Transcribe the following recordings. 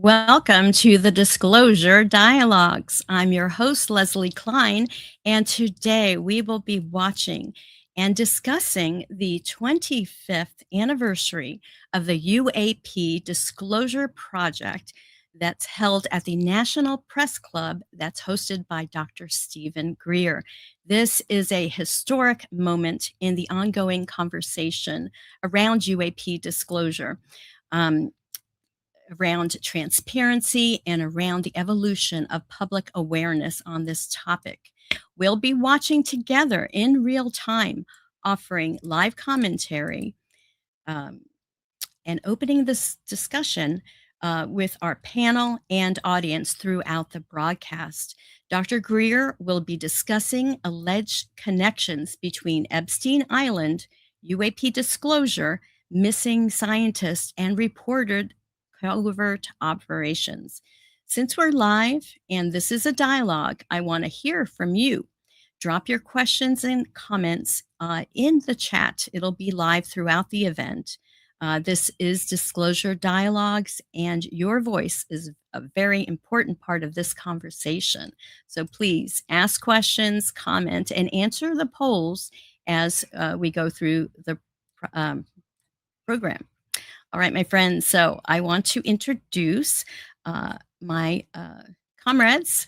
Welcome to the Disclosure Dialogues. I'm your host, Leslie Klein, and today we will be watching and discussing the 25th anniversary of the UAP Disclosure Project that's held at the National Press Club that's hosted by Dr. Stephen Greer. This is a historic moment in the ongoing conversation around UAP disclosure. Um, Around transparency and around the evolution of public awareness on this topic. We'll be watching together in real time, offering live commentary um, and opening this discussion with our panel and audience throughout the broadcast. Dr. Greer will be discussing alleged connections between Epstein Island, UAP disclosure, missing scientists, and reported covert operations. Since we're live and this is a dialogue, I want to hear from you. Drop your questions and comments in the chat. It'll be live throughout the event. This is Disclosure Dialogues, and your voice is a very important part of this conversation. So please ask questions, comment, and answer the polls as we go through the program. All right, my friends. So I want to introduce my comrades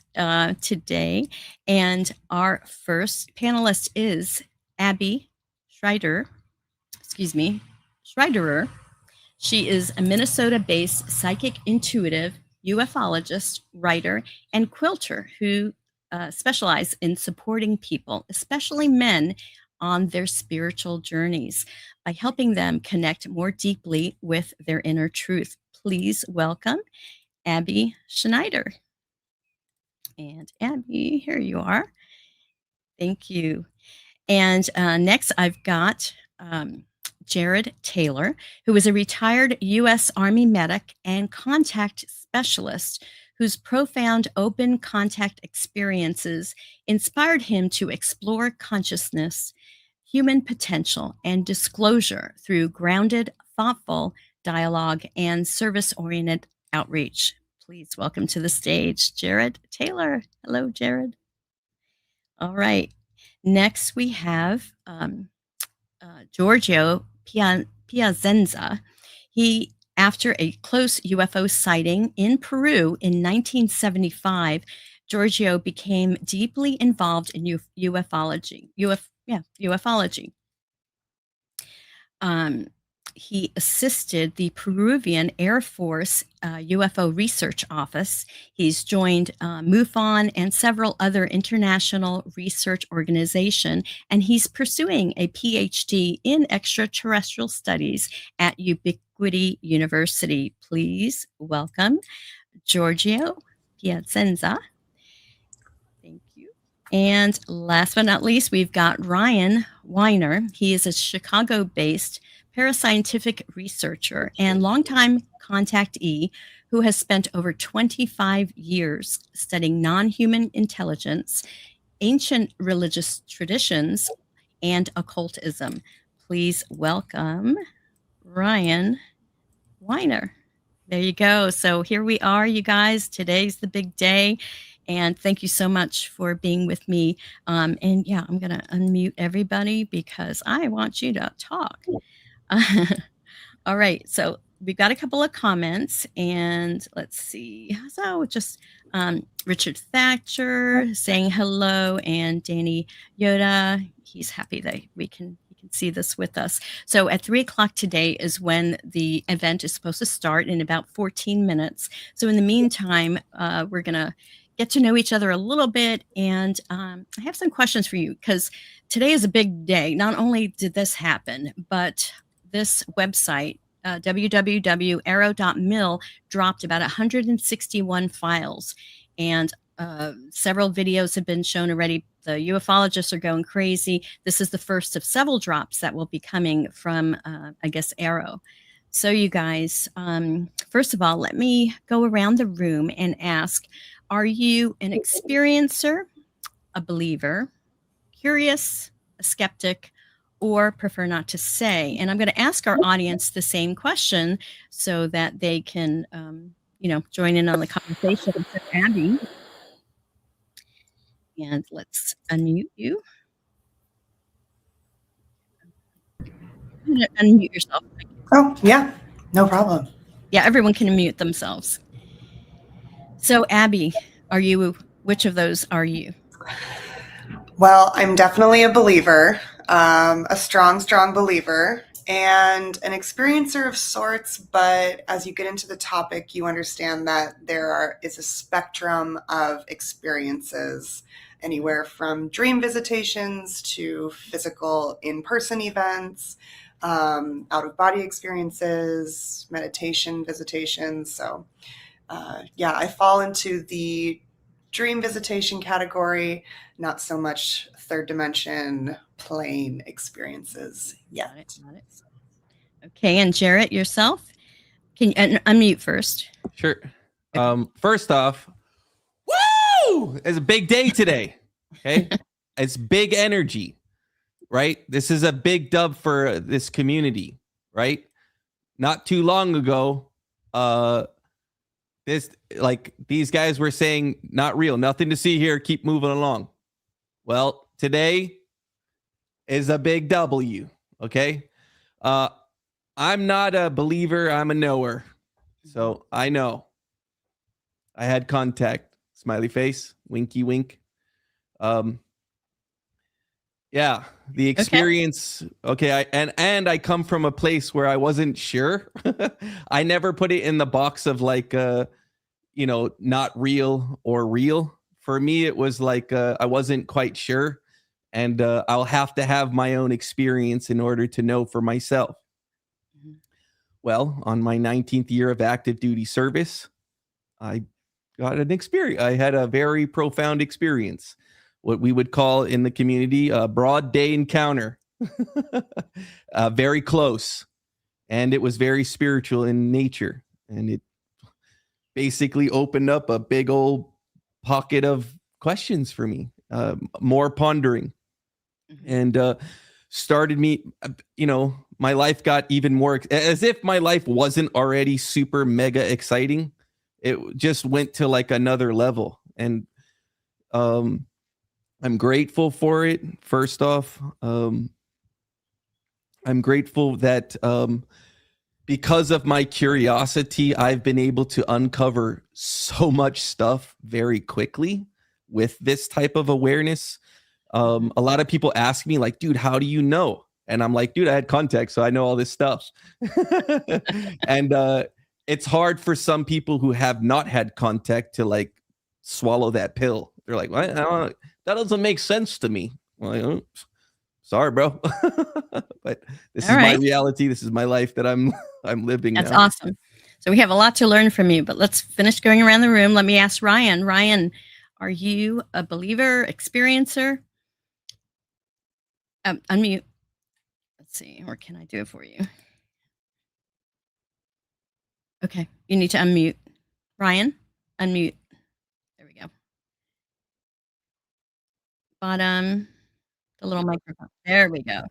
today. And our first panelist is Abbie Scheiderer. Scheiderer. She is a Minnesota-based psychic intuitive ufologist, writer, and quilter who specializes in supporting people, especially men, on their spiritual journeys by helping them connect more deeply with their inner truth. Please welcome Abbie Scheiderer. And Abbie, here you are. Thank you. And next I've got Jared Taylor, who is a retired U.S. Army medic and contact specialist whose profound open contact experiences inspired him to explore consciousness, human potential, and disclosure through grounded, thoughtful dialogue and service-oriented outreach. Please welcome to the stage, Jared Taylor. Hello, Jared. All right. Next, we have Giorgio Piacenza. He, after a close UFO sighting in Peru in 1975, Giorgio became deeply involved in ufology. Ufology. He assisted the Peruvian Air Force UFO Research Office. He's joined MUFON and several other international research organizations, and he's pursuing a PhD in extraterrestrial studies at Ubiquity University. Please welcome Giorgio Piacenza. Thank you. And last but not least, we've got Ryan Wiener. He is a Chicago-based parascientific researcher and longtime contactee who has spent over 25 years studying non-human intelligence, ancient religious traditions, and occultism. Please welcome Ryan Wiener. There you go. So here we are, you guys. Today's the big day. And thank you so much for being with me. And yeah, I'm going to unmute everybody because I want you to talk. All right. So we've got a couple of comments, and let's see. So just Richard Thatcher saying hello, and Danny Yoda. He's happy that he can see this with us. So at 3 o'clock today is when the event is supposed to start in about 14 minutes. So in the meantime, we're going to get to know each other a little bit. And I have some questions for you because today is a big day. Not only did this happen, but this website, www.arrow.mil, dropped about 161 files. And several videos have been shown already. The ufologists are going crazy. This is the first of several drops that will be coming from, I guess, Arrow. So you guys, first of all, let me go around the room and ask, are you an experiencer, a believer, curious, a skeptic, or prefer not to say? And I'm going to ask our audience the same question so that they can join in on the conversation. So Abbie, and let's unmute you. Unmute yourself. Oh, yeah, no problem. Yeah, everyone can unmute themselves. So Abbie, which of those are you? Well, I'm definitely a believer, a strong believer, and an experiencer of sorts. But as you get into the topic, you understand that is a spectrum of experiences, anywhere from dream visitations to physical in-person events, out-of-body experiences, meditation visitations. So yeah, I fall into the dream visitation category, not so much third dimension plane experiences yet. Got it. Okay, and Jarrett, yourself? Can you unmute first? Sure. First off, woo! It's a big day today. Okay. It's big energy, right? This is a big dub for this community, right? Not too long ago, these guys were saying, not real, nothing to see here, keep moving along. Well, today is a big W. Okay. I'm not a believer, I'm a knower. So I know. I had contact. Smiley face, winky wink. Yeah, the experience. Okay, I come from a place where I wasn't sure. I never put it in the box of like not real or real. For me, it was like I wasn't quite sure, and I'll have to have my own experience in order to know for myself. Mm-hmm. Well, on my 19th year of active duty service, I got an experience. I had a very profound experience, what we would call in the community a broad day encounter. Very close, and it was very spiritual in nature, and it basically opened up a big old pocket of questions for me, more pondering. Mm-hmm. And started me, my life got even more, as if my life wasn't already super mega exciting. It just went to like another level, and I'm grateful for it. First off, I'm grateful that because of my curiosity, I've been able to uncover so much stuff very quickly with this type of awareness. A lot of people ask me like, dude, how do you know? And I'm like, dude, I had contact, so I know all this stuff. And it's hard for some people who have not had contact to like swallow that pill. They're like, what? That doesn't make sense to me. Well, like, sorry, bro. But this is my reality. This is my life that I'm living now. That's awesome. So we have a lot to learn from you, but let's finish going around the room. Let me ask Ryan. Ryan, are you a believer, experiencer? Unmute. Let's see, or can I do it for you? Okay, you need to unmute. Ryan, unmute. There we go. Bottom, the little microphone. There we go.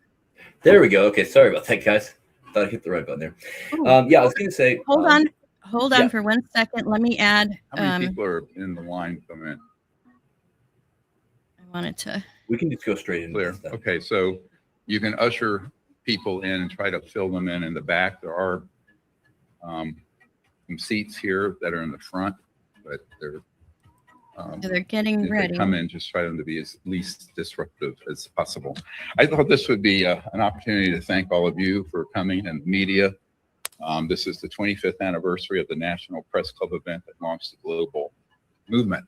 There we go. Okay, sorry about that, guys. Thought I hit the right button there. Yeah, I was going to say. Hold on for 1 second. Let me add. How many people are in the line to come in? I wanted to. We can just go straight in. Clear. Okay, so you can usher people in and try to fill them in the back. There are some seats here that are in the front, but they're getting ready. They come in, just try them to be as least disruptive as possible. I thought this would be an opportunity to thank all of you for coming, and media. This is the 25th anniversary of the National Press Club event that launched the global movement,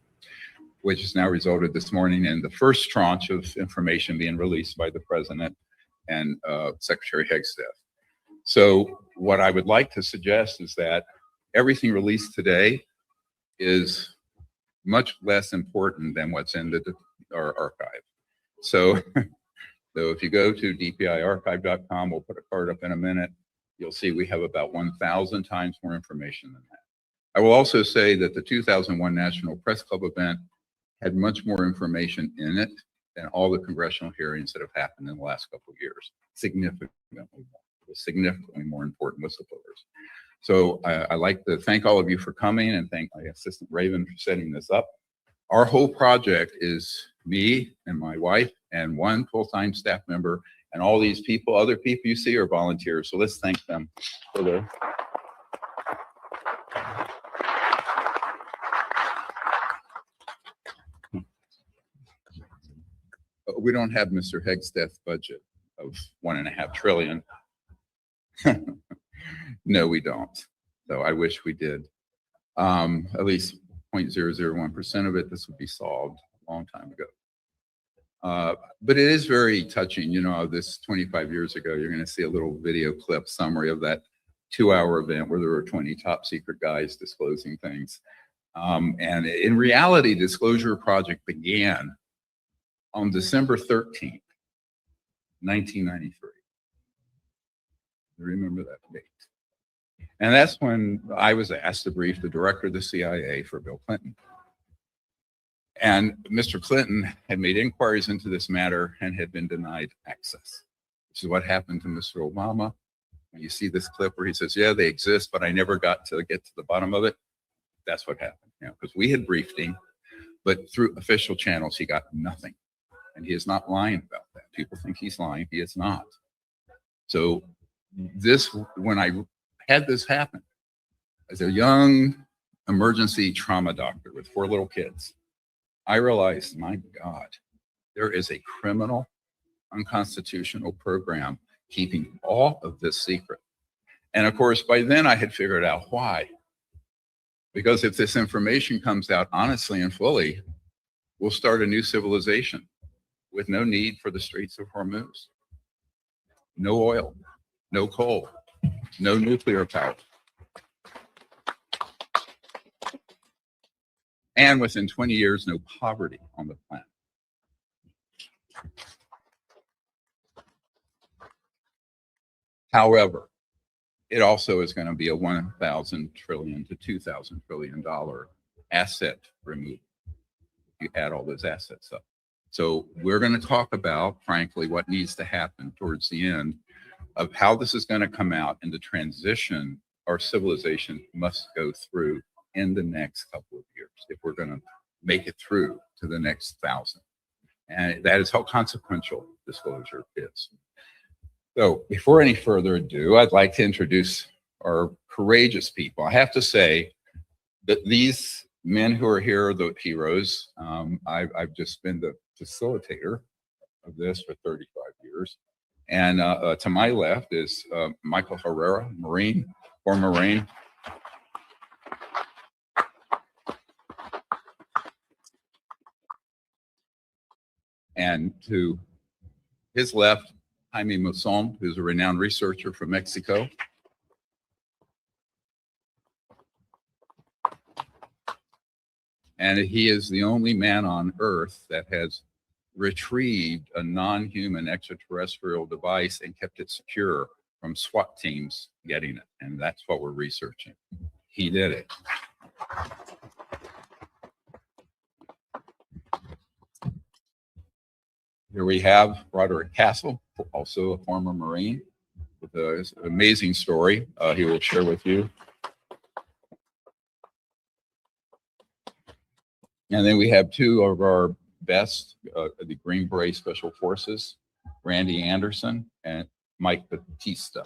which has now resulted this morning in the first tranche of information being released by the president and Secretary Hegstaff. So what I would like to suggest is that everything released today is much less important than what's in our archive. So if you go to dpiarchive.com, we'll put a card up in a minute, you'll see we have about 1,000 times more information than that. I will also say that the 2001 National Press Club event had much more information in it than all the congressional hearings that have happened in the last couple of years. Significantly more important whistleblowers. So I'd like to thank all of you for coming and thank my assistant Raven for setting this up. Our whole project is me and my wife and one full-time staff member, and all these people, other people you see are volunteers. So let's thank them for their. We don't have Mr. Hegsteth's budget of $1.5 trillion. No, we don't. So I wish we did. At least 0.001% of it, this would be solved a long time ago. But it is very touching. You know, this 25 years ago, you're going to see a little video clip summary of that 2-hour event where there were 20 top secret guys disclosing things. And in reality, Disclosure Project began on December 13th, 1993. Remember that date. And that's when I was asked to brief the director of the CIA for Bill Clinton. And Mr. Clinton had made inquiries into this matter and had been denied access, which is what happened to Mr. Obama. When you see this clip where he says, yeah, they exist, but I never got to get to the bottom of it. That's what happened, you know, because we had briefed him, but through official channels, he got nothing. And he is not lying about that. People think he's lying. He is not. So this, when I had this happen, as a young emergency trauma doctor with 4 little kids, I realized, my God, there is a criminal, unconstitutional program keeping all of this secret. And of course, by then I had figured out why. Because if this information comes out honestly and fully, we'll start a new civilization with no need for the Straits of Hormuz. No oil, no coal, no nuclear power. And within 20 years, no poverty on the planet. However, it also is going to be a $1,000 trillion to $2,000 trillion asset removal if you add all those assets up. So we're going to talk about, frankly, what needs to happen towards the end of how this is going to come out and the transition our civilization must go through in the next couple of years if we're going to make it through to the next 1,000. And that is how consequential disclosure is. So before any further ado, I'd like to introduce our courageous people. I have to say that these men who are here are the heroes. I've just been the facilitator of this for 35 years. And to my left is Michael Herrera, Marine, former Marine. And to his left, Jaime Maussan, who's a renowned researcher from Mexico. And he is the only man on Earth that has retrieved a non-human extraterrestrial device and kept it secure from SWAT teams getting it. And that's what we're researching. He did it. Here we have Roderick Castle, also a former Marine, with an amazing story he will share with you. And then we have 2 of our best, the Green Beret Special Forces, Randy Anderson and Mike Batista.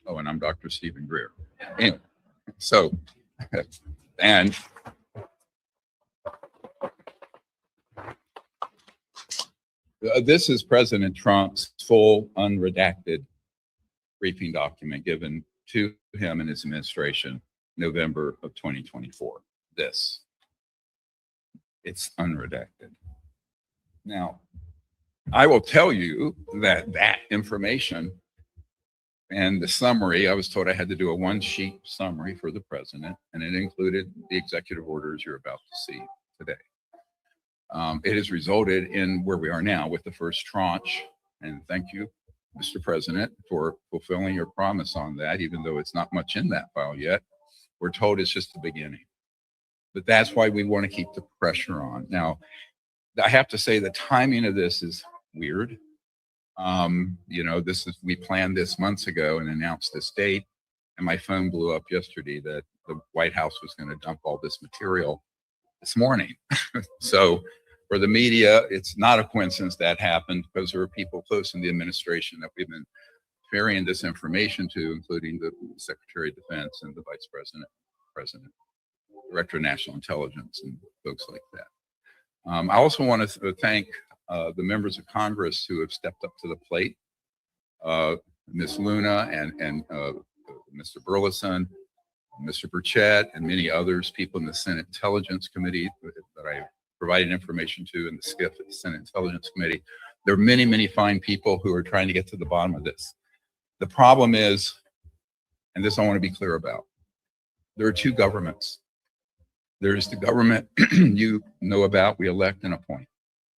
Oh, and I'm Dr. Stephen Greer. Anyway, so, and this is President Trump's full unredacted briefing document given to him and his administration November of 2024. This. It's unredacted. Now, I will tell you that that information and the summary, I was told I had to do a 1-sheet summary for the president, and it included the executive orders you're about to see today. It has resulted in where we are now with the first tranche, and thank you, Mr. President, for fulfilling your promise on that, even though it's not much in that file yet. We're told it's just the beginning. But that's why we want to keep the pressure on. Now, I have to say the timing of this is weird. We planned this months ago and announced this date, and my phone blew up yesterday that the White House was going to dump all this material this morning. So for the media, it's not a coincidence that happened, because there are people close in the administration that we've been ferrying this information to, including the Secretary of Defense and the Vice President, Director of National Intelligence, and folks like that. I also want to thank the members of Congress who have stepped up to the plate, Ms. Luna and Mr. Burleson, Mr. Burchett, and many others, people in the Senate Intelligence Committee that I provided information to, and the SCIF at the Senate Intelligence Committee. There are many, many fine people who are trying to get to the bottom of this. The problem is, and this I want to be clear about, there are two governments. There's the government you know about, we elect and appoint.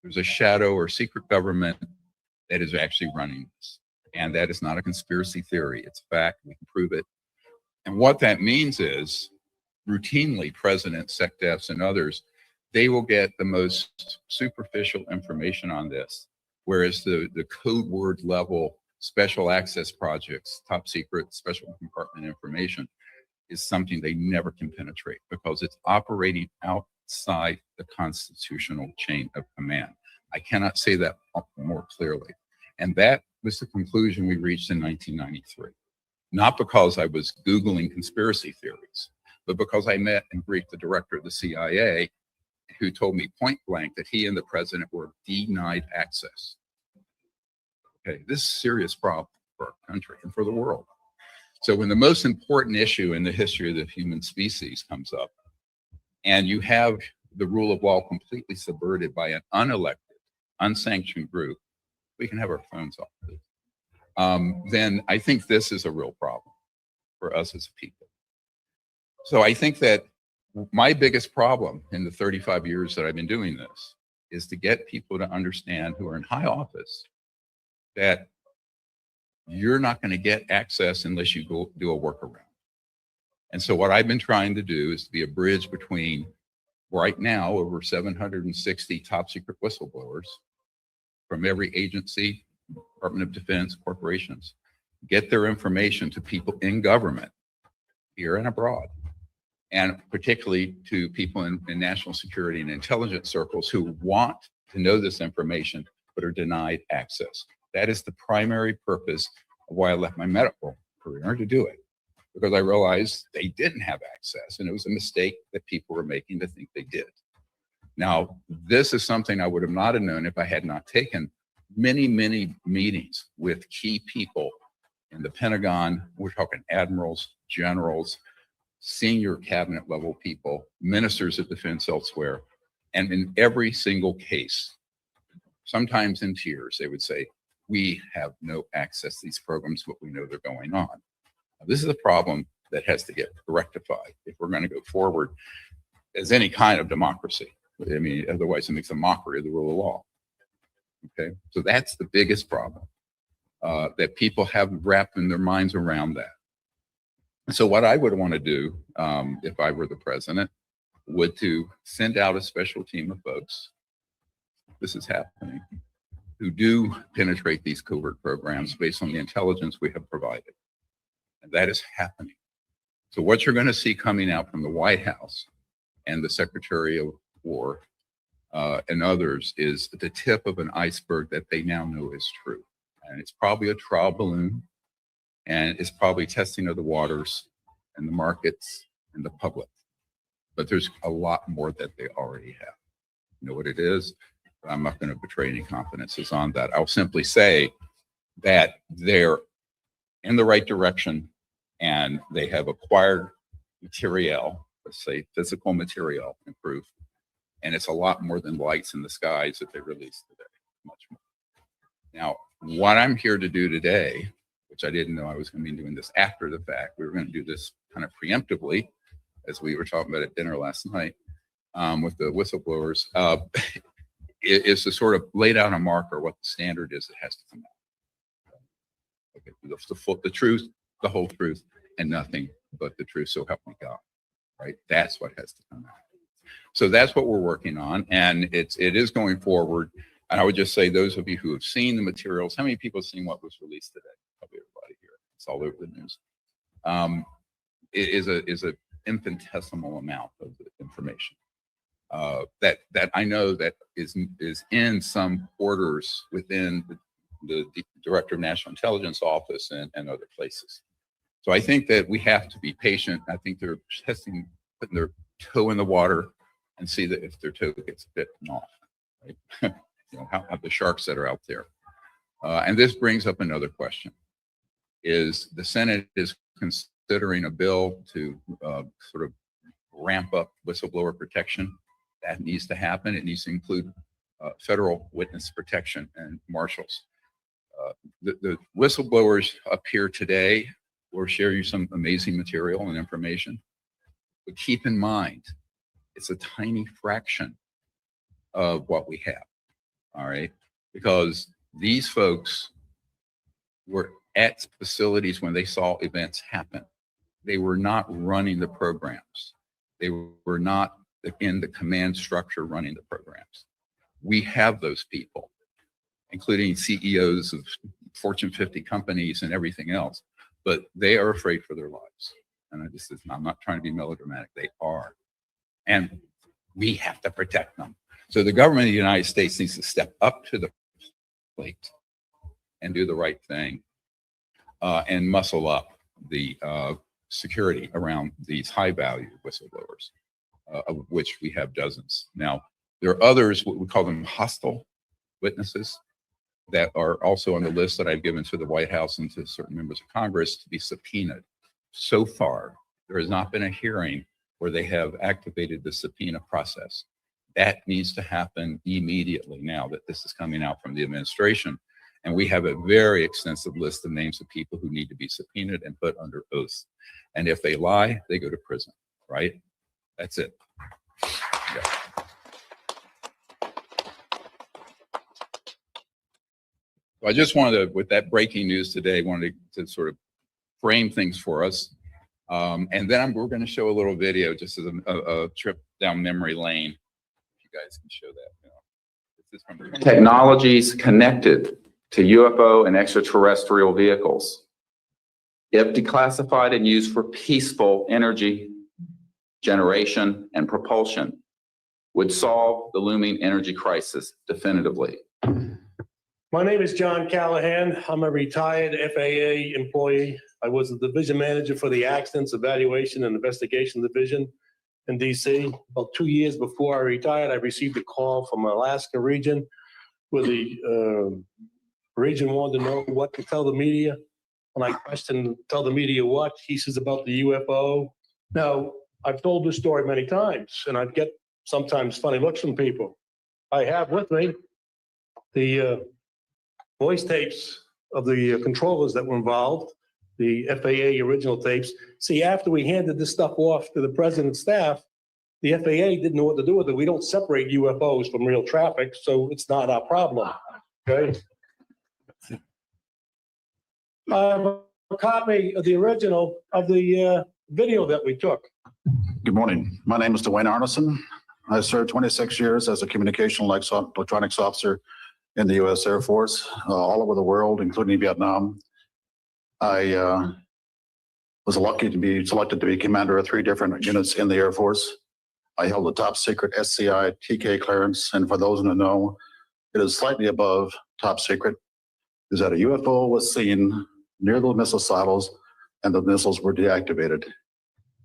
There's a shadow or secret government that is actually running this. And that is not a conspiracy theory. It's a fact. We can prove it. And what that means is, routinely, presidents, SecDefs, and others, they will get the most superficial information on this, whereas the code word level special access projects, top secret, special compartment information, is something they never can penetrate, because it's operating outside the constitutional chain of command. I cannot say that more clearly. And that was the conclusion we reached in 1993. Not because I was Googling conspiracy theories, but because I met and briefed the director of the CIA, who told me point blank that he and the president were denied access. Okay, this is a serious problem for our country and for the world. So when the most important issue in the history of the human species comes up, and you have the rule of law completely subverted by an unelected, unsanctioned group, we can have our phones off, please. Then I think this is a real problem for us as a people. So I think that my biggest problem in the 35 years that I've been doing this is to get people to understand, who are in high office, that you're not going to get access unless you go do a workaround. And so what I've been trying to do is to be a bridge between, right now, over 760 top secret whistleblowers from every agency, Department of Defense, corporations, get their information to people in government, here and abroad, and particularly to people in national security and intelligence circles who want to know this information but are denied access. That is the primary purpose of why I left my medical career, to do it, because I realized they didn't have access, and it was a mistake that people were making to think they did. Now, this is something I would have not have known if I had not taken many, many meetings with key people in the Pentagon. We're talking admirals, generals, senior cabinet level people, ministers of defense elsewhere. And in every single case, sometimes in tears, they would say, we have no access to these programs, but we know they're going on. Now, this is a problem that has to get rectified if we're going to go forward as any kind of democracy. I mean, otherwise it makes a mockery of the rule of law. Okay, so that's the biggest problem, that people haven't wrapped in their minds around that. So what I would want to do, if I were the president, would to send out a special team of folks, this is happening, who do penetrate these covert programs based on the intelligence we have provided. And that is happening. So what you're going to see coming out from the White House and the Secretary of War and others is the tip of an iceberg that they now know is true. And it's probably a trial balloon, and it's probably testing of the waters and the markets and the public. But there's a lot more that they already have. You know what it is? I'm not going to betray any confidences on that. I'll simply say that they're in the right direction, and they have acquired material, let's say physical material and proof. And it's a lot more than lights in the skies that they released today, much more. Now, what I'm here to do today, which I didn't know I was going to be doing this after the fact, we were going to do this kind of preemptively, as we were talking about at dinner last night with the whistleblowers, is to sort of lay down a marker what the standard is that has to come out. Okay, the truth, the whole truth, and nothing but the truth, so help me God, right? That's what has to come out. So that's what we're working on, and it is going forward. And I would just say, those of you who have seen the materials, how many people have seen what was released today? Probably everybody here. It's all over the news. It is a infinitesimal amount of the information that I know that is in some orders within the Director of National Intelligence Office and other places. So I think that we have to be patient. I think they're putting their toe in the water and see that if their toe gets bitten off, right? How the sharks that are out there. And this brings up another question. Is the Senate is considering a bill to sort of ramp up whistleblower protection. That needs to happen. It needs to include federal witness protection and marshals. The whistleblowers up here today will share you some amazing material and information. But keep in mind, it's a tiny fraction of what we have, all right? Because these folks were at facilities when they saw events happen. They were not running the programs. They were not in the command structure running the programs. We have those people, including CEOs of Fortune 50 companies and everything else, but they are afraid for their lives. And I'm not trying to be melodramatic, they are. And we have to protect them. So the government of the United States needs to step up to the plate and do the right thing and muscle up the security around these high value whistleblowers, of which we have dozens. Now, there are others, what we call them hostile witnesses, that are also on the list that I've given to the White House and to certain members of Congress to be subpoenaed. So far, there has not been a hearing where they have activated the subpoena process. That needs to happen immediately now that this is coming out from the administration. And we have a very extensive list of names of people who need to be subpoenaed and put under oath. And if they lie, they go to prison, right? That's it. Yeah. So I just wanted to, with that breaking news today, wanted to sort of frame things for us. And then we're going to show a little video just as a trip down memory lane. If you guys can show that. This is from technologies connected to UFO and extraterrestrial vehicles, if declassified and used for peaceful energy generation and propulsion, would solve the looming energy crisis definitively. My name is John Callahan. I'm a retired FAA employee. I was the division manager for the Accidents Evaluation and Investigation Division in DC. About 2 years before I retired, I received a call from Alaska region where the region wanted to know what to tell the media. When I questioned, tell the media what? He says about the UFO. Now, I've told this story many times, and I get sometimes funny looks from people. I have with me the voice tapes of the controllers that were involved, the FAA original tapes. See, after we handed this stuff off to the president's staff, the FAA didn't know what to do with it. We don't separate UFOs from real traffic, so it's not our problem, okay? I have a copy of the original of the video that we took. Good morning. My name is Dwayne Arneson. I served 26 years as a communication electronics officer in the U.S. Air Force, all over the world, including Vietnam. I was lucky to be selected to be commander of 3 different units in the Air Force. I held the top secret SCI TK clearance, and for those who know, it is slightly above top secret, is that a UFO was seen near the missile silos and the missiles were deactivated.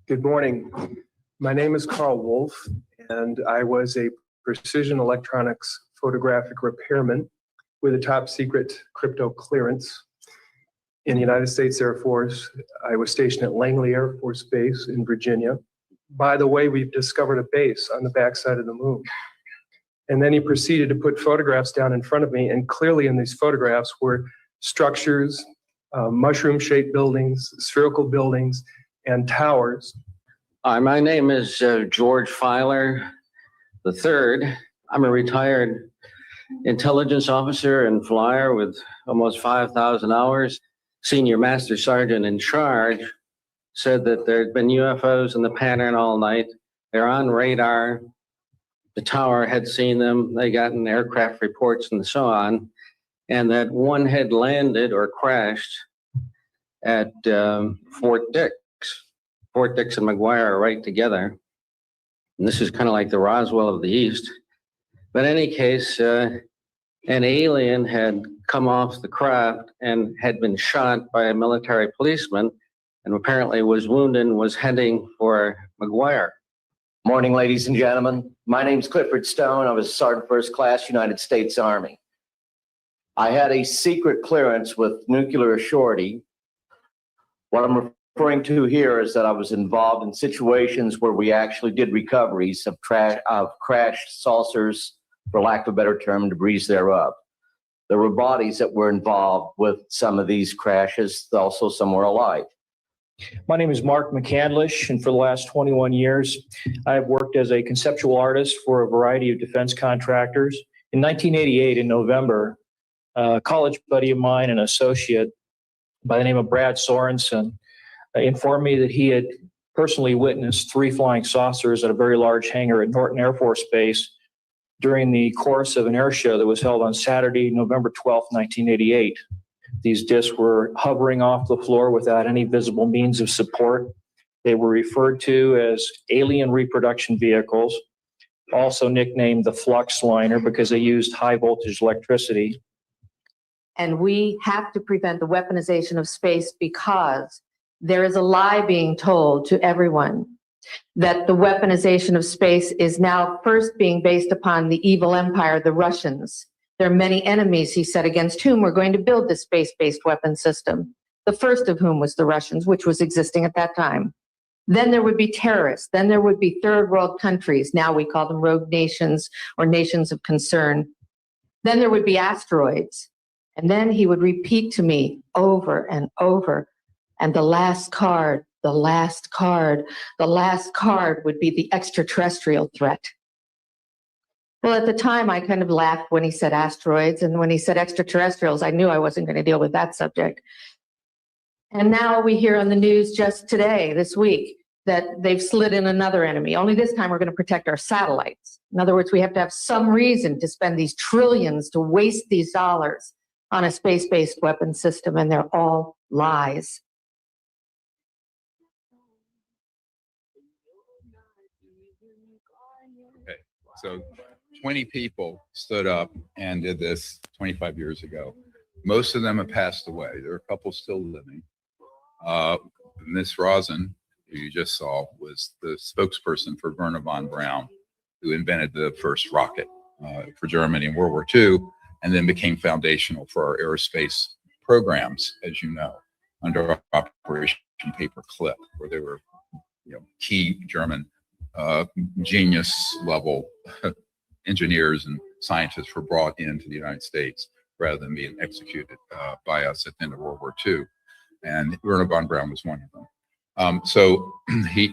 Good morning. My name is Carl Wolf, and I was a precision electronics photographic repairman with a top secret crypto clearance in the United States Air Force. I was stationed at Langley Air Force Base in Virginia. By the way, we've discovered a base on the backside of the moon. And then he proceeded to put photographs down in front of me, and clearly in these photographs were structures, mushroom-shaped buildings, spherical buildings, and towers. Hi, my name is George Filer III. I'm a retired intelligence officer and flyer with almost 5,000 hours. Senior Master Sergeant in charge said that there had been UFOs in the pattern all night. They're on radar. the tower had seen them. They gotten aircraft reports and so on, and that one had landed or crashed at Fort Dix. Fort Dix and McGuire are right together. And this is kind of like the Roswell of the East. But in any case, an alien had come off the craft and had been shot by a military policeman, and apparently was wounded and was heading for McGuire. Morning, ladies and gentlemen. My name's Clifford Stone. I was Sergeant First Class, United States Army. I had a secret clearance with nuclear surety. What I'm referring to here is that I was involved in situations where we actually did recoveries of crashed saucers, for lack of a better term, debris thereof. There were bodies that were involved with some of these crashes, also some were alive. My name is Mark McCandlish, and for the last 21 years, I've worked as a conceptual artist for a variety of defense contractors. In 1988, in November, a college buddy of mine, an associate by the name of Brad Sorensen, informed me that he had personally witnessed 3 flying saucers at a very large hangar at Norton Air Force Base during the course of an air show that was held on Saturday, November 12, 1988. These discs were hovering off the floor without any visible means of support. They were referred to as alien reproduction vehicles, also nicknamed the flux liner because they used high voltage electricity. And we have to prevent the weaponization of space because there is a lie being told to everyone that the weaponization of space is now first being based upon the evil empire, the Russians. There are many enemies, he said, against whom we're going to build this space-based weapon system. The first of whom was the Russians, which was existing at that time. Then there would be terrorists. Then there would be third world countries. Now we call them rogue nations or nations of concern. Then there would be asteroids. And then he would repeat to me over and over. And the last card, the last card, the last card would be the extraterrestrial threat. Well, at the time, I kind of laughed when he said asteroids, and when he said extraterrestrials, I knew I wasn't going to deal with that subject. And now we hear on the news just today, this week, that they've slid in another enemy. Only this time we're going to protect our satellites. In other words, we have to have some reason to spend these trillions, to waste these dollars on a space-based weapon system, and they're all lies. Okay, so 20 people stood up and did this 25 years ago. Most of them have passed away. There are a couple still living. Miss Rosen, who you just saw, was the spokesperson for Wernher von Braun, who invented the first rocket for Germany in World War II, and then became foundational for our aerospace programs, as you know, under Operation Paperclip, where they were, key German genius level engineers and scientists were brought into the United States rather than being executed by us at the end of World War II. And Wernher von Braun was one of them. So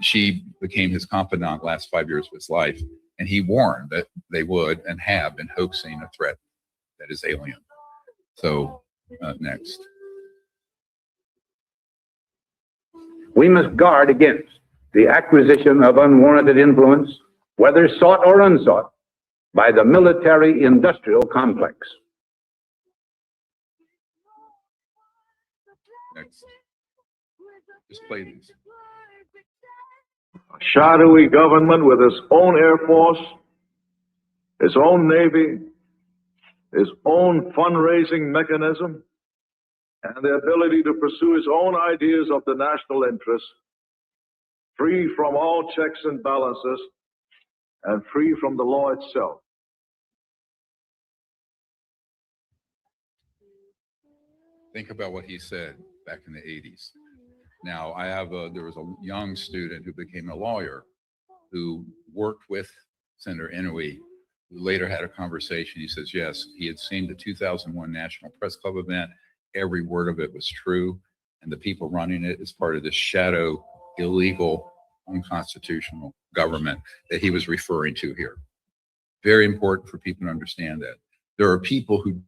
she became his confidant last 5 years of his life, and he warned that they would and have been hoaxing a threat that is alien. So next. We must guard against the acquisition of unwarranted influence, whether sought or unsought, by the military-industrial complex. Next. Just play these. A shadowy government with its own Air Force, its own Navy, its own fundraising mechanism, and the ability to pursue its own ideas of the national interest, free from all checks and balances, and free from the law itself. Think about what he said back in the 80s. Now, there was a young student who became a lawyer who worked with Senator Inouye, who later had a conversation. He says, yes, he had seen the 2001 National Press Club event. Every word of it was true. And the people running it is part of this shadow, illegal, unconstitutional government that he was referring to here. Very important for people to understand that. There are people who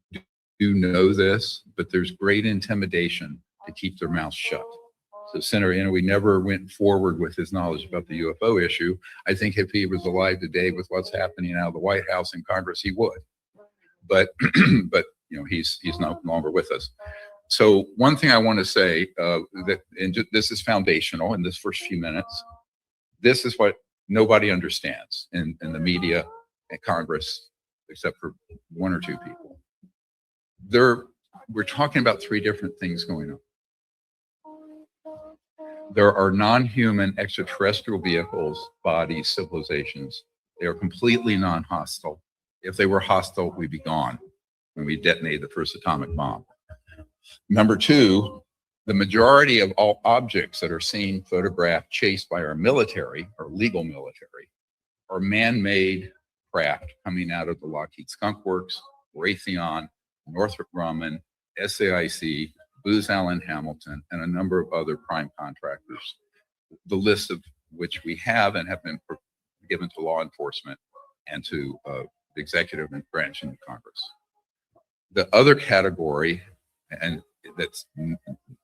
do know this, but there's great intimidation to keep their mouths shut. So Senator Inouye never went forward with his knowledge about the UFO issue. I think if he was alive today with what's happening out of the White House and Congress, he would. But but he's no longer with us. So one thing I want to say this is foundational in this first few minutes. This is what nobody understands in the media and Congress, except for one or two people. We're talking about three different things going on. There are non-human extraterrestrial vehicles, bodies, civilizations. They are completely non-hostile. If they were hostile, we'd be gone when we detonated the first atomic bomb. Number two, the majority of all objects that are seen, photographed, chased by our military, our legal military, are man-made craft coming out of the Lockheed Skunk Works, Raytheon, Northrop Grumman, SAIC, Booz Allen Hamilton, and a number of other prime contractors, the list of which we have and have been given to law enforcement and to the executive branch in Congress. The other category, and that's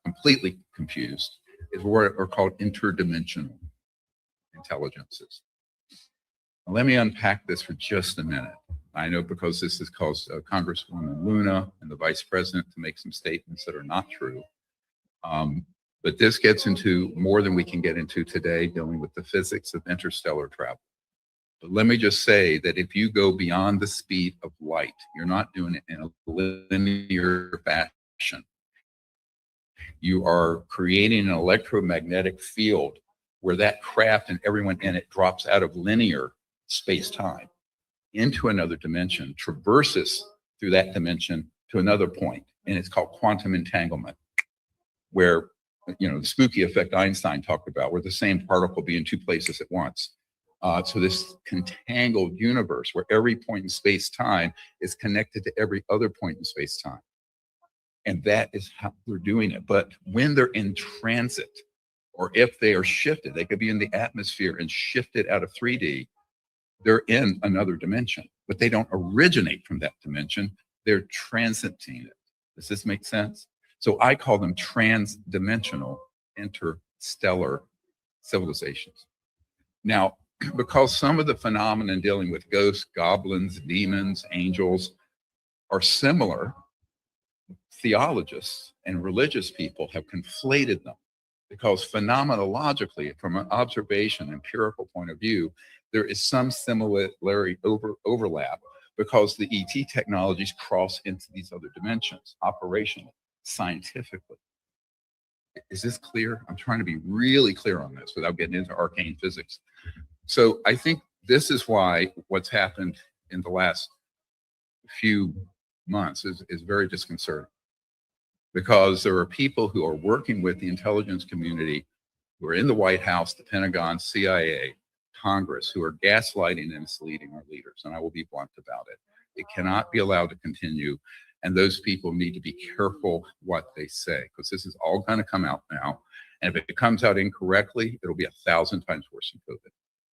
completely confused, is what are called interdimensional intelligences. Now, let me unpack this for just a minute. I know because this has caused Congresswoman Luna and the Vice President to make some statements that are not true. But this gets into more than we can get into today, dealing with the physics of interstellar travel. But let me just say that if you go beyond the speed of light, you're not doing it in a linear fashion. You are creating an electromagnetic field where that craft and everyone in it drops out of linear space-time into another dimension, traverses through that dimension to another point, and it's called quantum entanglement, where the spooky effect Einstein talked about, where the same particle be in two places at once. So this contangled universe where every point in space-time is connected to every other point in space-time. And that is how they're doing it. But when they're in transit, or if they are shifted, they could be in the atmosphere and shifted out of 3D, they're in another dimension, but they don't originate from that dimension. They're transiting it. Does this make sense? So I call them trans-dimensional interstellar civilizations. Now, because some of the phenomena dealing with ghosts, goblins, demons, angels are similar, theologists and religious people have conflated them, because phenomenologically, from an observation, empirical point of view, there is some similarity overlap, because the ET technologies cross into these other dimensions, operationally, scientifically. Is this clear? I'm trying to be really clear on this without getting into arcane physics. So I think this is why what's happened in the last few months is very disconcerting, because there are people who are working with the intelligence community, who are in the White House, the Pentagon, CIA, Congress, who are gaslighting and misleading our leaders. And I will be blunt about it. It cannot be allowed to continue. And those people need to be careful what they say, because this is all going to come out now. And if it comes out incorrectly, it'll be 1,000 times worse than COVID.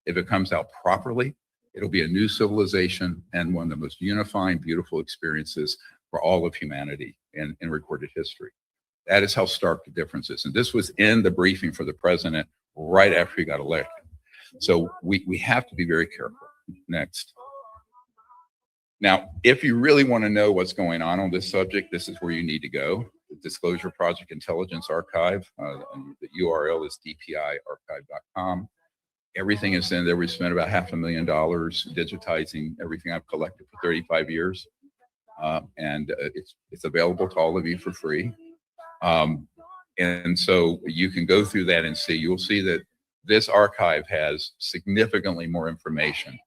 If it comes out properly, it'll be a new civilization and one of the most unifying, beautiful experiences for all of humanity in recorded history. That is how stark the difference is. And this was in the briefing for the president right after he got elected. So we have to be very careful. Next. Now, if you really want to know what's going on this subject, this is where you need to go. The Disclosure Project Intelligence Archive. The URL is dpiarchive.com. Everything is in there. We spent about $500,000 digitizing everything I've collected for 35 years. And it's available to all of you for free. And so you can go through that and see. You'll see that this archive has significantly more information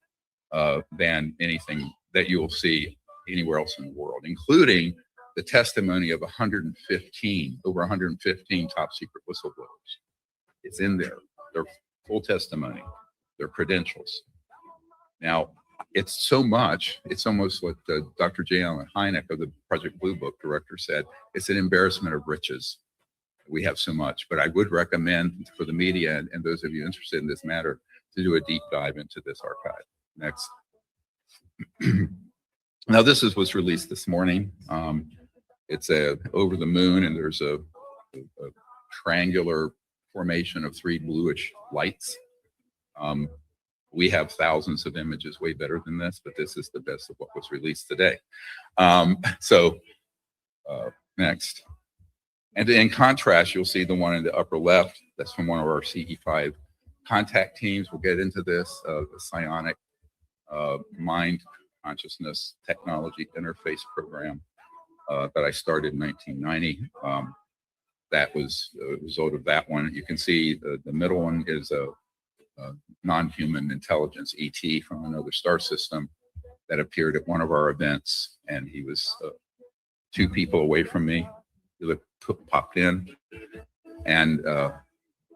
than anything that you will see anywhere else in the world, including the testimony of over 115 top secret whistleblowers. It's in there. Their full testimony, their credentials. Now, it's so much, it's almost what Dr. J. Allen Hynek of the Project Blue Book director said, it's an embarrassment of riches. We have so much, but I would recommend for the media and those of you interested in this matter to do a deep dive into this archive. Next. Now, this was released this morning. It's over the moon, and there's a triangular formation of 3 bluish lights. We have thousands of images way better than this, but this is the best of what was released today. Next. And in contrast, you'll see the one in the upper left. That's from one of our CE5 contact teams. We'll get into this, the psionic mind consciousness technology interface program that I started in 1990. That was a result of that one. You can see the middle one is a non-human intelligence, ET, from another star system that appeared at one of our events, and he was 2 people away from me. He popped in, and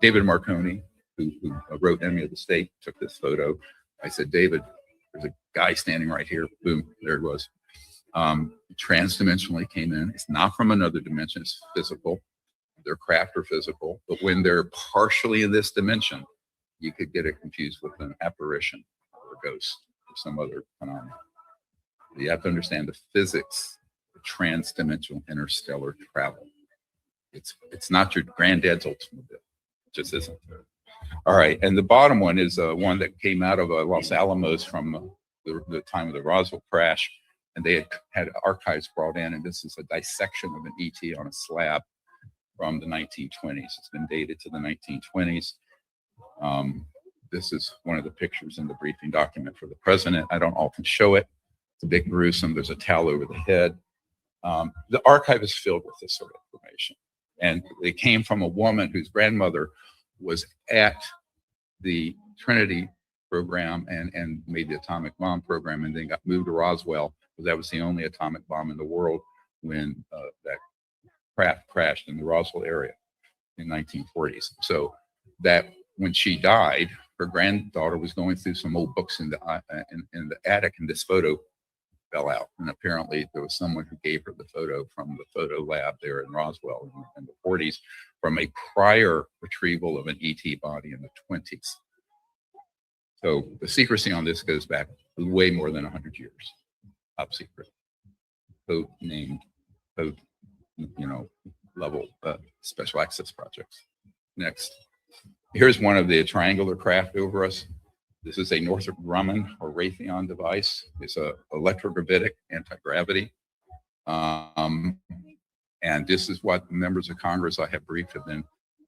David Marconi, who wrote Enemy of the State, took this photo. I said, David, there's a guy standing right here. Boom, there it was. Transdimensionally came in. It's not from another dimension, it's physical. Their craft are physical, but when they're partially in this dimension, you could get it confused with an apparition or a ghost or some other phenomenon. You have to understand the physics of transdimensional interstellar travel. It's not your granddad's Oldsmobile. It just isn't. All right, and the bottom one is one that came out of Los Alamos from the time of the Roswell crash, and they had archives brought in, and this is a dissection of an ET on a slab from the 1920s. It's been dated to the 1920s. This is one of the pictures in the briefing document for the president. I don't often show it. It's a bit gruesome. There's a towel over the head. The archive is filled with this sort of information. And they came from a woman whose grandmother was at the Trinity program and made the atomic bomb program, and then got moved to Roswell, because that was the only atomic bomb in the world when that craft crashed in the Roswell area in 1940s. So that when she died, her granddaughter was going through some old books in the attic, and this photo fell out. And apparently there was someone who gave her the photo from the photo lab there in Roswell in the 40s from a prior retrieval of an ET body in the 20s. So the secrecy on this goes back way more than 100 years. Top secret. Code named, code, level special access projects. Next. Here's one of the triangular craft over us. This is a Northrop Grumman or Raytheon device. It's a electrogravitic anti-gravity. And this is what members of Congress I have briefed have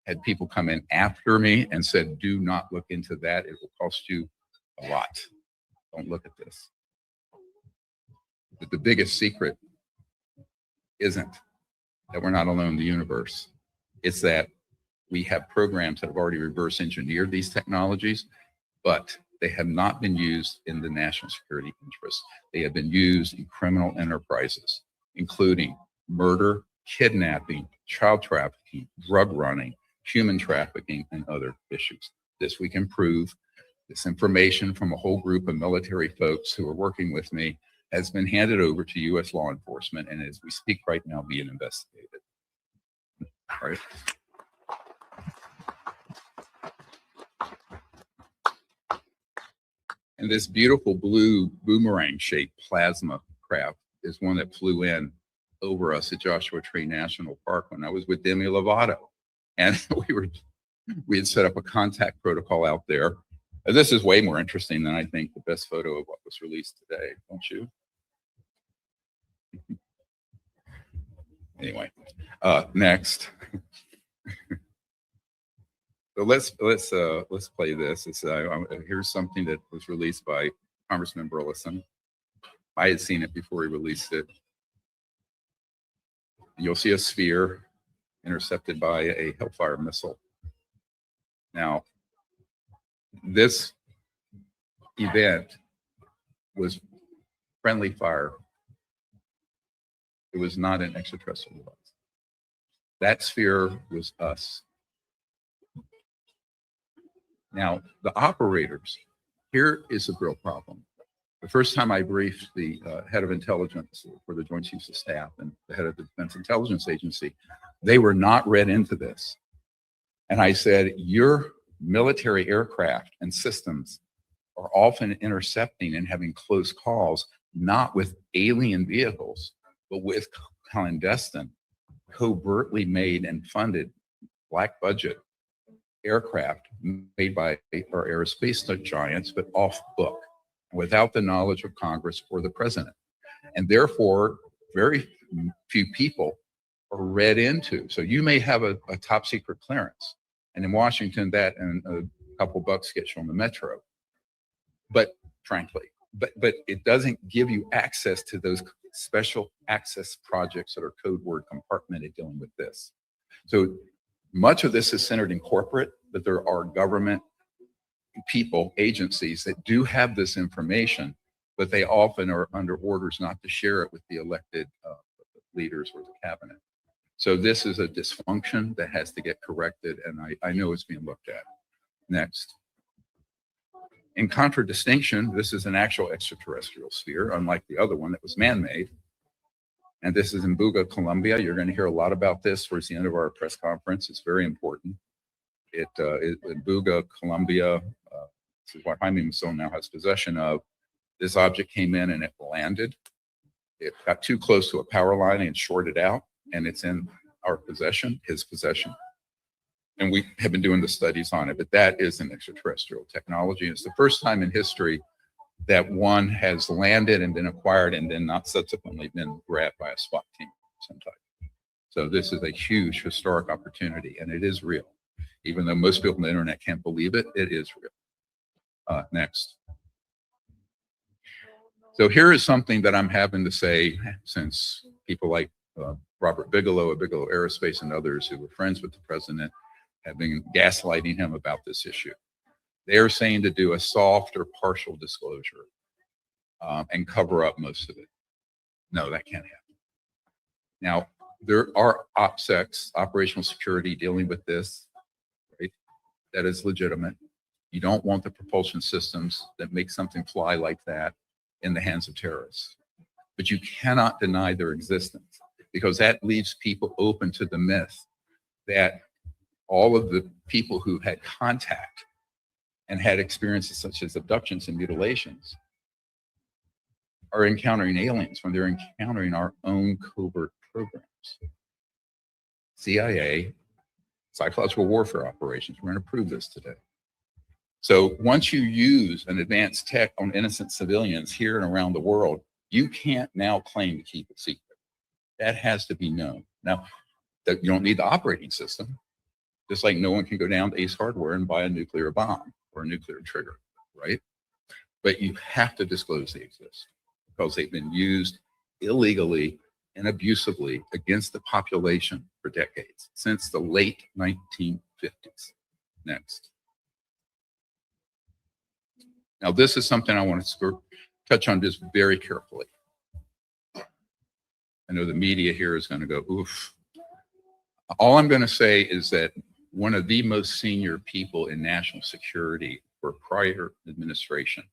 had people come in after me and said, do not look into that. It will cost you a lot. Don't look at this. But the biggest secret isn't that we're not alone in the universe. It's that we have programs that have already reverse engineered these technologies, but they have not been used in the national security interest. They have been used in criminal enterprises, including murder, kidnapping, child trafficking, drug running, human trafficking, and other issues. This we can prove. This information from a whole group of military folks who are working with me has been handed over to U.S. law enforcement, and as we speak right now, being investigated. All right. And this beautiful blue boomerang-shaped plasma craft is one that flew in over us at Joshua Tree National Park when I was with Demi Lovato. And we had set up a contact protocol out there. And this is way more interesting than I think the best photo of what was released today, don't you? Anyway, next. So let's play this. It's here's something that was released by Congressman Burleson. I had seen it before he released it. You'll see a sphere intercepted by a Hellfire missile. Now, this event was friendly fire. It was not an extraterrestrial device. That sphere was us. Now, the operators, here is a real problem. The first time I briefed the head of intelligence for the Joint Chiefs of Staff and the head of the Defense Intelligence Agency, they were not read into this. And I said, your military aircraft and systems are often intercepting and having close calls, not with alien vehicles, but with clandestine, covertly made and funded black budget aircraft made by our aerospace giants, but off book, without the knowledge of Congress or the president. And therefore, very few people are read into. So you may have a top secret clearance, and in Washington, that and a couple bucks gets you on the metro. But frankly, but it doesn't give you access to those special access projects that are code word compartmented dealing with this. So much of this is centered in corporate, but there are government people, agencies that do have this information, but they often are under orders not to share it with the elected leaders or the cabinet. So this is a dysfunction that has to get corrected, and I know it's being looked at. Next. In contradistinction, this is an actual extraterrestrial sphere, unlike the other one that was man-made. And this is in Buga, Colombia. You're going to hear a lot about this towards the end of our press conference. It's very important. In Buga, Colombia, this is what Jaime Maussan now has possession of. This object came in and it landed. It got too close to a power line and shorted out, and it's in our possession, his possession. And we have been doing the studies on it, but that is an extraterrestrial technology. It's the first time in history that one has landed and been acquired and then not subsequently been grabbed by a SWAT team of some type. So this is a huge historic opportunity, and it is real. Even though most people on the internet can't believe it, it is real. Next. So here is something that I'm having to say, since people like Robert Bigelow of Bigelow Aerospace and others who were friends with the president have been gaslighting him about this issue. They are saying to do a soft or partial disclosure and cover up most of it. No, that can't happen. Now, there are OPSECs, operational security, dealing with this, right? That is legitimate. You don't want the propulsion systems that make something fly like that in the hands of terrorists. But you cannot deny their existence, because that leaves people open to the myth that all of the people who had contact and had experiences such as abductions and mutilations are encountering aliens when they're encountering our own covert programs. CIA, psychological warfare operations, we're going to prove this today. So once you use an advanced tech on innocent civilians here and around the world, you can't now claim to keep it secret. That has to be known. Now, that you don't need the operating system, just like no one can go down to Ace Hardware and buy a nuclear bomb or a nuclear trigger, right? But you have to disclose they exist, because they've been used illegally and abusively against the population for decades, since the late 1950s. Next. Now, this is something I want to touch on just very carefully. I know the media here is going to go, oof. All I'm going to say is that one of the most senior people in national security for prior administration,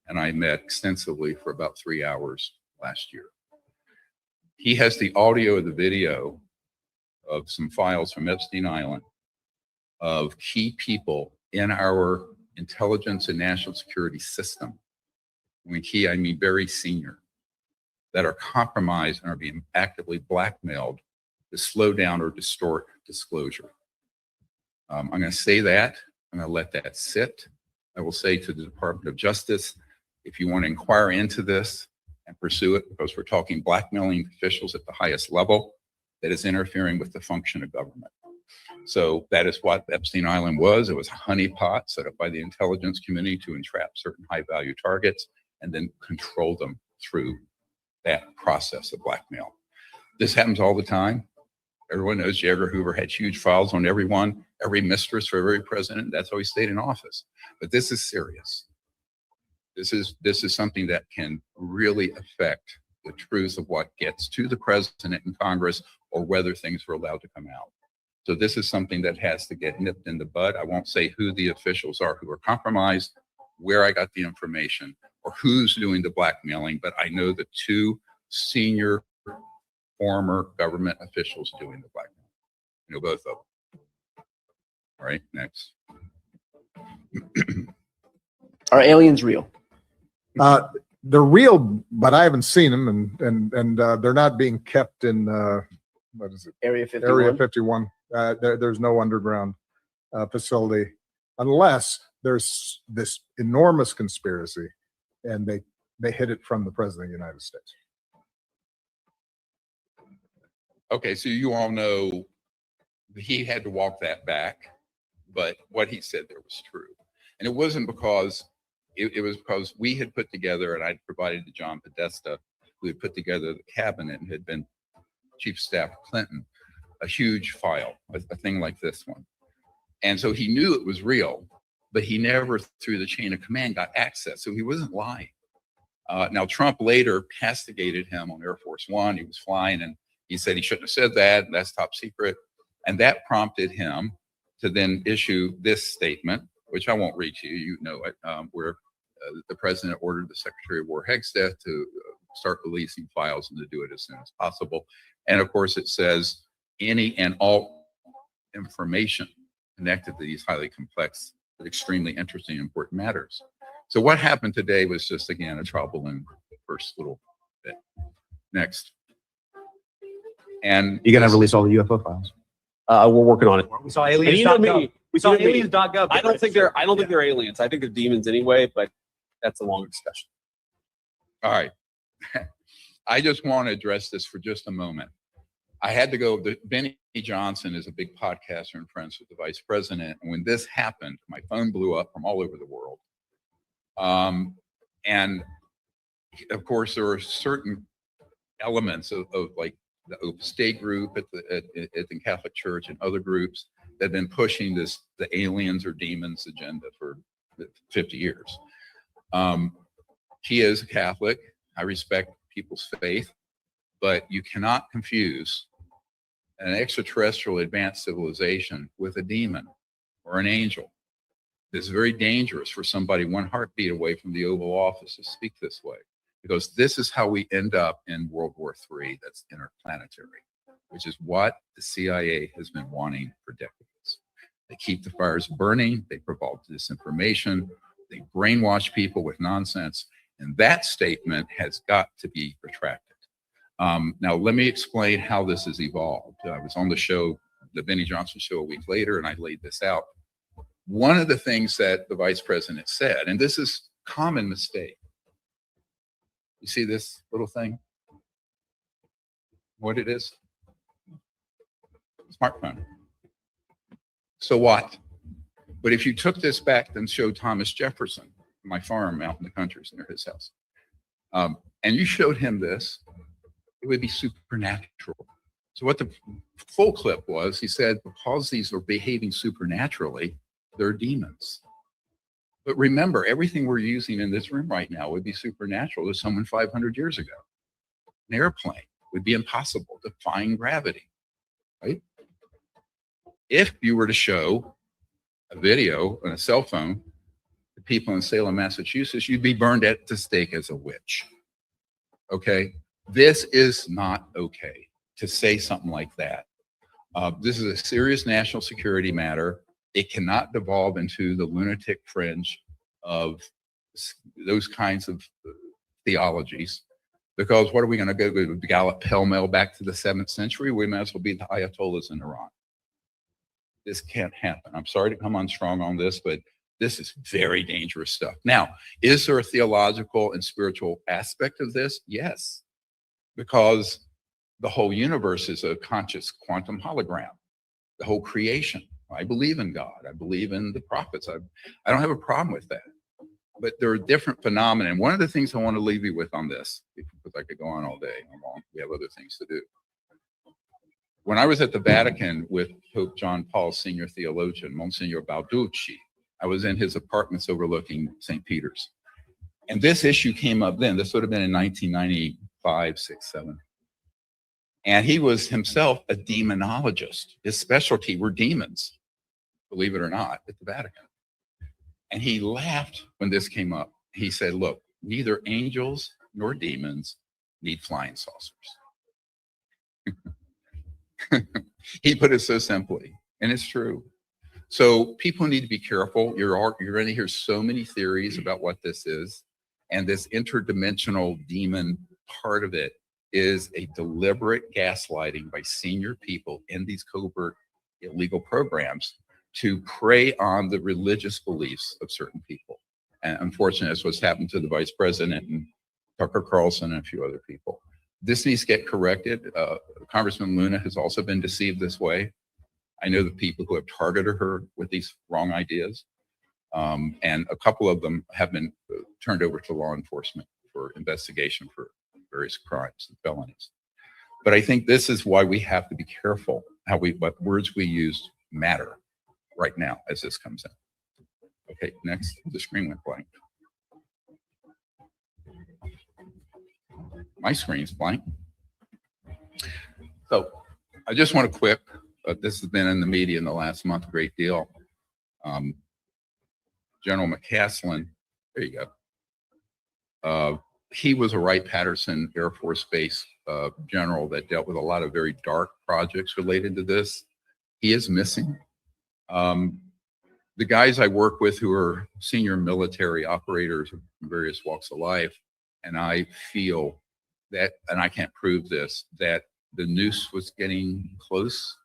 and I met extensively for about 3 hours last year. He has the audio of the video of some files from Epstein Island of key people in our intelligence and national security system. When key, I mean very senior, that are compromised and are being actively blackmailed to slow down or distort disclosure. I'm going to say that. I'm going to let that sit. I will say to the Department of Justice, if you want to inquire into this and pursue it, because we're talking blackmailing officials at the highest level, that is interfering with the function of government. So that is what Epstein Island was. It was a honeypot set up by the intelligence community to entrap certain high-value targets and then control them through that process of blackmail. This happens all the time. Everyone knows J. Edgar Hoover had huge files on everyone, every mistress for every president. That's how he stayed in office. But this is serious. This is something that can really affect the truth of what gets to the president and Congress, or whether things are allowed to come out. So this is something that has to get nipped in the bud. I won't say who the officials are who are compromised, where I got the information, or who's doing the blackmailing, but I know the two senior former government officials doing the blackmail. I know both of them. All right, next. Are aliens real? They're real, but I haven't seen them, and they're not being kept in what is it? Area 51. Area 51. There's no underground. facility unless there's this enormous conspiracy and they hid it from the President of the United States. Okay, so you all know he had to walk that back, but what he said there was true. And it wasn't because, it was because we had put together, and I'd provided to John Podesta, who had put together the cabinet and had been Chief of Staff of Clinton, a huge file, a thing like this one. And so he knew it was real, but he never, through the chain of command, got access. So he wasn't lying. Now, Trump later castigated him on Air Force One. He was flying, and he said he shouldn't have said that, and that's top secret. And that prompted him to then issue this statement, which I won't read to you, you know it, where the president ordered the Secretary of War Hegstead to start releasing files and to do it as soon as possible. And of course, it says any and all information connected to these highly complex but extremely interesting and important matters. So what happened today was just, again, a trial balloon, first little bit. Next. And you're going to release all the UFO files. We're working on it. We saw aliens. You know me. We saw aliens.gov. I don't think they're aliens. I think they're demons anyway, but that's a longer discussion. All right. I just want to address this for just a moment. I had to go, Benny Johnson is a big podcaster and friends with the vice president. And when this happened, my phone blew up from all over the world. And of course, there are certain elements of like the Opus Dei group at the Catholic Church and other groups that have been pushing the aliens or demons agenda for 50 years. He is a Catholic. I respect people's faith, but you cannot confuse an extraterrestrial advanced civilization with a demon or an angel. It's very dangerous for somebody one heartbeat away from the Oval Office to speak this way, because this is how we end up in World War III, that's interplanetary, which is what the CIA has been wanting for decades. They keep the fires burning, they provide disinformation, they brainwash people with nonsense, and that statement has got to be retracted. Now, let me explain how this has evolved. I was on the show, the Benny Johnson show, a week later, and I laid this out. One of the things that the vice president said, and this is a common mistake. You see this little thing? What it is? Smartphone. So what? But if you took this back and showed Thomas Jefferson, my farm out in the country near his house, and you showed him this, it would be supernatural. So what the full clip was, he said, because these are behaving supernaturally, they're demons. But remember, everything we're using in this room right now would be supernatural to someone 500 years ago. An airplane would be impossible, defying gravity, right? If you were to show a video on a cell phone to people in Salem, Massachusetts, you'd be burned at the stake as a witch, okay? This is not okay to say something like that. This is a serious national security matter. It cannot devolve into the lunatic fringe of those kinds of theologies, because what are we going to go with Gallop pell-mell back to the 7th century? We might as well be the Ayatollahs in Iran. This can't happen. I'm sorry to come on strong on this, but this is very dangerous stuff. Now, is there a theological and spiritual aspect of this? Yes, because the whole universe is a conscious quantum hologram, the whole creation. I believe in God. I believe in the prophets. I don't have a problem with that. But there are different phenomena. And one of the things I want to leave you with on this, because I could go on all day, we have other things to do. When I was at the Vatican with Pope John Paul, senior theologian, Monsignor Balducci, I was in his apartments overlooking St. Peter's. And this issue came up then. This would have been in 1995, 6, 7. And he was himself a demonologist. His specialty were demons, believe it or not, at the Vatican. And he laughed when this came up. He said, look, neither angels nor demons need flying saucers. He put it so simply, and it's true. So people need to be careful. You're going to hear so many theories about what this is. And this interdimensional demon part of it is a deliberate gaslighting by senior people in these covert illegal programs to prey on the religious beliefs of certain people. And unfortunately, that's what's happened to the vice president and Tucker Carlson and a few other people. This needs to get corrected. Congressman Luna has also been deceived this way. I know the people who have targeted her with these wrong ideas. And a couple of them have been turned over to law enforcement for investigation for various crimes and felonies. But I think this is why we have to be careful what words we use matter right now as this comes in. Okay, next, the screen went blank. My screen's blank. So I just want to quick, this has been in the media in the last month a great deal. General McCaslin, there you go. He was a Wright-Patterson Air Force Base general that dealt with a lot of very dark projects related to this. He is missing. The guys I work with who are senior military operators in various walks of life, and I feel that, and I can't prove this, that the noose was getting close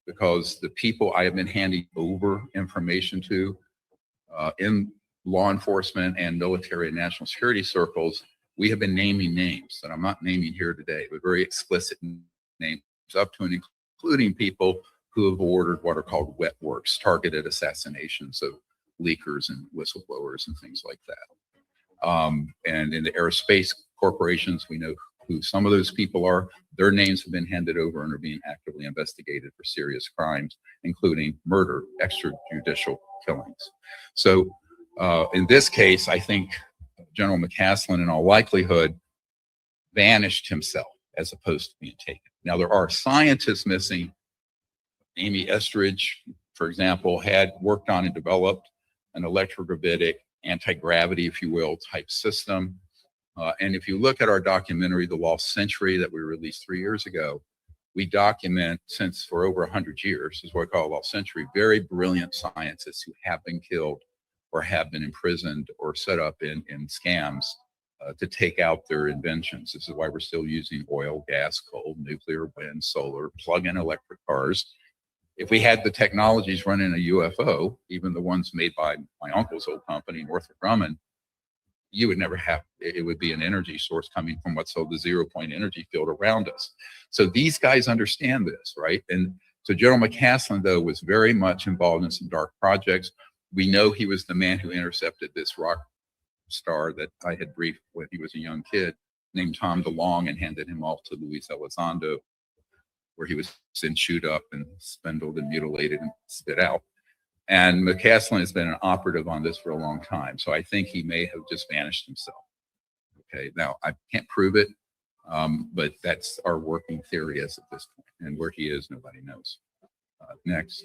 because the people I have been handing over information to in law enforcement and military and national security circles, we have been naming names that I'm not naming here today, but very explicit names up to and including people who have ordered what are called wet works, targeted assassinations of leakers and whistleblowers and things like that. And in the aerospace corporations, we know who some of those people are. Their names have been handed over and are being actively investigated for serious crimes, including murder, extrajudicial killings. So in this case, I think General McCaslin, in all likelihood, vanished himself as opposed to being taken. Now, there are scientists missing. Amy Estridge, for example, had worked on and developed an electrogravitic anti-gravity, if you will, type system. And if you look at our documentary, The Lost Century, that we released 3 years ago, we document, since for over 100 years, is what I call Lost Century, very brilliant scientists who have been killed or have been imprisoned or set up in scams to take out their inventions. This is why we're still using oil, gas, coal, nuclear, wind, solar, plug-in electric cars. If we had the technologies running a UFO, even the ones made by my uncle's old company, Northrop Grumman, you would never have, it would be an energy source coming from what's called the 0-point energy field around us. So these guys understand this, right? And so General McCaslin, though, was very much involved in some dark projects. We know he was the man who intercepted this rock star that I had briefed when he was a young kid named Tom DeLonge and handed him off to Luis Elizondo, where he was then chewed up and spindled and mutilated and spit out. And McCaslin has been an operative on this for a long time. So I think he may have just vanished himself. Okay, now I can't prove it, but that's our working theory as at this point. And where he is, nobody knows. Next.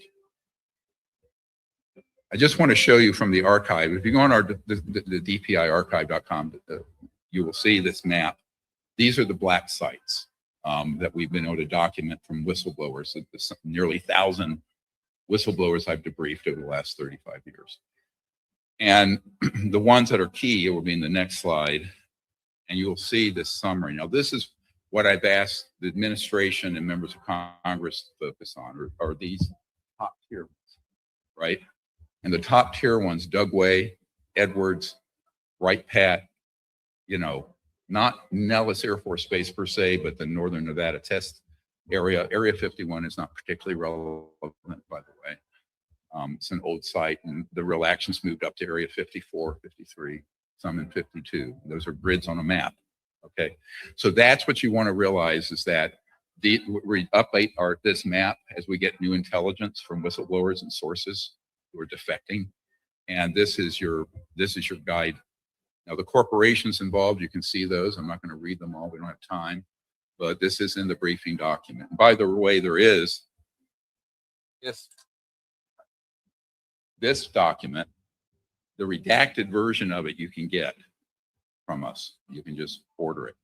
I just want to show you from the archive. If you go on the dpiarchive.com, you will see this map. These are the black sites that we've been able to document from whistleblowers. Nearly 1,000 whistleblowers I've debriefed over the last 35 years. And the ones that are key will be in the next slide, and you'll see this summary. Now, this is what I've asked the administration and members of Congress to focus on, are these top tier ones, right? And the top tier ones, Dugway, Edwards, Wright-Pat, you know, not Nellis Air Force Base per se, but the Northern Nevada test area. Area 51 is not particularly relevant, by the way. It's an old site, and the real actions moved up to Area 54, 53, some in 52. Those are grids on a map, okay? So that's what you want to realize, is that we update this map as we get new intelligence from whistleblowers and sources who are defecting, and this is your guide. Now, the corporations involved, you can see those. I'm not going to read them all. We don't have time. But this is in the briefing document. By the way, there is this document, the redacted version of it you can get from us. You can just order it.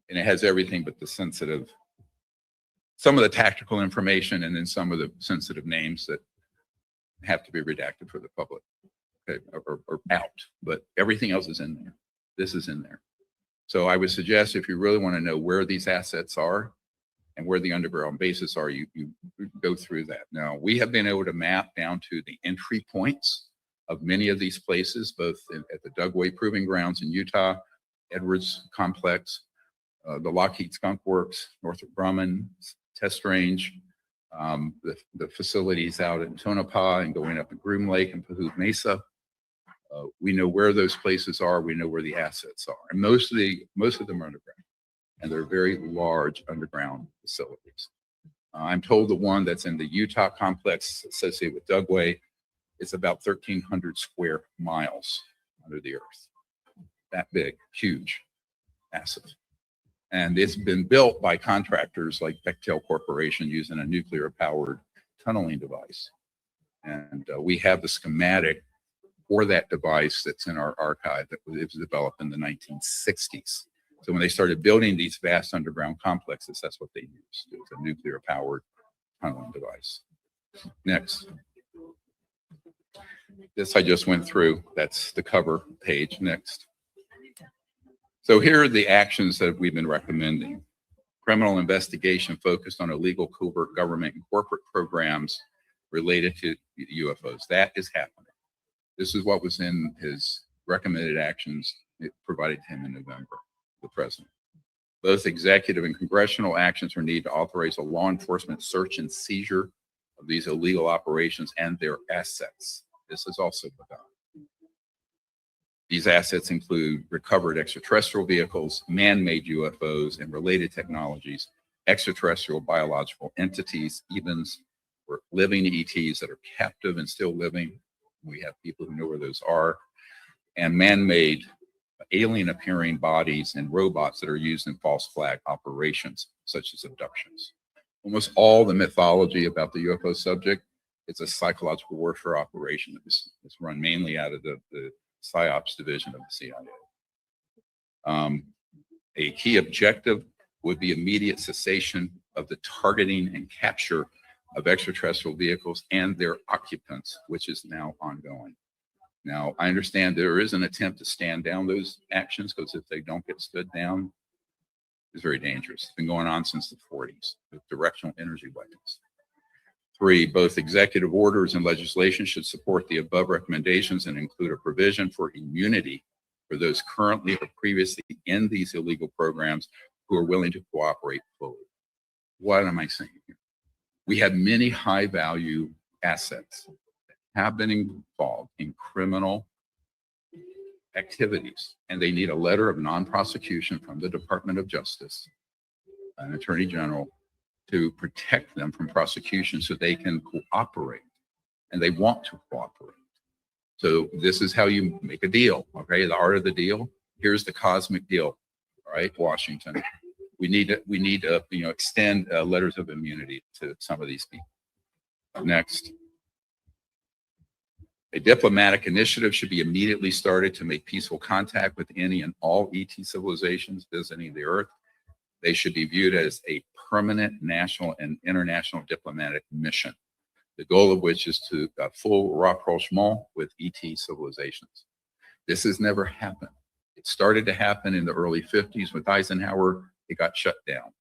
And it has everything but the sensitive, some of the tactical information, and then some of the sensitive names that have to be redacted for the public, okay, or out. But everything else is in there. This is in there. So I would suggest, if you really want to know where these assets are and where the underground bases are, you go through that. Now, we have been able to map down to the entry points of many of these places, both at the Dugway Proving Grounds in Utah, Edwards Complex, the Lockheed Skunk Works, Northrop Grumman Test Range, the facilities out in Tonopah and going up to Groom Lake and Pahoo Mesa. We know where those places are. We know where the assets are, and most of them are underground, and they're very large underground facilities. I'm told the one that's in the Utah complex associated with Dugway is about 1,300 square miles under the earth. That big, huge asset. And it's been built by contractors like Bechtel Corporation using a nuclear-powered tunneling device. And we have the schematic for that device that's in our archive that was developed in the 1960s. So when they started building these vast underground complexes, that's what they used. It was a nuclear-powered tunneling device. Next. This I just went through. That's the cover page. Next. So here are the actions that we've been recommending. Criminal investigation focused on illegal covert government and corporate programs related to UFOs. That is happening. This is what was in his recommended actions provided to him in November, the president. Both executive and congressional actions are needed to authorize a law enforcement search and seizure of these illegal operations and their assets. This is also begun. These assets include recovered extraterrestrial vehicles, man-made UFOs, and related technologies, extraterrestrial biological entities, even living ETs that are captive and still living. We have people who know where those are, and man-made alien-appearing bodies and robots that are used in false flag operations, such as abductions. Almost all the mythology about the UFO subject is a psychological warfare operation that's run mainly out of the PSYOPs division of the CIA. A key objective would be immediate cessation of the targeting and capture of extraterrestrial vehicles and their occupants, which is now ongoing. Now, I understand there is an attempt to stand down those actions, because if they don't get stood down, it's very dangerous. It's been going on since the 40s with directional energy weapons. 3, both executive orders and legislation should support the above recommendations and include a provision for immunity for those currently or previously in these illegal programs who are willing to cooperate fully. What am I saying here? We have many high-value assets that have been involved in criminal activities, and they need a letter of non-prosecution from the Department of Justice, an Attorney General, to protect them from prosecution so they can cooperate, and they want to cooperate. So this is how you make a deal, okay? The art of the deal. Here's the cosmic deal, all right, Washington. We need to extend letters of immunity to some of these people. Next. A diplomatic initiative should be immediately started to make peaceful contact with any and all ET civilizations visiting the Earth. They should be viewed as a permanent national and international diplomatic mission, the goal of which is to full rapprochement with ET civilizations. This has never happened. It started to happen in the early 50s with Eisenhower. It got shut down,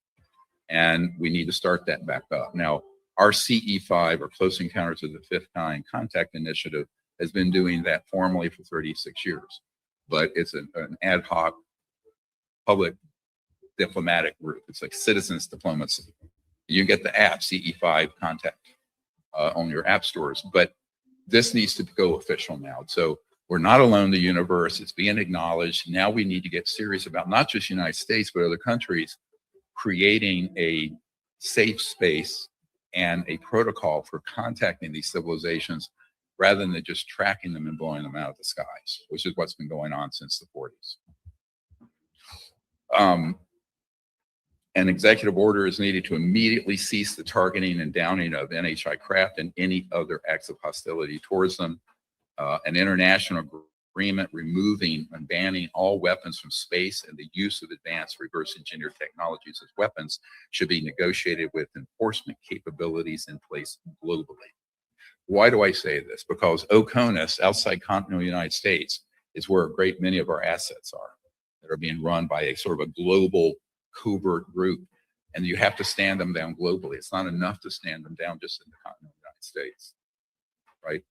and we need to start that back up. Now, our CE5, or Close Encounters of the Fifth Kind Contact Initiative, has been doing that formally for 36 years, but it's an ad hoc public diplomatic group. It's like citizens diplomacy. You get the app CE5 Contact on your app stores, but this needs to go official now. So we're not alone in the universe. It's being acknowledged. Now we need to get serious about not just the United States, but other countries creating a safe space and a protocol for contacting these civilizations rather than just tracking them and blowing them out of the skies, which is what's been going on since the 40s. An executive order is needed to immediately cease the targeting and downing of NHI craft and any other acts of hostility towards them. An international agreement removing and banning all weapons from space and the use of advanced reverse engineered technologies as weapons should be negotiated with enforcement capabilities in place globally. Why do I say this? Because OCONUS, outside continental United States, is where a great many of our assets are that are being run by a sort of a global covert group And you have to stand them down globally. It's not enough to stand them down just in the continental United States, right?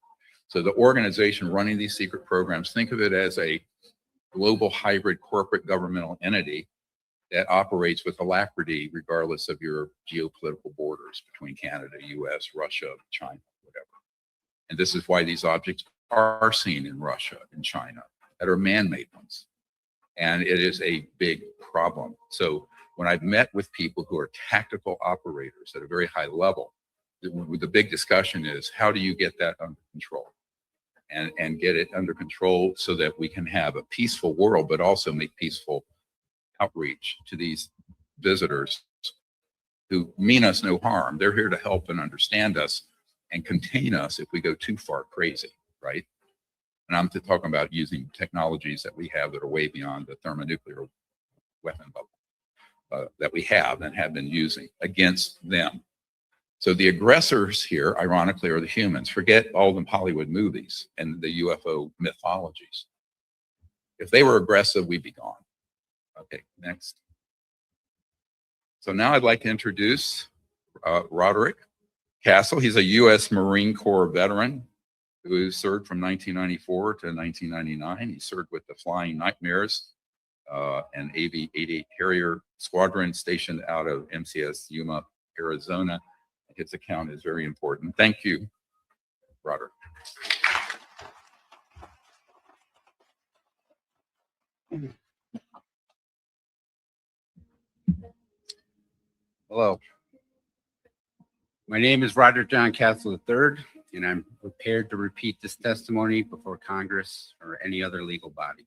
So the organization running these secret programs, think of it as a global hybrid corporate governmental entity that operates with alacrity regardless of your geopolitical borders between Canada, US, Russia, China, whatever. And this is why these objects are seen in Russia and China that are man-made ones. And it is a big problem. So when I've met with people who are tactical operators at a very high level, the big discussion is, how do you get that under control? And get it under control so that we can have a peaceful world, but also make peaceful outreach to these visitors who mean us no harm. They're here to help and understand us and contain us if we go too far crazy, right? And I'm talking about using technologies that we have that are way beyond the thermonuclear weapon bubble that we have and have been using against them. So the aggressors here, ironically, are the humans. Forget all the Hollywood movies and the UFO mythologies. If they were aggressive, we'd be gone. Okay, next. So now I'd like to introduce Roderick Castle. He's a U.S. Marine Corps veteran who served from 1994 to 1999. He served with the Flying Nightmares, an AV-88 Harrier squadron stationed out of MCS Yuma, Arizona. His account is very important. Thank you, Roderick. Hello. My name is Roderick John Castle III, and I'm prepared to repeat this testimony before Congress or any other legal body.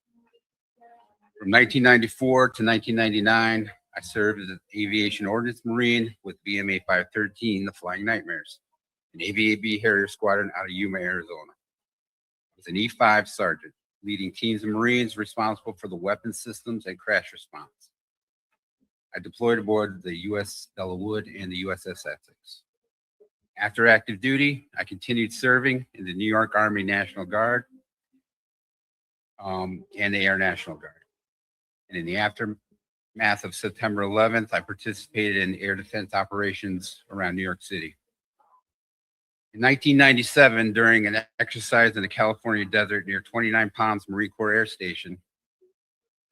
From 1994 to 1999, I served as an aviation ordnance marine with VMA 513, the Flying Nightmares, an AVAB Harrier squadron out of Yuma, Arizona. I was an E5 sergeant, leading teams of Marines responsible for the weapons systems and crash response. I deployed aboard the U.S. Stella Wood and the USS Essex. After active duty, I continued serving in the New York Army National Guard and the Air National Guard. And in the aftermath of September 11th, I participated in air defense operations around New York City. In 1997, during an exercise in the California desert near 29 Palms Marine Corps Air Station,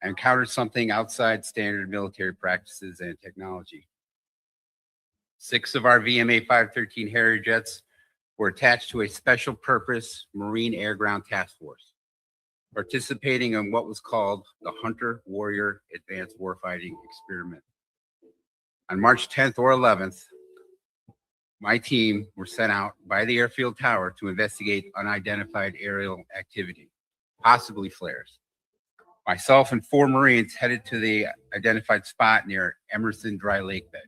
I encountered something outside standard military practices and technology. 6 of our VMA 513 Harrier jets were attached to a special purpose Marine Air Ground Task Force, participating in what was called the Hunter Warrior Advanced Warfighting Experiment. On March 10th or 11th, my team were sent out by the airfield tower to investigate unidentified aerial activity, possibly flares. Myself and 4 Marines headed to the identified spot near Emerson Dry Lake Bed.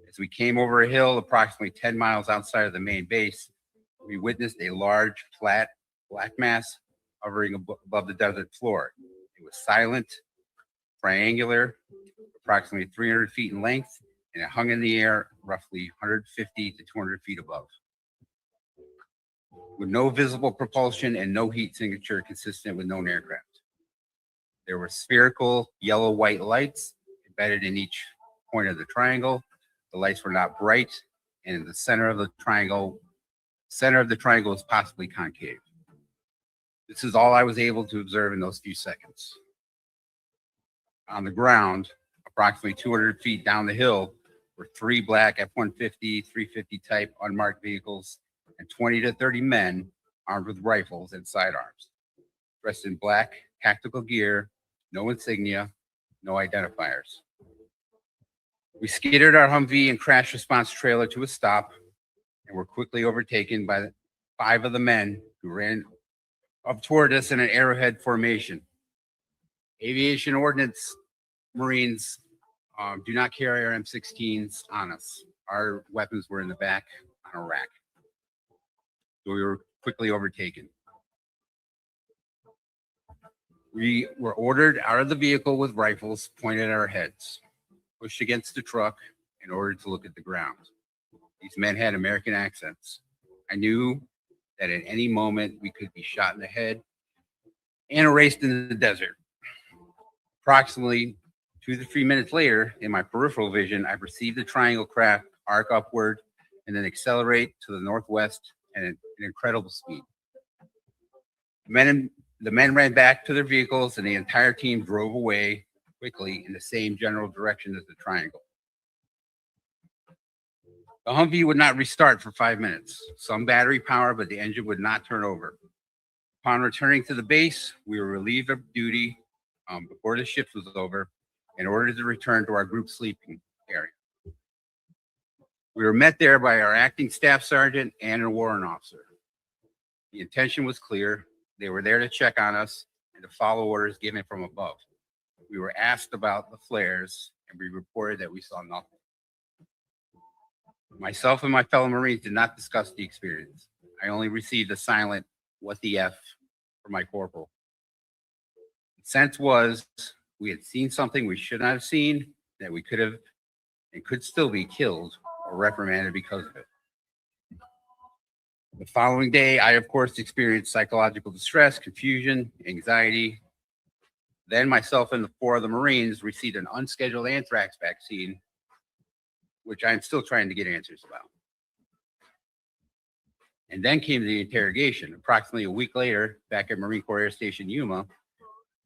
As we came over a hill approximately 10 miles outside of the main base, we witnessed a large, flat, black mass hovering above the desert floor. It was silent, triangular, approximately 300 feet in length, and it hung in the air roughly 150 to 200 feet above. With no visible propulsion and no heat signature consistent with known aircraft. There were spherical yellow-white lights embedded in each point of the triangle. The lights were not bright, and in the center of the triangle is possibly concave. This is all I was able to observe in those few seconds. On the ground, approximately 200 feet down the hill, were 3 black F-150, 350 type unmarked vehicles and 20 to 30 men armed with rifles and sidearms, dressed in black tactical gear, no insignia, no identifiers. We skidded our Humvee and crash response trailer to a stop and were quickly overtaken by 5 of the men who ran up toward us in an arrowhead formation. Aviation Ordnance Marines do not carry our M16s on us. Our weapons were in the back on a rack. So we were quickly overtaken. We were ordered out of the vehicle with rifles pointed at our heads, pushed against the truck in order to look at the ground. These men had American accents. I knew that at any moment we could be shot in the head and erased in the desert. Approximately 2 to 3 minutes later, in my peripheral vision, I perceived the triangle craft arc upward and then accelerate to the northwest at an incredible speed. The men ran back to their vehicles and the entire team drove away quickly in the same general direction as the triangle. The Humvee would not restart for 5 minutes. Some battery power, but the engine would not turn over. Upon returning to the base, we were relieved of duty before the shift was over in order to return to our group sleeping area. We were met there by our acting staff sergeant and a warrant officer. The intention was clear. They were there to check on us and to follow orders given from above. We were asked about the flares and we reported that we saw nothing. Myself and my fellow Marines did not discuss the experience. I only received a silent, "What the F?" from my corporal. The sense was we had seen something we should not have seen, that we could have and could still be killed or reprimanded because of it. The following day, I, of course, experienced psychological distress, confusion, anxiety. Then myself and the 4 other Marines received an unscheduled anthrax vaccine, which I'm still trying to get answers about. And then came the interrogation. Approximately a week later, back at Marine Corps Air Station Yuma,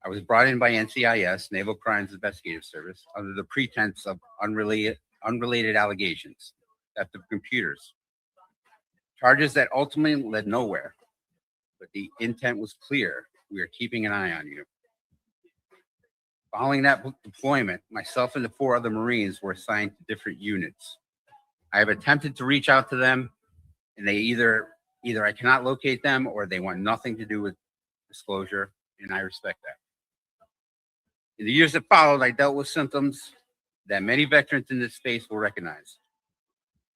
I was brought in by NCIS, Naval Crimes Investigative Service, under the pretense of unrelated allegations, theft of computers, charges that ultimately led nowhere. But the intent was clear. We are keeping an eye on you. Following that deployment, myself and the 4 other Marines were assigned to different units. I have attempted to reach out to them, and they either I cannot locate them or they want nothing to do with disclosure, and I respect that. In the years that followed, I dealt with symptoms that many veterans in this space will recognize: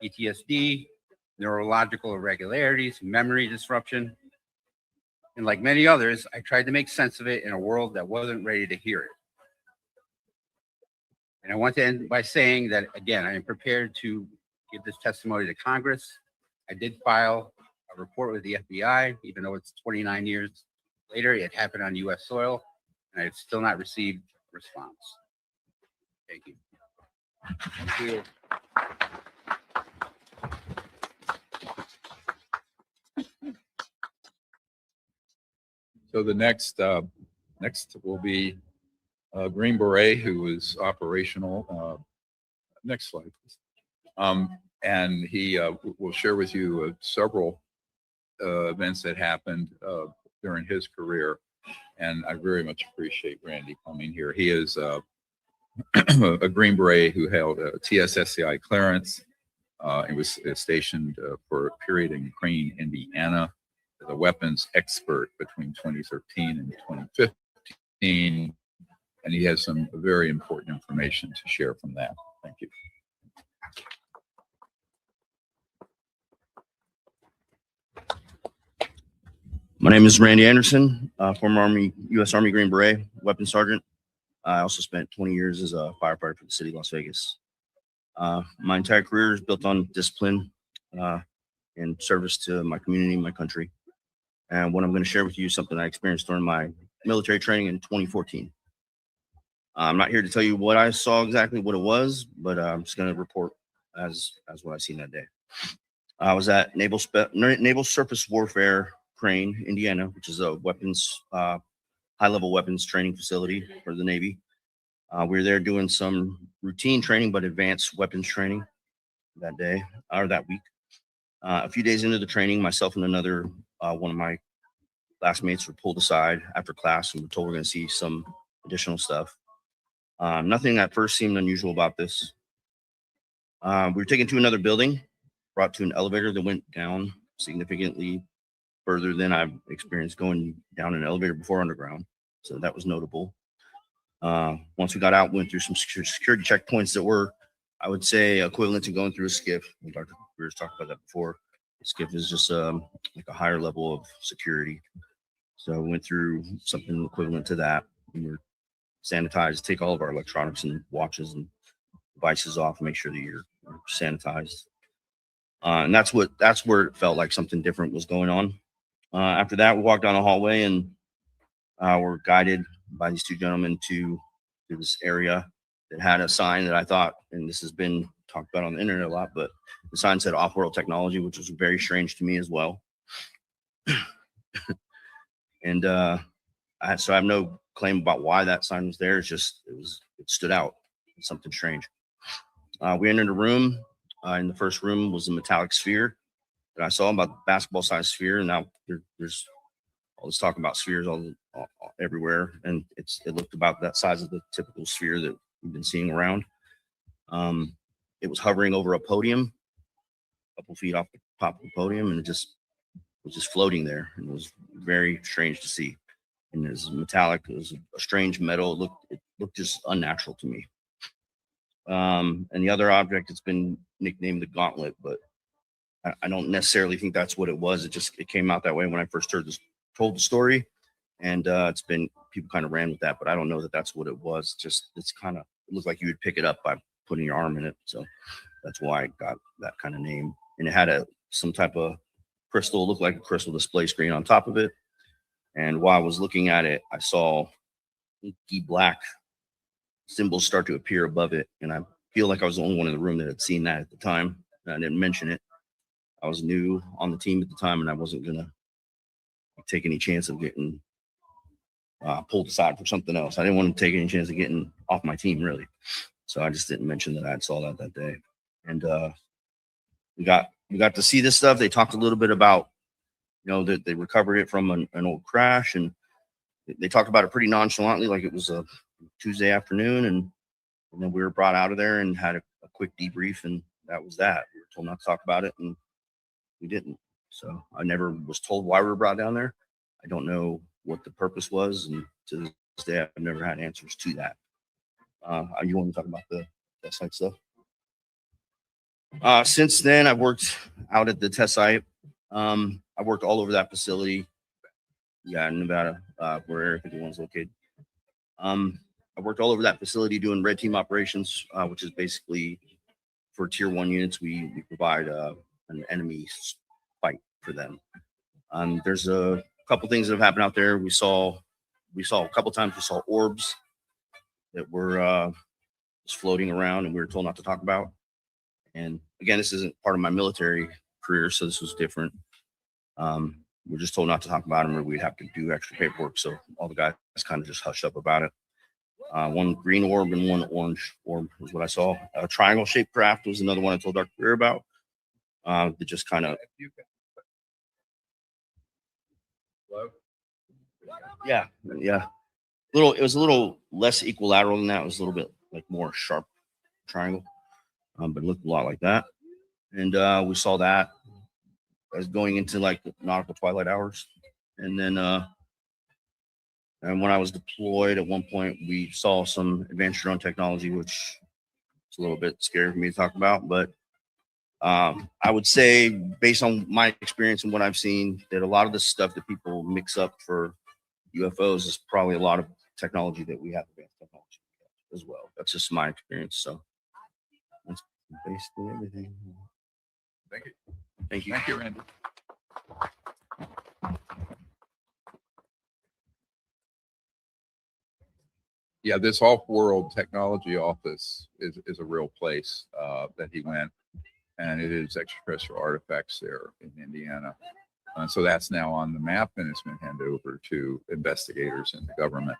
PTSD, neurological irregularities, memory disruption. And like many others, I tried to make sense of it in a world that wasn't ready to hear it. And I want to end by saying that, again, I am prepared to give this testimony to Congress. I did file a report with the FBI, even though it's 29 years later. It happened on U.S. soil, and I have still not received a response. Thank you. Thank you. So the next will be Green Beret, who is operational. Next slide, please. And he will share with you several events that happened during his career. And I very much appreciate Randy coming here. He is a Green Beret who held a TSSCI clearance. He was stationed for a period in Ukraine, Indiana, as a weapons expert between 2013 and 2015. And he has some very important information to share from that. Thank you. My name is Randy Anderson, former U.S. Army Green Beret, weapons sergeant. I also spent 20 years as a firefighter for the city of Las Vegas. My entire career is built on discipline and service to my community, my country. And what I'm going to share with you is something I experienced during my military training in 2014. I'm not here to tell you what I saw exactly what it was, but I'm just going to report as what I seen that day. I was at Naval Surface Warfare Crane, Indiana, which is a weapons, high-level weapons training facility for the Navy. We were there doing some routine training, but advanced weapons training that day or that week. A few days into the training, myself and another one of my classmates were pulled aside after class and were told we're going to see some additional stuff. Nothing at first seemed unusual about this. We were taken to another building, brought to an elevator that went down significantly further than I've experienced going down an elevator before underground. So that was notable. Once we got out, went through some security checkpoints that were, I would say, equivalent to going through a skiff. Dr. Greer talked about that before. A skiff is just like a higher level of security. So we went through something equivalent to that. We were sanitized, take all of our electronics and watches and devices off and make sure that you're sanitized. And that's where it felt like something different was going on. After that, we walked down a hallway and we're guided by these two gentlemen to this area. it had a sign that I thought, and this has been talked about on the internet a lot, but the sign said off-world technology, which was very strange to me as well. And so I have no claim about why that sign was there. It's just it stood out. It's something strange. We entered a room. In the first room was a metallic sphere that I saw, about basketball-sized sphere. And now there's all this talk about spheres all everywhere, and it looked about that size of the typical sphere that we've been seeing around. It was hovering over a podium, a couple feet off the top of the podium, and it was just floating there. And it was very strange to see. And it was metallic. It was a strange metal. It looked just unnatural to me. And the other object, it's been nicknamed the Gauntlet, but I don't necessarily think that's what it was. It came out that way when I first told the story, and it's been, people kind of ran with that, but I don't know that that's what it was. It looked like you would pick it up by putting your arm in it, so that's why it got that kind of name. And it had some type of crystal, looked like a crystal display screen on top of it. And while I was looking at it, I saw inky black symbols start to appear above it, and I feel like I was the only one in the room that had seen that at the time. And I didn't mention it. I was new on the team at the time, and I wasn't gonna take any chance of getting pulled aside for something else. I didn't want to take any chance of getting off my team, really. So I just didn't mention that I saw that day. And we got to see this stuff. They talked a little bit about, that they recovered it from an old crash, and they talked about it pretty nonchalantly, like it was a Tuesday afternoon, and then we were brought out of there and had a quick debrief, and that was that. We were told not to talk about it, and we didn't. So I never was told why we were brought down there. I don't know what the purpose was, and to this day, I've never had answers to that. You want to talk about the test site stuff? Since then, I've worked out at the test site. I've worked all over that facility. Yeah, in Nevada, where Area 51 is located. I worked all over that facility doing red team operations, which is basically for tier 1 units, we provide an enemy fight for them. There's a couple things that have happened out there. We saw a couple times, we saw orbs that were just floating around, and we were told not to talk about. And again, this isn't part of my military career, so this was different. We're just told not to talk about them, or we'd have to do extra paperwork. So all the guys kind of just hushed up about it. One green orb and one orange orb was what I saw. A triangle-shaped craft was another one I told Dr. Greer about. That just kind of, yeah. It was a little less equilateral than that. It was a little bit like more sharp triangle, but it looked a lot like that. And we saw that as going into like the nautical twilight hours. And then and when I was deployed, at one point we saw some advanced drone technology, which is a little bit scary for me to talk about. But I would say, based on my experience and what I've seen, that a lot of the stuff that people mix up for UFOs is probably a lot of technology that we have, advanced technology as well. That's just my experience. So that's basically everything. Thank you. Thank you. Thank you, Randy. Yeah, this off-world technology office is a real place that he went, and it is extraterrestrial artifacts there in Indiana. So that's now on the map, and it's been handed over to investigators in the government.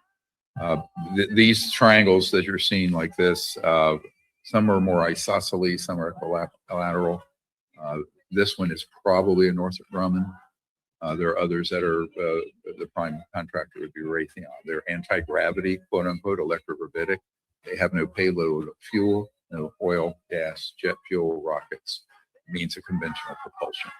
These triangles that you're seeing like this, some are more isosceles, some are equilateral. This one is probably a Northrop Grumman. There are others that are, the prime contractor would be Raytheon. They're anti-gravity, quote unquote, electrogravitic. They have no payload of fuel, no oil, gas, jet fuel, rockets, means of conventional propulsion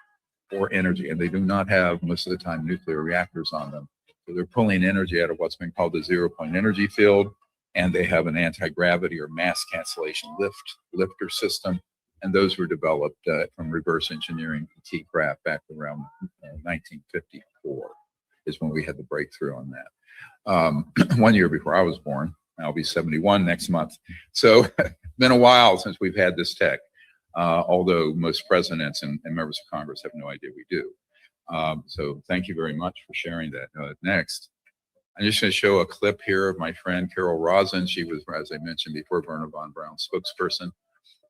or energy. And they do not have, most of the time, nuclear reactors on them. So they're pulling energy out of what's been called the zero-point energy field. And they have an anti-gravity or mass cancellation lifter system. And those were developed from reverse engineering PT craft back around 1954 is when we had the breakthrough on that. 1 year before I was born. I'll be 71 next month. So been a while since we've had this tech, although most presidents and members of Congress have no idea we do. So thank you very much for sharing that. Next. I'm just going to show a clip here of my friend Carol Rosin. She was, as I mentioned before, Werner von Braun's spokesperson.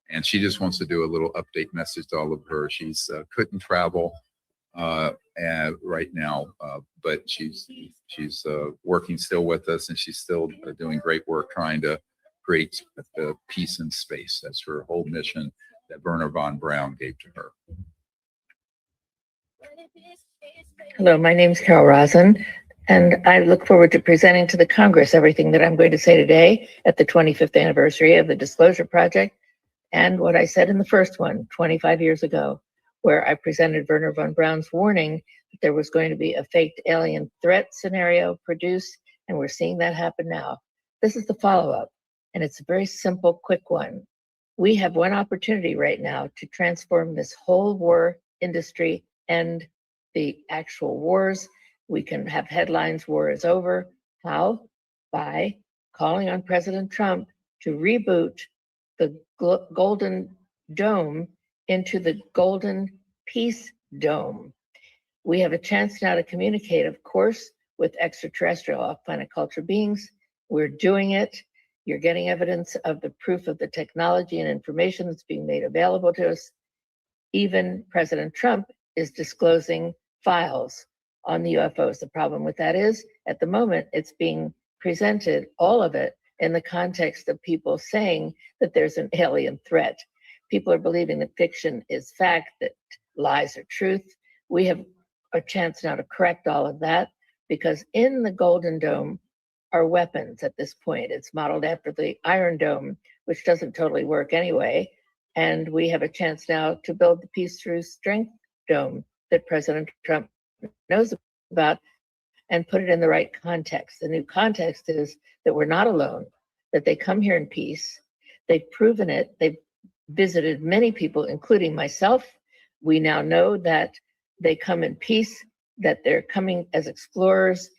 And she just wants to do a little update message to all of her. She's couldn't travel right now, but she's working still with us, and she's still doing great work trying to create peace in space. That's her whole mission that Werner von Braun gave to her. Hello, my name is Carol Rosin, and I look forward to presenting to the Congress everything that I'm going to say today at the 25th anniversary of the Disclosure Project, and what I said in the first one 25 years ago, where I presented Werner von Braun's warning that there was going to be a faked alien threat scenario produced, and we're seeing that happen now. This is the follow-up, and it's a very simple, quick one. We have one opportunity right now to transform this whole war industry and the actual wars. We can have headlines, war is over. How? By calling on President Trump to reboot the Golden Dome into the Golden Peace Dome. We have a chance now to communicate, of course, with extraterrestrial off-planet culture beings. We're doing it. You're getting evidence of the proof of the technology and information that's being made available to us. Even President Trump is disclosing files on the UFOs. The problem with that is, at the moment, it's being presented, all of it, in the context of people saying that there's an alien threat. People are believing that fiction is fact, that lies are truth. We have a chance now to correct all of that, because in the Golden Dome are weapons at this point. It's modeled after the Iron Dome, which doesn't totally work anyway. And we have a chance now to build the Peace Through Strength Dome that President Trump knows about and put it in the right context. The new context is that we're not alone, that they come here in peace. They've proven it. They've visited many people, including myself. We now know that they come in peace, that they're coming as explorers,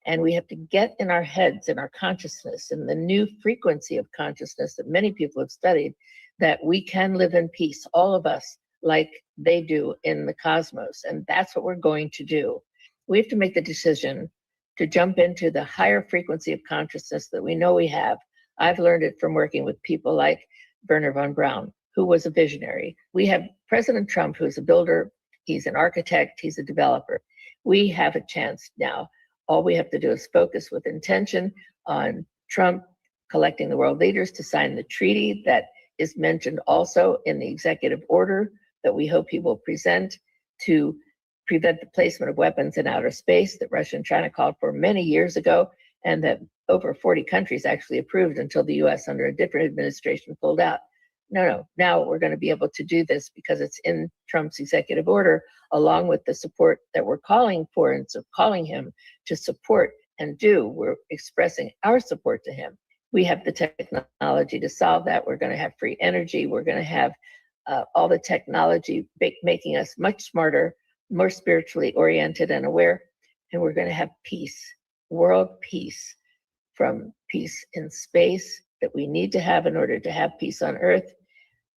and we have to get in our heads, in our consciousness, in the new frequency of consciousness that many people have studied, that we can live in peace, all of us, like they do in the cosmos. And that's what we're going to do. We have to make the decision to jump into the higher frequency of consciousness that we know we have. I've learned it from working with people like Werner von Braun, who was a visionary. We have President Trump, who's a builder. He's an architect. He's a developer. We have a chance now. All we have to do is focus with intention on Trump collecting the world leaders to sign the treaty that is mentioned also in the executive order that we hope he will present to prevent the placement of weapons in outer space that Russia and China called for many years ago, and that over 40 countries actually approved until the US under a different administration pulled out. No, now we're going to be able to do this because it's in Trump's executive order, along with the support that we're calling for and so calling him to support and do. We're expressing our support to him. We have the technology to solve that. We're going to have free energy. We're going to have all the technology making us much smarter, more spiritually oriented and aware. And we're going to have peace, world peace, from peace in space that we need to have in order to have peace on Earth.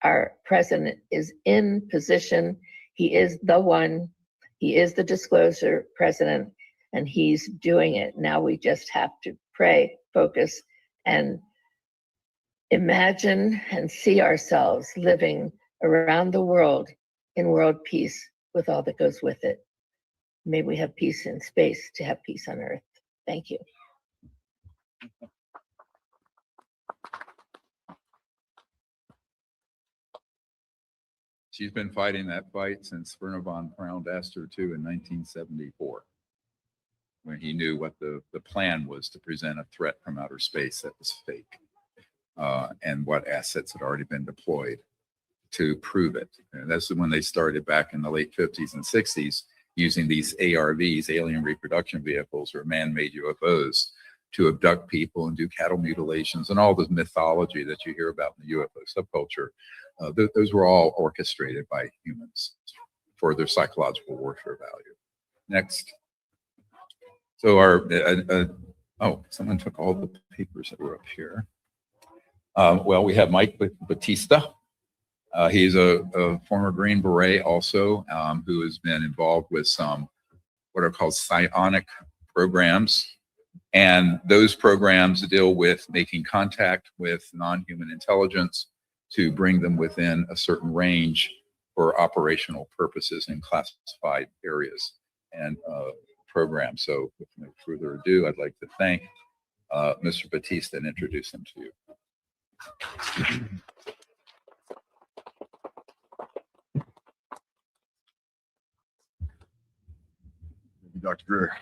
Our president is in position. He is the one. He is the disclosure president, and he's doing it. Now we just have to pray, focus, and imagine and see ourselves living around the world in world peace with all that goes with it. May we have peace in space to have peace on Earth. Thank you. She's been fighting that fight since Werner von Braun asked her to in 1974, when he knew what the plan was to present a threat from outer space that was fake, and what assets had already been deployed to prove it. And that's when they started back in the late 50s and 60s using these ARVs, alien reproduction vehicles, or man-made UFOs, to abduct people and do cattle mutilations and all the mythology that you hear about in the UFO subculture. Those were all orchestrated by humans for their psychological warfare value. Next. So oh, someone took all the papers that were up here. Well, we have Mike Batista. He's a former Green Beret also, who has been involved with some what are called psionic programs And those programs deal with making contact with non-human intelligence to bring them within a certain range for operational purposes in classified areas and programs. So with no further ado, I'd like to thank Mr. Batista and introduce him to you. Dr. Greer.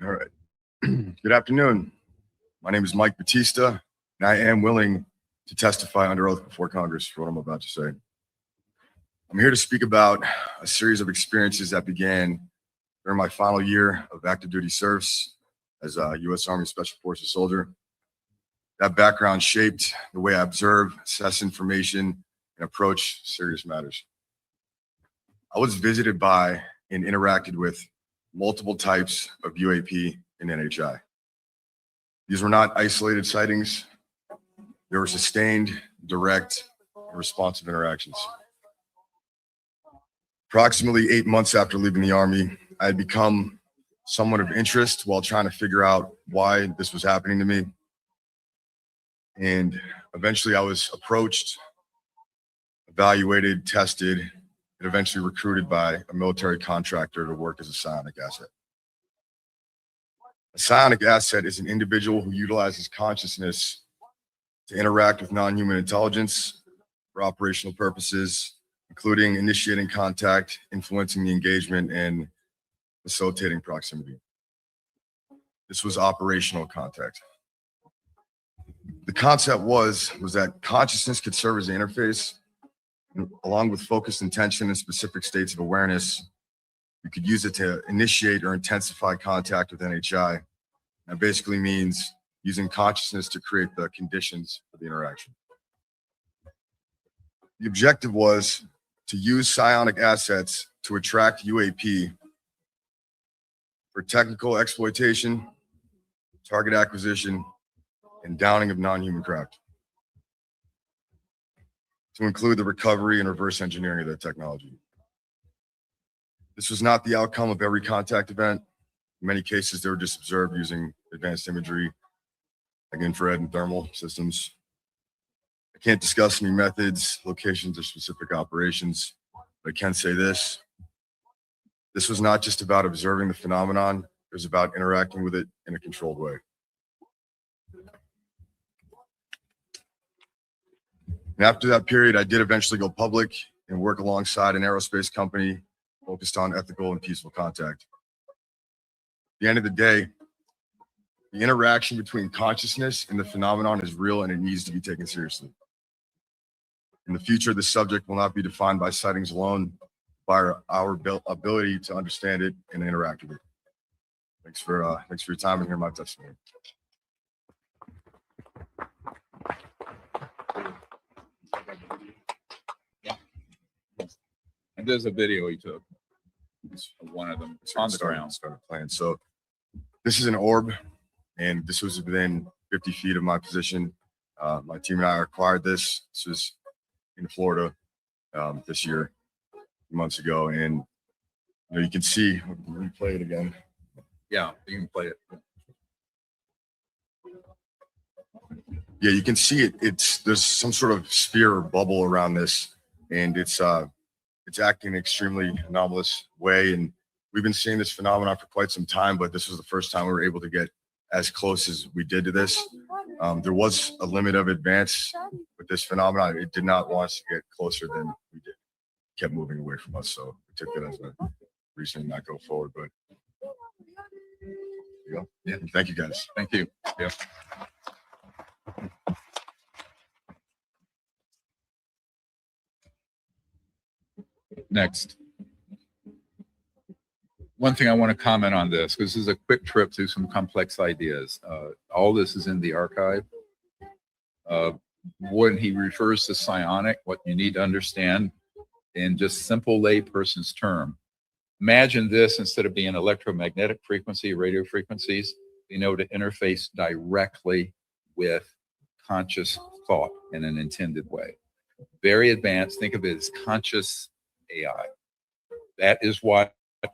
All right. Good afternoon. My name is Mike Batista, and I am willing to testify under oath before Congress for what I'm about to say. I'm here to speak about a series of experiences that began during my final year of active duty service as a U.S. Army Special Forces soldier. That background shaped the way I observe, assess information, and approach serious matters. I was visited by and interacted with multiple types of UAP and NHI. These were not isolated sightings. They were sustained, direct, and responsive interactions. Approximately 8 months after leaving the Army, I had become someone of interest while trying to figure out why this was happening to me. And eventually I was approached, evaluated, tested, and eventually recruited by a military contractor to work as a psionic asset. A psionic asset is an individual who utilizes consciousness to interact with non-human intelligence for operational purposes, including initiating contact, influencing the engagement, and facilitating proximity. This was operational contact. The concept was that consciousness could serve as an interface. Along with focused intention and specific states of awareness, you could use it to initiate or intensify contact with NHI. That basically means using consciousness to create the conditions for the interaction. The objective was to use psionic assets to attract UAP for technical exploitation, target acquisition, and downing of non-human craft, to include the recovery and reverse engineering of that technology. This was not the outcome of every contact event. In many cases, they were just observed using advanced imagery, like infrared and thermal systems. I can't discuss any methods, locations, or specific operations, but I can say this. This was not just about observing the phenomenon, it was about interacting with it in a controlled way. And after that period, I did eventually go public and work alongside an aerospace company focused on ethical and peaceful contact. At the end of the day, the interaction between consciousness and the phenomenon is real and it needs to be taken seriously. In the future, the subject will not be defined by sightings alone, by our ability to understand it and interact with it. Thanks for your time and hear my testimony. And there's a video he took. It's one of them on the ground. Started playing. So this is an orb, and this was within 50 feet of my position. My team and I acquired this. This was in Florida this year, months ago, and you can see. Let me play it again. Yeah, you can play it. Yeah, you can see it. There's some sort of sphere or bubble around this, and it's acting in an extremely anomalous way. And we've been seeing this phenomenon for quite some time, but this was the first time we were able to get as close as we did to this. There was a limit of advance with this phenomenon. It did not want us to get closer than we did. It kept moving away from us, so we took that as a reason to not go forward. But there you go. Yeah, thank you guys. Thank you. Yeah. Next. One thing I want to comment on this, because this is a quick trip through some complex ideas. All this is in the archive. When he refers to psionic, what you need to understand in just simple layperson's term, imagine this instead of being electromagnetic frequency, radio frequencies, being able to interface directly with conscious thought in an intended way. Very advanced. Think of it as conscious AI. That is why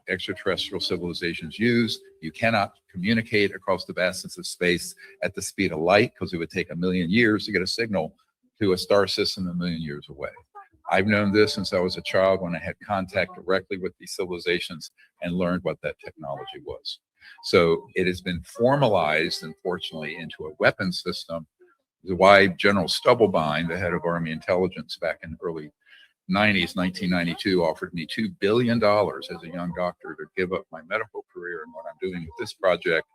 extraterrestrial civilizations use. You cannot communicate across the vastness of space at the speed of light because it would take 1 million years to get a signal to a star system 1 million years away. I've known this since I was a child when I had contact directly with these civilizations and learned what that technology was. So it has been formalized, unfortunately, into a weapons system. Why General Stubblebine, the head of Army Intelligence back in the early 90s, 1992, offered me $2 billion as a young doctor to give up my medical career and what I'm doing with this project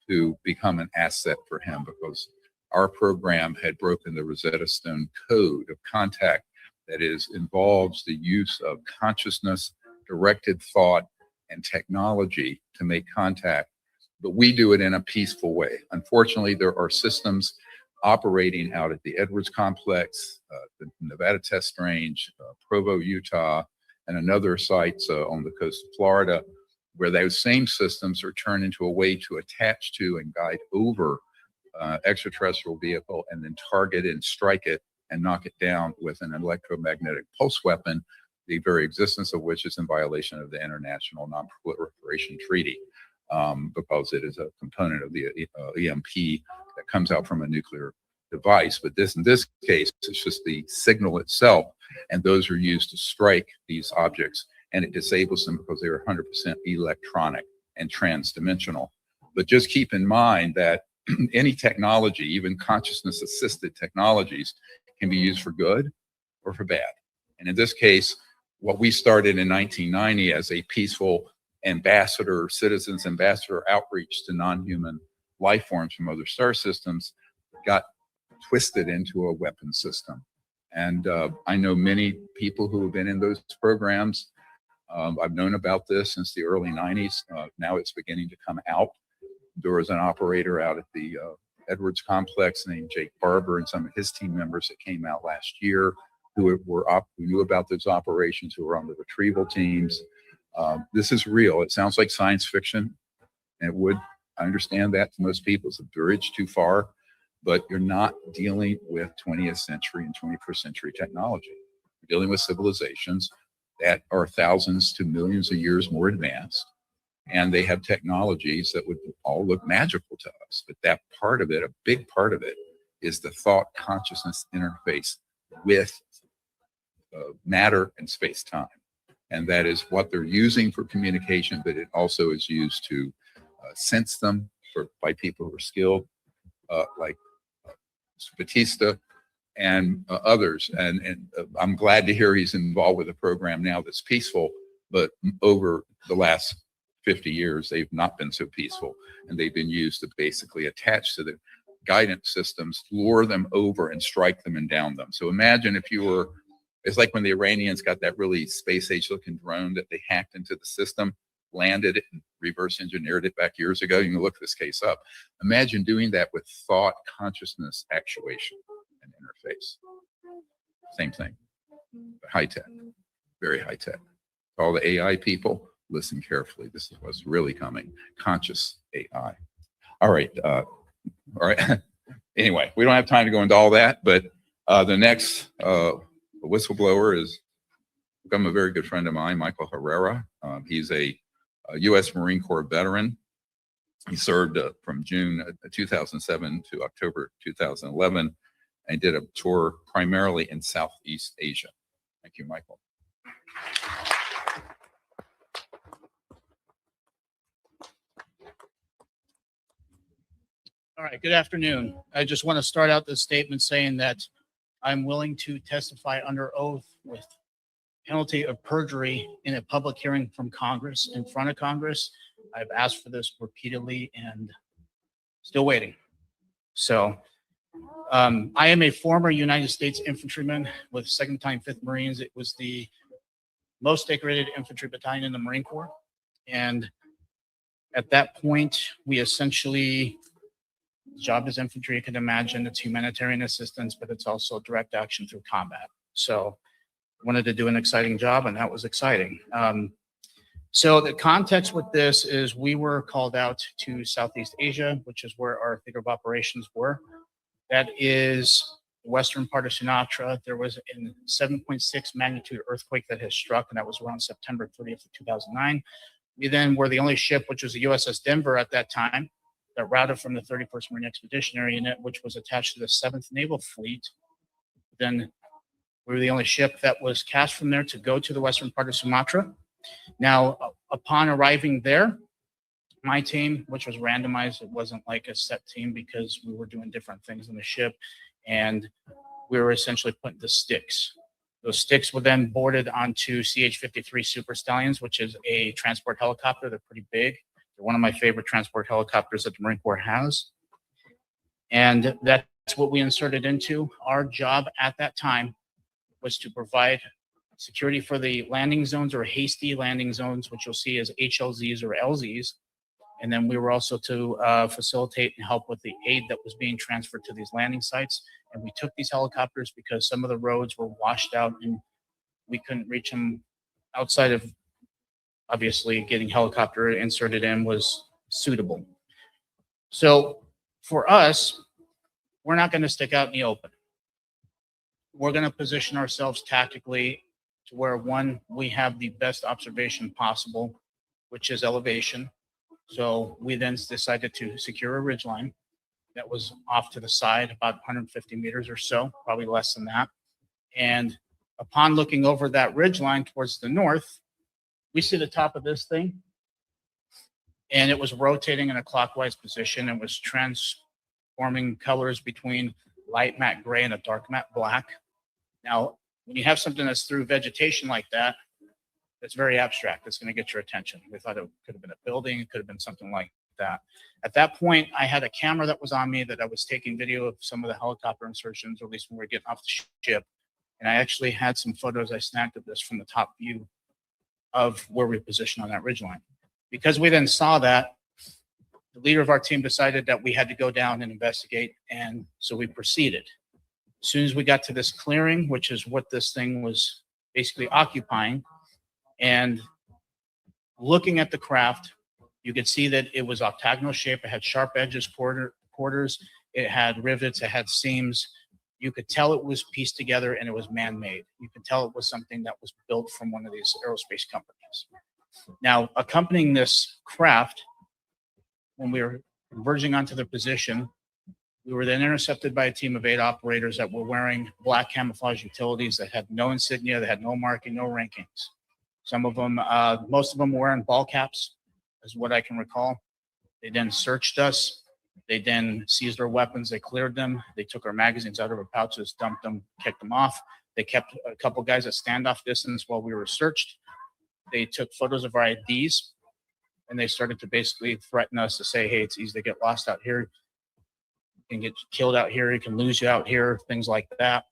to become an asset for him, because our program had broken the Rosetta Stone code of contact that involves the use of consciousness, directed thought, and technology to make contact. But we do it in a peaceful way. Unfortunately, there are systems operating out at the Edwards Complex, the Nevada Test Range, Provo, Utah, and another sites on the coast of Florida, where those same systems are turned into a way to attach to and guide over extraterrestrial vehicle and then target and strike it and knock it down with an electromagnetic pulse weapon, the very existence of which is in violation of the International Non-Proliferation Treaty, because it is a component of the EMP that comes out from a nuclear device. But in this case, it's just the signal itself, and those are used to strike these objects, and it disables them because they are 100% electronic and transdimensional. But just keep in mind that any technology, even consciousness-assisted technologies, can be used for good or for bad. And in this case, what we started in 1990 as a peaceful citizens ambassador outreach to non-human life forms from other star systems got twisted into a weapon system. And I know many people who have been in those programs. I've known about this since the early 90s. Now it's beginning to come out. There was an operator out at the Edwards Complex named Jake Barber and some of his team members that came out last year who knew about those operations, who were on the retrieval teams. This is real. It sounds like science fiction. And I understand that to most people, it's a bridge too far, but you're not dealing with 20th century and 21st century technology. You're dealing with civilizations that are thousands to millions of years more advanced, and they have technologies that would all look magical to us. But that part of it, a big part of it, is the thought consciousness interface with matter and space-time. And that is what they're using for communication, but it also is used to sense them by people who are skilled, like Batista and others. And I'm glad to hear he's involved with a program now that's peaceful, but over the last 50 years, they've not been so peaceful. And they've been used to basically attach to the guidance systems, lure them over and strike them and down them. So imagine if you were, it's like when the Iranians got that really space age looking drone that they hacked into the system, landed it and reverse engineered it back years ago. You can look this case up. Imagine doing that with thought, consciousness, actuation, and interface. Same thing. High tech, very high tech. All the AI people, listen carefully. This is what's really coming. Conscious AI. All right. Anyway, we don't have time to go into all that, but the next whistleblower has become a very good friend of mine, Michael Herrera. He's a U.S. Marine Corps veteran. He served from June 2007 to October 2011 and did a tour primarily in Southeast Asia. Thank you, Michael. All right, good afternoon. I just want to start out this statement saying that I'm willing to testify under oath with penalty of perjury in a public hearing from Congress, in front of Congress. I've asked for this repeatedly and still waiting. So I am a former United States infantryman with 2nd Battalion, 5th Marines. It was the most decorated infantry battalion in the Marine Corps. And at that point, we essentially, job as infantry, you can imagine it's humanitarian assistance, but it's also direct action through combat. So I wanted to do an exciting job, and that was exciting. So the context with this is we were called out to Southeast Asia, which is where our theater of operations were. That is western part of Sumatra. There was a 7.6 magnitude earthquake that has struck, and that was around September 30th of 2009. We then were the only ship, which was the USS Denver at that time, that routed from the 31st Marine Expeditionary Unit, which was attached to the 7th Naval Fleet. Then we were the only ship that was cast from there to go to the western part of Sumatra. Now, upon arriving there, my team, which was randomized, it wasn't like a set team because we were doing different things in the ship, and we were essentially put into sticks. Those sticks were then boarded onto CH-53 Super Stallions, which is a transport helicopter. They're pretty big. They're one of my favorite transport helicopters that the Marine Corps has. And that's what we inserted into. Our job at that time was to provide security for the landing zones or hasty landing zones, which you'll see as HLZs or LZs. And then we were also to facilitate and help with the aid that was being transferred to these landing sites. And we took these helicopters because some of the roads were washed out and we couldn't reach them outside of, obviously, getting helicopter inserted in was suitable. So for us, we're not going to stick out in the open. We're going to position ourselves tactically to where, one, we have the best observation possible, which is elevation. So we then decided to secure a ridgeline that was off to the side, about 150 meters or so, probably less than that. And upon looking over that ridgeline towards the north, we see the top of this thing, and it was rotating in a clockwise position. It was transforming colors between light matte gray and a dark matte black. Now, when you have something that's through vegetation like that, it's very abstract. It's going to get your attention. We thought it could have been a building. It could have been something like that. At that point, I had a camera that was on me that I was taking video of some of the helicopter insertions, or at least when we were getting off the ship. And I actually had some photos I snapped of this from the top view of where we positioned on that ridgeline. Because we then saw that, the leader of our team decided that we had to go down and investigate. And so we proceeded. As soon as we got to this clearing, which is what this thing was basically occupying, and looking at the craft, you could see that it was octagonal shape. It had sharp edges, quarters. It had rivets. It had seams. You could tell it was pieced together and it was man-made. You could tell it was something that was built from one of these aerospace companies. Now, accompanying this craft, when we were verging onto the position, we were then intercepted by a team of 8 operators that were wearing black camouflage utilities that had no insignia, that had no marking, no rankings. Some of them, most of them were wearing ball caps, is what I can recall. They then searched us. They then seized our weapons. They cleared them. They took our magazines out of our pouches, dumped them, kicked them off. They kept a couple guys at standoff distance while we were searched. They took photos of our IDs, and they started to basically threaten us to say, hey, it's easy to get lost out here. You can get killed out here. You can lose you out here, things like that.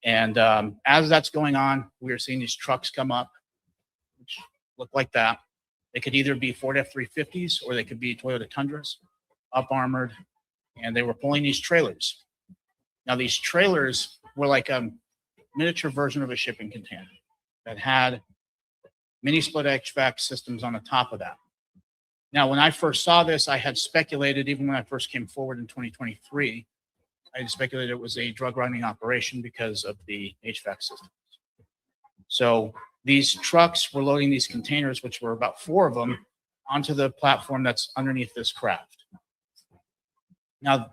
And as that's going on, we were seeing these trucks come up, which look like that. They could either be Ford F-350s or they could be Toyota Tundras, up armored, and they were pulling these trailers. Now, these trailers were like a miniature version of a shipping container that had mini split HVAC systems on the top of that. Now, when I first saw this, I had speculated, even when I first came forward in 2023, I had speculated it was a drug running operation because of the HVAC systems. So these trucks were loading these containers, which were about 4 of them, onto the platform that's underneath this craft. Now,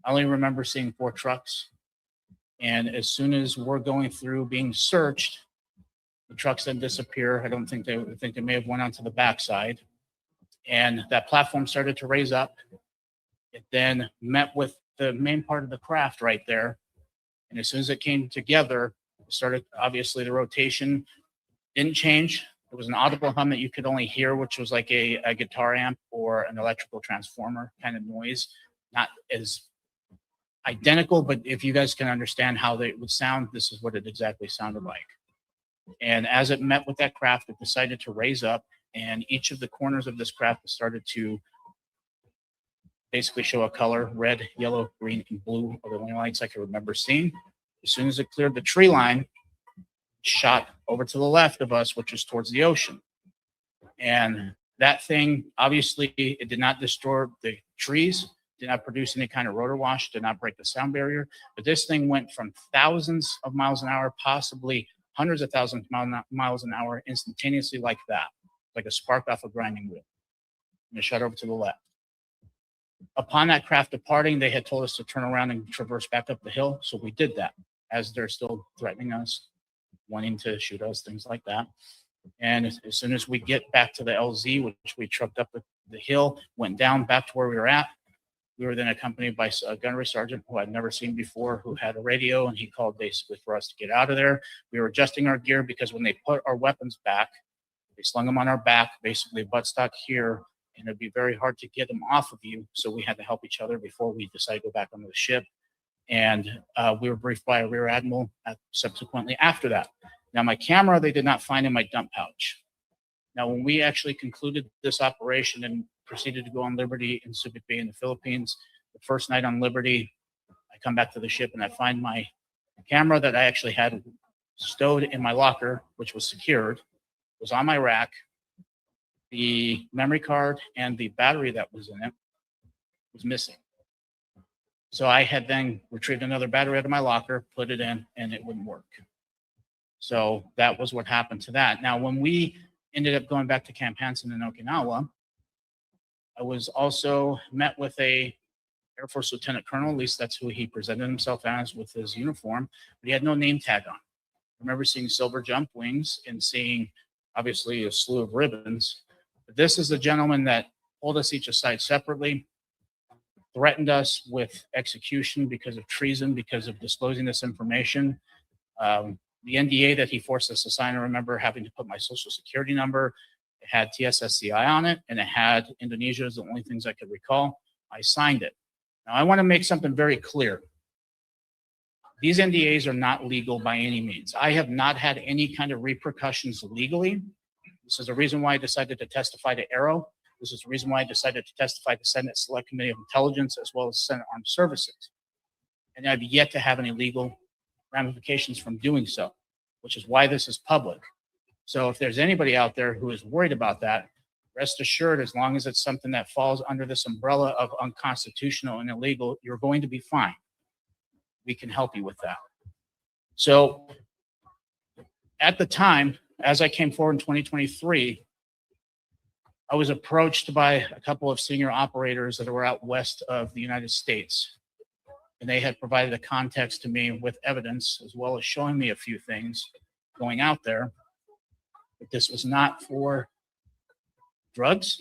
I only remember seeing 4 trucks. And as soon as we're going through being searched, the trucks then disappear. I don't think they may have went onto the backside. And that platform started to raise up. It then met with the main part of the craft right there. And as soon as it came together, it started, obviously, the rotation didn't change. It was an audible hum that you could only hear, which was like a guitar amp or an electrical transformer kind of noise. Not as identical, but if you guys can understand how they would sound, this is what it exactly sounded like. And as it met with that craft, it decided to raise up, and each of the corners of this craft started to basically show a color: red, yellow, green, and blue are the only lights I can remember seeing. As soon as it cleared the tree line, shot over to the left of us, which is towards the ocean. And that thing, obviously, it did not disturb the trees, did not produce any kind of rotor wash, did not break the sound barrier. But this thing went from thousands of miles an hour, possibly hundreds of thousands of miles an hour instantaneously like that, like a spark off a grinding wheel. And it shot over to the left. Upon that craft departing, they had told us to turn around and traverse back up the hill. So we did that as they're still threatening us, wanting to shoot us, things like that. And as soon as we get back to the LZ, which we trucked up the hill, went down back to where we were at, we were then accompanied by a gunnery sergeant who I'd never seen before, who had a radio, and he called basically for us to get out of there. We were adjusting our gear because when they put our weapons back, they slung them on our back, basically buttstock here, and it'd be very hard to get them off of you. So we had to help each other before we decided to go back onto the ship. And we were briefed by a rear admiral subsequently after that. Now, my camera, they did not find in my dump pouch. Now, when we actually concluded this operation and proceeded to go on Liberty in Subic Bay in the Philippines, the first night on Liberty, I come back to the ship and I find my camera that I actually had stowed in my locker, which was secured, was on my rack. The memory card and the battery that was in it was missing. So I had then retrieved another battery out of my locker, put it in, and it wouldn't work. So that was what happened to that. Now, when we ended up going back to Camp Hansen in Okinawa, I was also met with a Air Force Lieutenant Colonel, at least that's who he presented himself as with his uniform, but he had no name tag on. I remember seeing silver jump wings and seeing, obviously, a slew of ribbons. But this is the gentleman that pulled us each aside separately, threatened us with execution because of treason, because of disclosing this information. The NDA that he forced us to sign, I remember having to put my social security number. It had TSSCI on it, and it had Indonesia as the only things I could recall. I signed it. Now, I want to make something very clear. These NDAs are not legal by any means. I have not had any kind of repercussions legally. This is the reason why I decided to testify to Arrow. This is the reason why I decided to testify to Senate Select Committee of Intelligence as well as Senate Armed Services. And I've yet to have any legal ramifications from doing so, which is why this is public. So if there's anybody out there who is worried about that, rest assured, as long as it's something that falls under this umbrella of unconstitutional and illegal, you're going to be fine. We can help you with that. So at the time, as I came forward in 2023, I was approached by a couple of senior operators that were out west of the United States. And they had provided a context to me with evidence, as well as showing me a few things going out there. But this was not for drugs.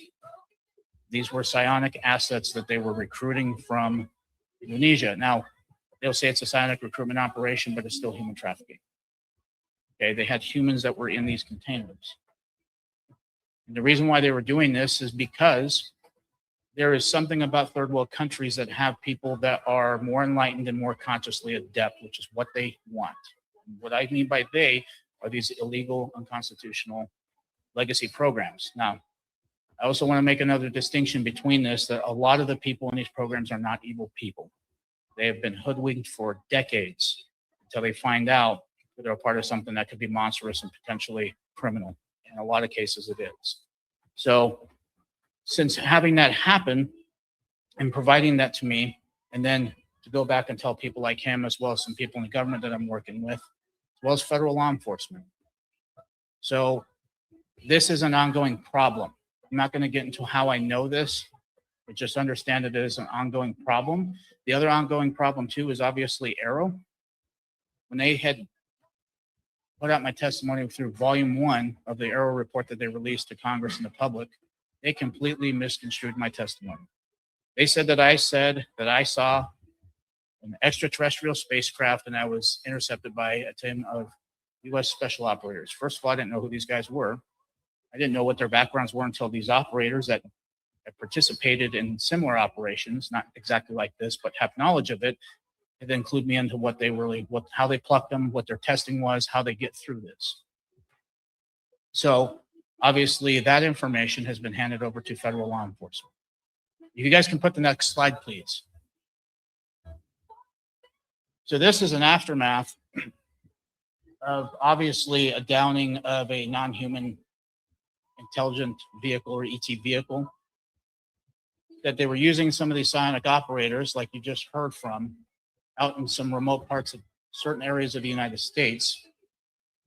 These were psionic assets that they were recruiting from Indonesia. Now, they'll say it's a psionic recruitment operation, but it's still human trafficking. Okay, they had humans that were in these containers. And the reason why they were doing this is because there is something about third world countries that have people that are more enlightened and more consciously adept, which is what they want. And what I mean by they are these illegal, unconstitutional legacy programs. Now, I also want to make another distinction between this, that a lot of the people in these programs are not evil people. They have been hoodwinked for decades until they find out that they're a part of something that could be monstrous and potentially criminal. In a lot of cases, it is. So since having that happen and providing that to me, and then to go back and tell people like him, as well as some people in the government that I'm working with, as well as federal law enforcement. So this is an ongoing problem. I'm not going to get into how I know this, but just understand it is an ongoing problem. The other ongoing problem, too, is obviously Arrow. When they had put out my testimony through volume 1 of the Arrow report that they released to Congress and the public, they completely misconstrued my testimony. They said that I saw an extraterrestrial spacecraft and I was intercepted by a team of U.S. special operators. First of all, I didn't know who these guys were. I didn't know what their backgrounds were until these operators that have participated in similar operations, not exactly like this, but have knowledge of it, and then include me into what they really, how they plucked them, what their testing was, how they get through this. So obviously that information has been handed over to federal law enforcement. If you guys can put the next slide, please. So this is an aftermath of obviously a downing of a non-human intelligent vehicle or ET vehicle. that they were using some of these psionic operators, like you just heard from, out in some remote parts of certain areas of the United States,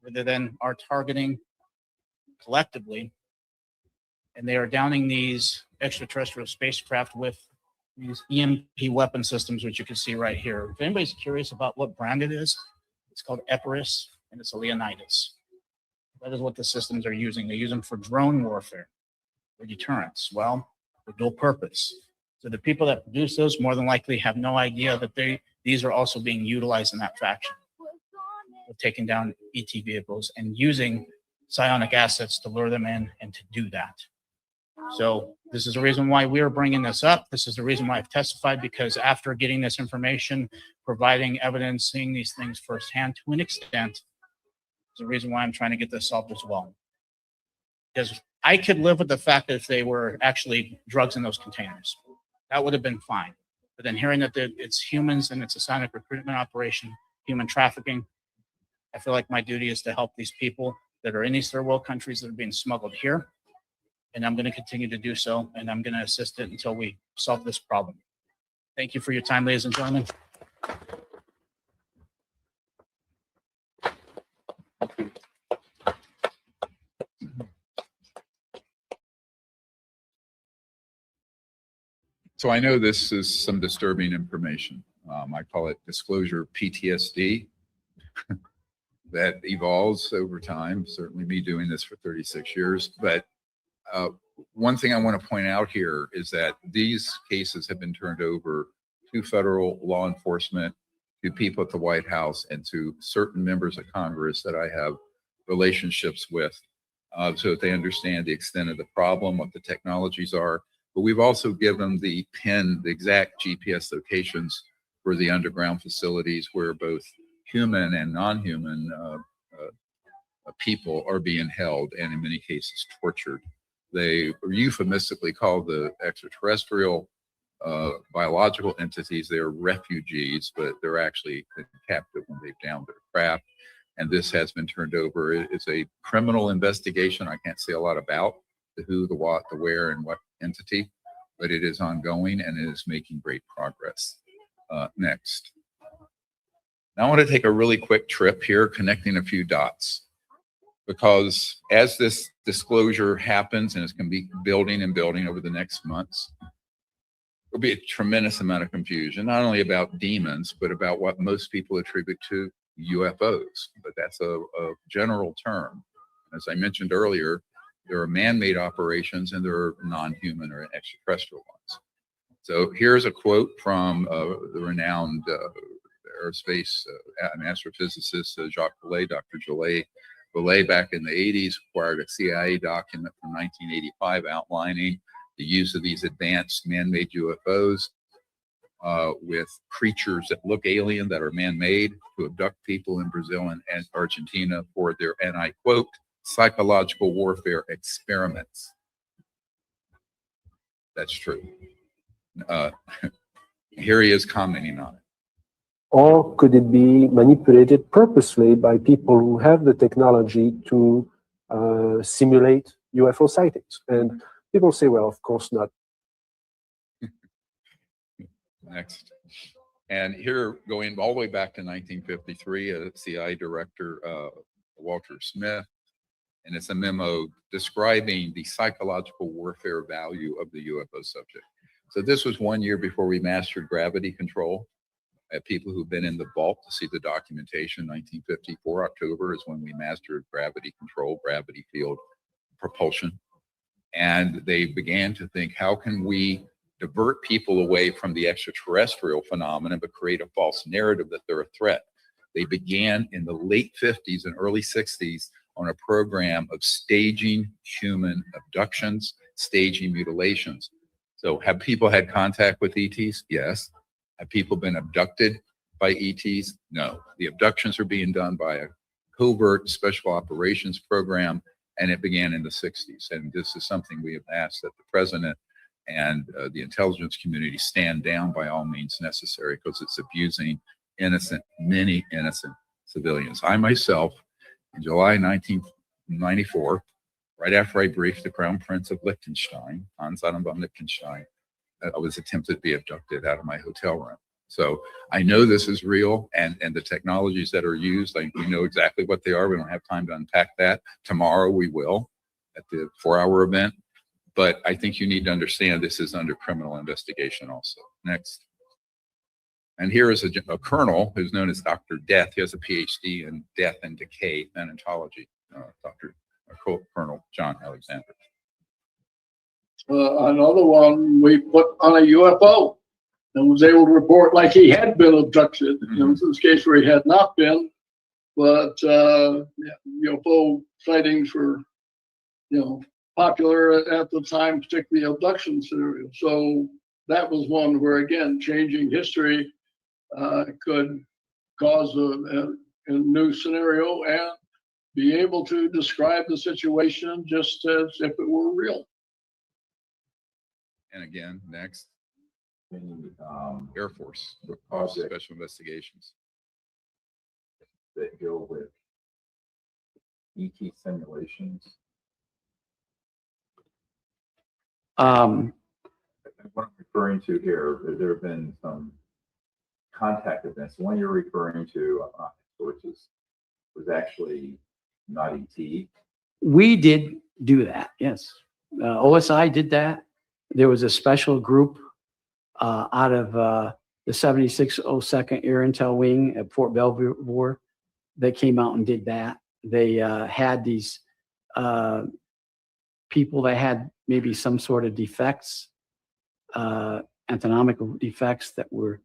where they then are targeting collectively, and they are downing these extraterrestrial spacecraft with these EMP weapon systems, which you can see right here. If anybody's curious about what brand it is, it's called Epirus, and it's a Leonidas. That is what the systems are using. They use them for drone warfare, for deterrence. Well, for dual purpose. So the people that produce those more than likely have no idea that these are also being utilized in that faction. Of taking down ET vehicles and using psionic assets to lure them in and to do that. So this is the reason why we're bringing this up. This is the reason why I've testified, because after getting this information, providing evidence, seeing these things firsthand to an extent, is the reason why I'm trying to get this solved as well. Because I could live with the fact that if they were actually drugs in those containers, that would have been fine. But then hearing that it's humans and it's a psionic recruitment operation, human trafficking, I feel like my duty is to help these people that are in these third world countries that are being smuggled here. And I'm going to continue to do so, and I'm going to assist it until we solve this problem. Thank you for your time, ladies and gentlemen. So I know this is some disturbing information. I call it disclosure PTSD that evolves over time. Certainly me doing this for 36 years. But one thing I want to point out here is that these cases have been turned over to federal law enforcement, to people at the White House, and to certain members of Congress that I have relationships with, so that they understand the extent of the problem, what the technologies are. But we've also given the exact GPS locations for the underground facilities where both human and non-human people are being held, and in many cases tortured. They are euphemistically called the extraterrestrial biological entities. They're refugees, but they're actually captive when they've downed their craft. And this has been turned over. It's a criminal investigation. I can't say a lot about the who, the what, the where, and what entity, but it is ongoing and it is making great progress. Next. Now I want to take a really quick trip here, connecting a few dots, because as this disclosure happens, and it's going to be building and building over the next months, there'll be a tremendous amount of confusion, not only about demons, but about what most people attribute to UFOs. But that's a general term. As I mentioned earlier, there are man-made operations and there are non-human or extraterrestrial ones. So here's a quote from the renowned aerospace and astrophysicist Jacques Vallée, Dr. Vallée back in the 80s acquired a CIA document from 1985 outlining the use of these advanced man-made UFOs with creatures that look alien, that are man-made, to abduct people in Brazil and Argentina for their, and I quote, psychological warfare experiments. That's true. Here he is commenting on it. Or could it be manipulated purposely by people who have the technology to simulate UFO sightings? And people say, well, of course not. Next. And here, going all the way back to 1953, a CIA director, Walter Smith, and it's a memo describing the psychological warfare value of the UFO subject. So this was 1 year before we mastered gravity control. I have people who've been in the vault to see the documentation. 1954 October is when we mastered gravity control, gravity field propulsion. And they began to think, how can we divert people away from the extraterrestrial phenomenon, but create a false narrative that they're a threat? They began in the late 50s and early 60s on a program of staging human abductions, staging mutilations. So have people had contact with ETs? Yes. Have people been abducted by ETs? No. The abductions are being done by a covert special operations program, and it began in the 60s. And this is something we have asked that the president and the intelligence community stand down by all means necessary, because it's abusing many innocent civilians. I myself, in July 1994, right after I briefed the Crown Prince of Liechtenstein, Hans Adam von Liechtenstein, I was attempted to be abducted out of my hotel room. So I know this is real, and the technologies that are used, we know exactly what they are. We don't have time to unpack that. Tomorrow we will at the 4-hour event. But I think you need to understand this is under criminal investigation also. Next. And here is a colonel who's known as Dr. Death. He has a PhD in death and decay thanatology, Colonel John Alexander. Another one we put on a UFO and was able to report like he had been abducted. In this case where he had not been, but UFO sightings were, popular at the time, particularly abduction scenarios. So that was one where, again, changing history could cause a new scenario and be able to describe the situation just as if it were real. And again, next, Air Force Office of Special Investigations. That deal with ET simulations. What I'm referring to here, there have been some contact events. The one you're referring to, sources, was actually not ET. We did do that, yes. OSI did that. There was a special group out of the 7602nd Air Intel Wing at Fort Belvoir that came out and did that. They had these people that had maybe some sort of defects, anatomical defects that were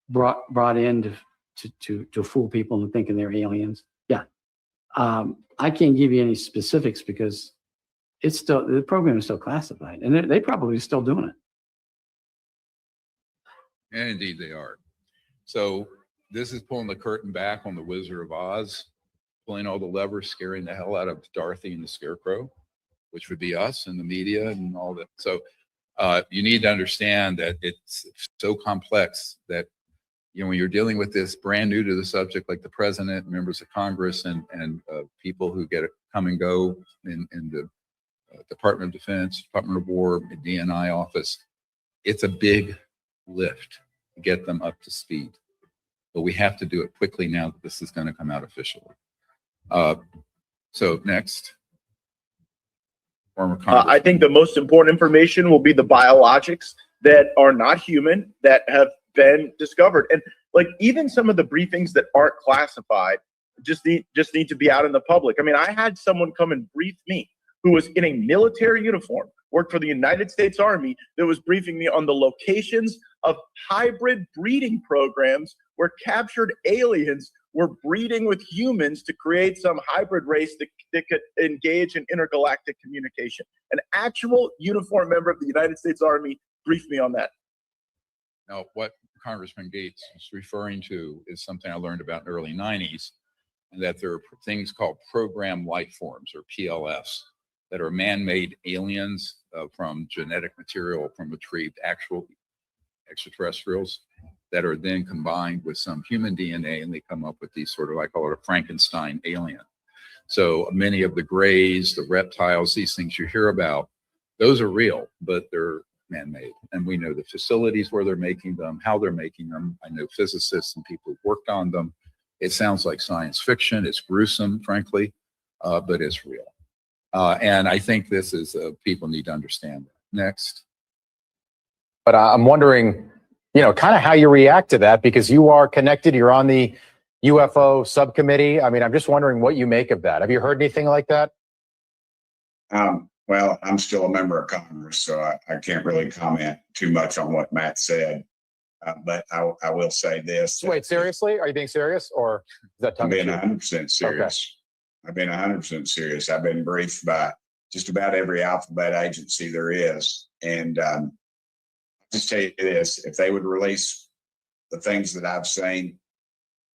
brought in to fool people into thinking they're aliens. Yeah. I can't give you any specifics because it's still, the program is still classified, and they probably still doing it. And indeed they are. So this is pulling the curtain back on the Wizard of Oz, pulling all the levers, scaring the hell out of Dorothy and the Scarecrow, which would be us and the media and all that. So you need to understand that it's so complex that, when you're dealing with this brand new to the subject, like the president, members of Congress, and people who come and go in the Department of Defense, Department of War, DNI office, it's a big lift to get them up to speed. But we have to do it quickly now that this is going to come out officially. So next. I think the most important information will be the biologics that are not human that have been discovered. And like even some of the briefings that aren't classified just need to be out in the public. I mean, I had someone come and brief me who was in a military uniform, worked for the United States Army, that was briefing me on the locations of hybrid breeding programs where captured aliens were breeding with humans to create some hybrid race that could engage in intergalactic communication. An actual uniformed member of the United States Army briefed me on that. Now, what Congressman Gates is referring to is something I learned about in the early 90s, and that there are things called program life forms, or PLFs, that are man-made aliens from genetic material from retrieved actual extraterrestrials that are then combined with some human DNA, and they come up with these sort of, I call it a Frankenstein alien. So many of the grays, the reptiles, these things you hear about, those are real, but they're man-made. And we know the facilities where they're making them, how they're making them. I know physicists and people who've worked on them. It sounds like science fiction. It's gruesome, frankly, but it's real. And I think this is, people need to understand that. Next. But I'm wondering, kind of how you react to that, because you are connected, you're on the UFO subcommittee. I mean, I'm just wondering what you make of that. Have you heard anything like that? Well, I'm still a member of Congress, so I can't really comment too much on what Matt said. But I will say this. Wait, seriously? Are you being serious, or is that I'm being 100% serious? Okay. I've been 100% serious. I've been briefed by just about every alphabet agency there is. And just tell you this, if they would release the things that I've seen,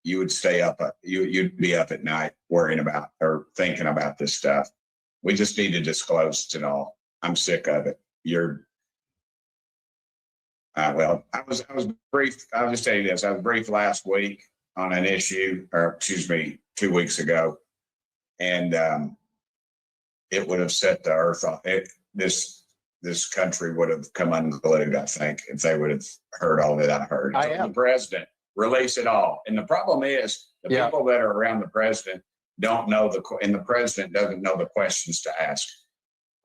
you would stay up, you'd be up at night worrying about or thinking about this stuff. We just need to disclose it all. I'm sick of it. Well, I was briefed. I'll just tell you this. I was briefed last week on an issue, or excuse me, 2 weeks ago. And it would have set the earth off. This this country would have come unglued, I think, if they would have heard all that I heard. The president release it all. And the problem is the people that are around the president don't know and the president doesn't know the questions to ask.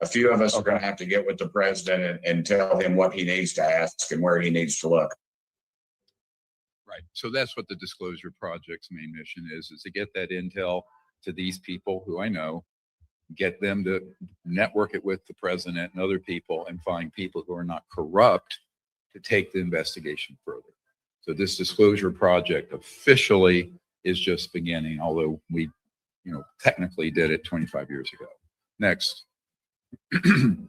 A few of us are going to have to get with the president and tell him what he needs to ask and where he needs to look. Right. So that's what the Disclosure Project's main mission is to get that intel to these people who I know, get them to network it with the president and other people, and find people who are not corrupt to take the investigation further. So this Disclosure Project officially is just beginning, although we, technically did it 25 years ago. Next.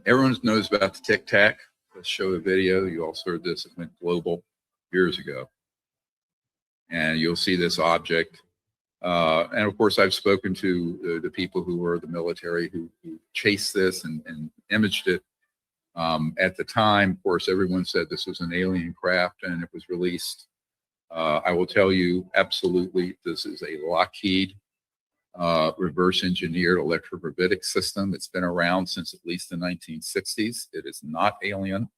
Everyone knows about the Tic Tac. Let's show the video. You all heard this. It went global years ago. And you'll see this object. And of course, I've spoken to the people who were the military who chased this and imaged it. At the time, of course, everyone said this was an alien craft, and it was released. I will tell you, absolutely, this is a Lockheed reverse engineered electrogravitic system. It's been around since at least the 1960s. It is not alien.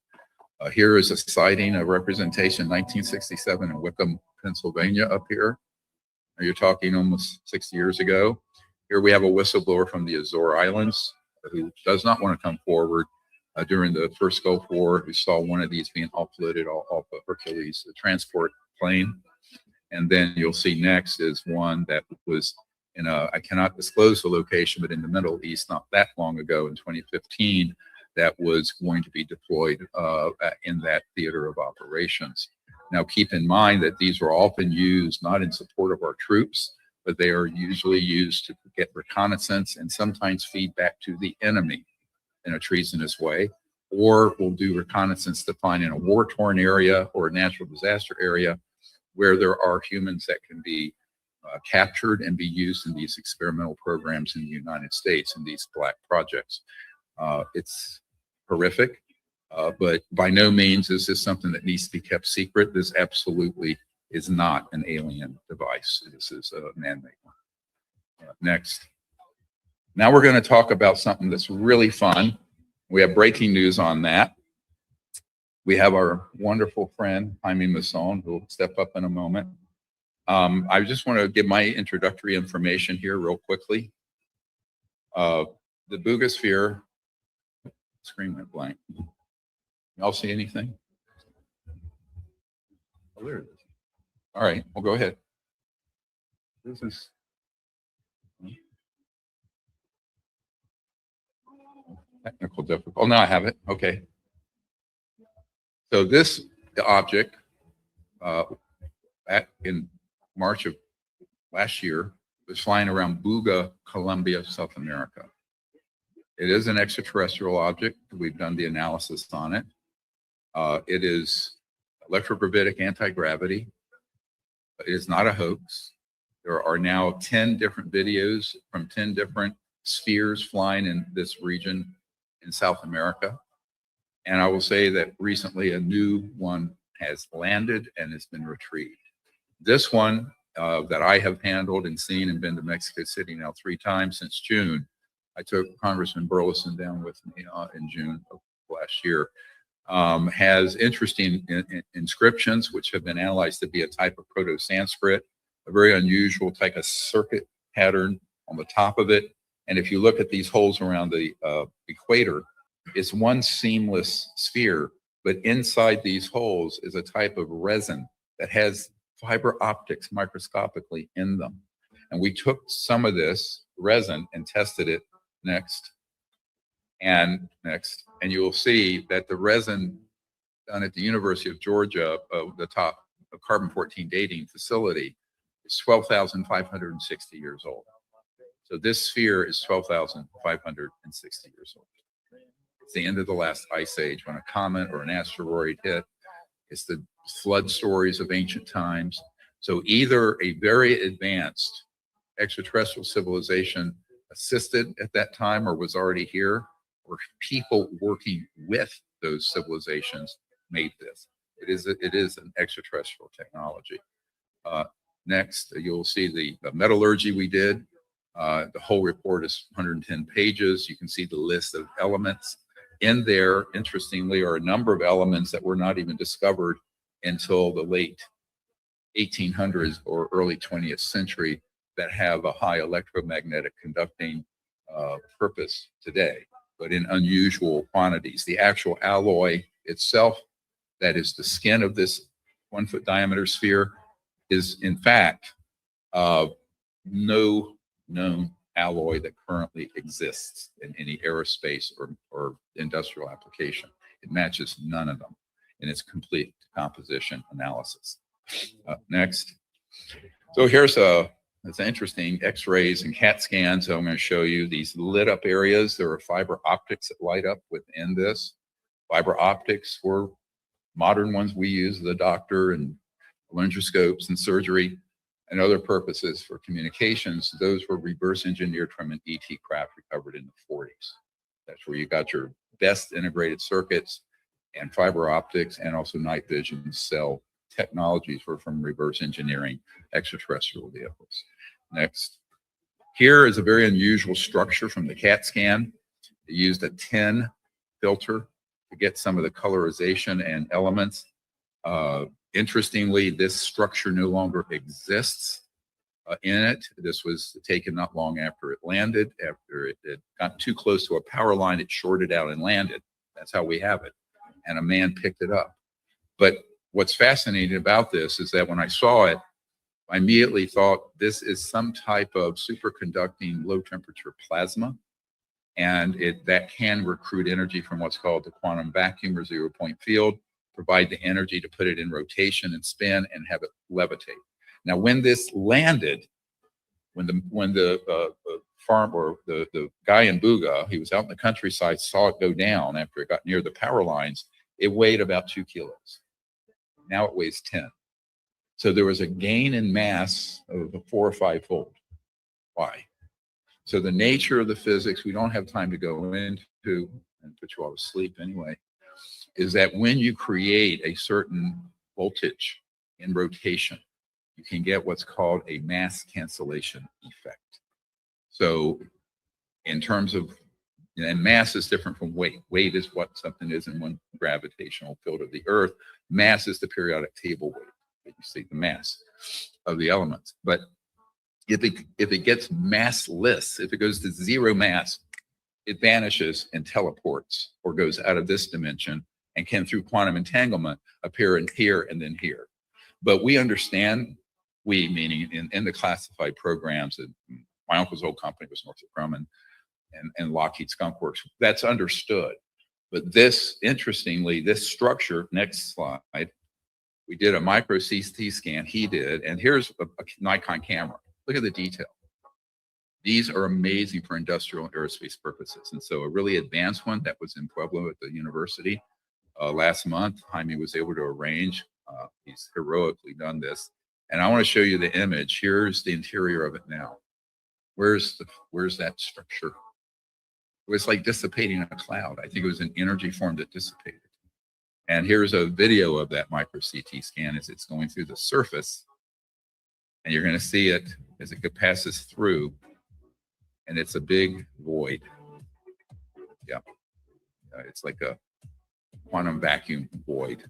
Here is a sighting, a representation, 1967 in Wickham, Pennsylvania, up here. You're talking almost 60 years ago. Here we have a whistleblower from the Azore Islands who does not want to come forward during the first Gulf War, who saw one of these being offloaded off of Hercules, the transport plane. And then you'll see next is one that was in I cannot disclose the location, but in the Middle East, not that long ago in 2015, that was going to be deployed in that theater of operations. Now, keep in mind that these are often used not in support of our troops, but they are usually used to get reconnaissance and sometimes feedback to the enemy in a treasonous way, or will do reconnaissance to find in a war-torn area or a natural disaster area where there are humans that can be captured and be used in these experimental programs in the United States in these black projects. It's horrific, but by no means is this something that needs to be kept secret. This absolutely is not an alien device. This is a man-made one. Next. Now we're going to talk about something that's really fun. We have breaking news on that. We have our wonderful friend, Jaime Masson, who will step up in a moment. I just want to give my introductory information here real quickly. The Boogosphere, screen went blank. Y'all see anything? Oh, there it is. All right, well, go ahead. This is technical difficulty. Oh, now I have it. Okay. So this object, back in March of last year, was flying around Buga, Colombia, South America. It is an extraterrestrial object. We've done the analysis on it. It is electrogravitic anti-gravity. It is not a hoax. There are now 10 different videos from 10 different spheres flying in this region in South America. And I will say that recently a new one has landed and has been retrieved. This one that I have handled and seen and been to Mexico City now 3 times since June. I took Congressman Burleson down with me in June of last year. Has interesting inscriptions which have been analyzed to be a type of Proto-Sanskrit, a very unusual type of circuit pattern on the top of it. And if you look at these holes around the equator, it's one seamless sphere, but inside these holes is a type of resin that has fiber optics microscopically in them. And we took some of this resin and tested it next. And you will see that the resin done at the University of Georgia, the top of carbon-14 dating facility, is 12,560 years old. So this sphere is 12,560 years old. It's the end of the last ice age when a comet or an asteroid hit. It's the flood stories of ancient times. So either a very advanced extraterrestrial civilization assisted at that time or was already here, or people working with those civilizations made this. It is an extraterrestrial technology. Next, you'll see the metallurgy we did. The whole report is 110 pages. You can see the list of elements. in there, interestingly, are a number of elements that were not even discovered until the late 1800s or early 20th century that have a high electromagnetic conducting purpose today, but in unusual quantities. The actual alloy itself, that is the skin of this 1 foot diameter sphere, is in fact no known alloy that currently exists in any aerospace or industrial application. It matches none of them in its complete composition analysis. Next. So here's it's interesting, X-rays and CAT scans. So I'm going to show you these lit up areas. There are fiber optics that light up within this. Fiber optics were modern ones we use as a doctor, and laryngoscopes and surgery and other purposes for communications. Those were reverse engineered from an ET craft recovered in the 40s. That's where you got your best integrated circuits, and fiber optics and also night vision cell technologies were from reverse engineering extraterrestrial vehicles. Next. Here is a very unusual structure from the CAT scan. It used a tin filter to get some of the colorization and elements. Interestingly, this structure no longer exists in it. This was taken not long after it landed. After it got too close to a power line, it shorted out and landed. That's how we have it. And a man picked it up. But what's fascinating about this is that when I saw it, I immediately thought this is some type of superconducting low temperature plasma. And that can recruit energy from what's called the quantum vacuum or 0-point field, provide the energy to put it in rotation and spin and have it levitate. Now, when this landed, when the farm or the guy in Buga, he was out in the countryside, saw it go down after it got near the power lines, it weighed about 2 kilos. Now it weighs 10. So there was a gain in mass of 4 or 5-fold. Why? So the nature of the physics, we don't have time to go into, and put you all to sleep anyway, is that when you create a certain voltage in rotation, you can get what's called a mass cancellation effect. So in terms of, and mass is different from weight. Weight is what something is in one gravitational field of the Earth. Mass is the periodic table weight that you see, the mass of the elements. But if it gets massless, if it goes to 0 mass, it vanishes and teleports or goes out of this dimension and can, through quantum entanglement, appear in here and then here. But we understand, we meaning in the classified programs, and my uncle's old company was Northrop Grumman and Lockheed Skunk Works, that's understood. But this, interestingly, this structure, next slide, we did a micro CT scan, he did, and here's a Nikon camera. Look at the detail. These are amazing for industrial and aerospace purposes. And so a really advanced one that was in Pueblo at the university last month, Jaime was able to arrange. He's heroically done this. And I want to show you the image. Here's the interior of it now. Where's that structure? It was like dissipating a cloud. I think it was an energy form that dissipated. And here's a video of that micro CT scan as it's going through the surface. And you're going to see it as it passes through. And it's a big void. Yeah. It's like a quantum vacuum void.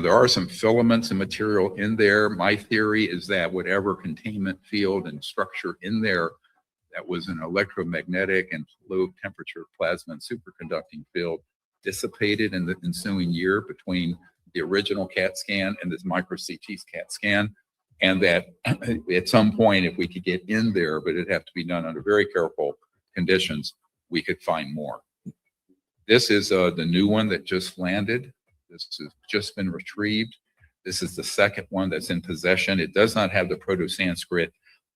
There are some filaments and material in there. My theory is that whatever containment field and structure in there that was an electromagnetic and low temperature plasma and superconducting field dissipated in the ensuing year between the original CAT scan and this micro CT CAT scan. And that at some point, if we could get in there, but it'd have to be done under very careful conditions, we could find more. This is the new one that just landed. This has just been retrieved. This is the second one that's in possession. It does not have the Proto-Sanskrit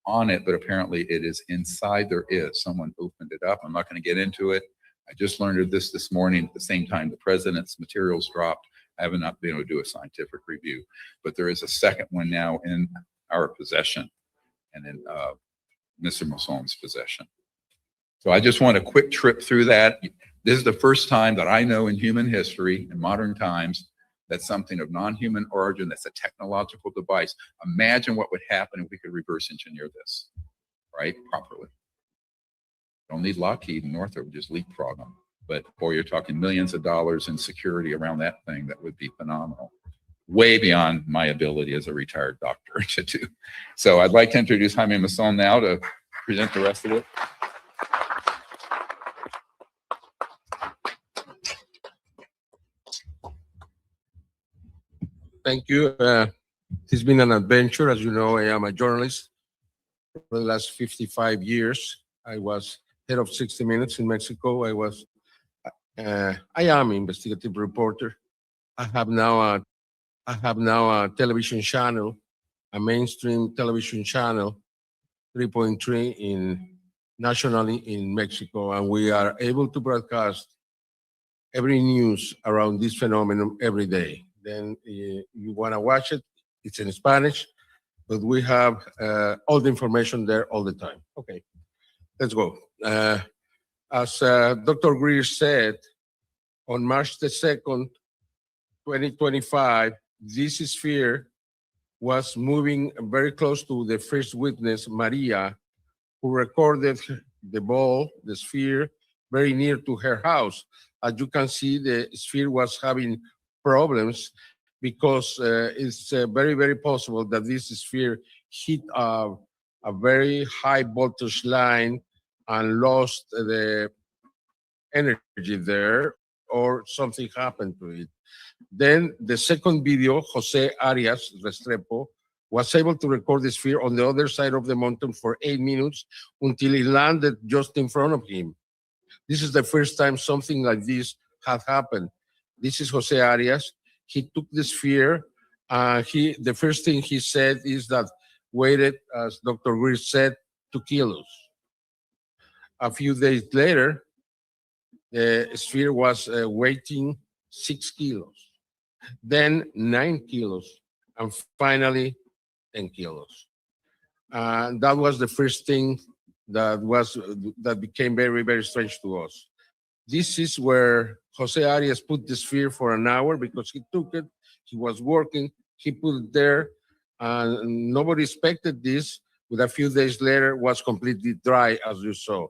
on it, but apparently it is inside. There is. Someone opened it up. I'm not going to get into it. I just learned of this morning at the same time the president's materials dropped. I have not been able to do a scientific review, but there is a second one now in our possession and in Mr. Mosson's possession. So I just want a quick trip through that. This is the first time that I know in human history, in modern times, that something of non-human origin, that's a technological device. Imagine what would happen if we could reverse engineer this, right, properly. Don't need Lockheed and Northrop, just leapfrog them. But boy, you're talking millions of dollars in security around that thing. That would be phenomenal. Way beyond my ability as a retired doctor to do. So I'd like to introduce Jaime Mason now to present the rest of it. Thank you. It's been an adventure. As you know, I am a journalist for the last 55 years. I was head of 60 Minutes in Mexico. I am an investigative reporter. I have now a television channel, a mainstream television channel, 3.3 nationally in Mexico, and we are able to broadcast every news around this phenomenon every day. Then you want to watch it, it's in Spanish, but we have all the information there all the time. Okay, let's go. As Dr. Greer said, on March the 2nd, 2025, this sphere was moving very close to the first witness, Maria, who recorded the sphere, very near to her house. As you can see, the sphere was having problems because it's very, very possible that this sphere hit a very high voltage line and lost the energy there, or something happened to it. Then the second video, Jose Arias Restrepo, was able to record the sphere on the other side of the mountain for 8 minutes until it landed just in front of him. This is the first time something like this had happened. This is Jose Arias. He took the sphere. The first thing he said is that weighted, as Dr. Greer said, 2 kilos. A few days later, the sphere was weighing 6 kilos, then 9 kilos, and finally 10 kilos. That was the first thing that became very, very strange to us. This is where Jose Arias put the sphere for an hour because he took it, he was working, he put it there, and nobody expected this, but a few days later it was completely dry, as you saw.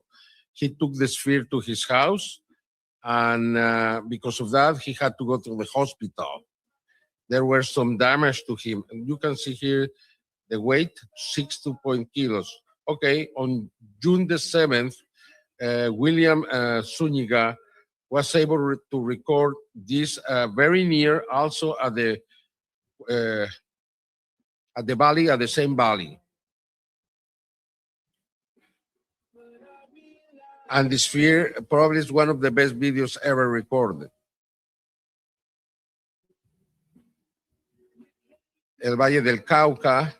He took the sphere to his house, and because of that, he had to go to the hospital. There were some damage to him. And you can see here the weight, 62 kilos. Okay, on June the 7th, William Zuniga was able to record this very near, also at the valley, at the same valley. And the sphere probably is one of the best videos ever recorded. El Valle del Cauca,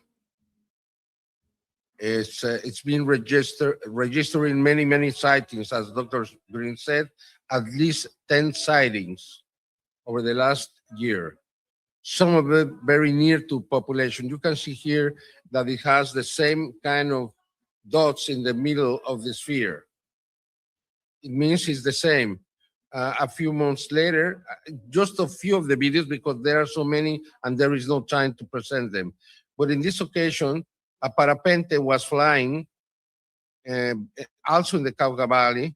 it's been registering many sightings, as Dr. Green said, at least 10 sightings over the last year. Some of it very near to population. You can see here that it has the same kind of dots in the middle of the sphere. It means it's the same. A few months later, just a few of the videos, because there are so many and there is no time to present them. But in this occasion, a parapente was flying, also in the Cauca Valley,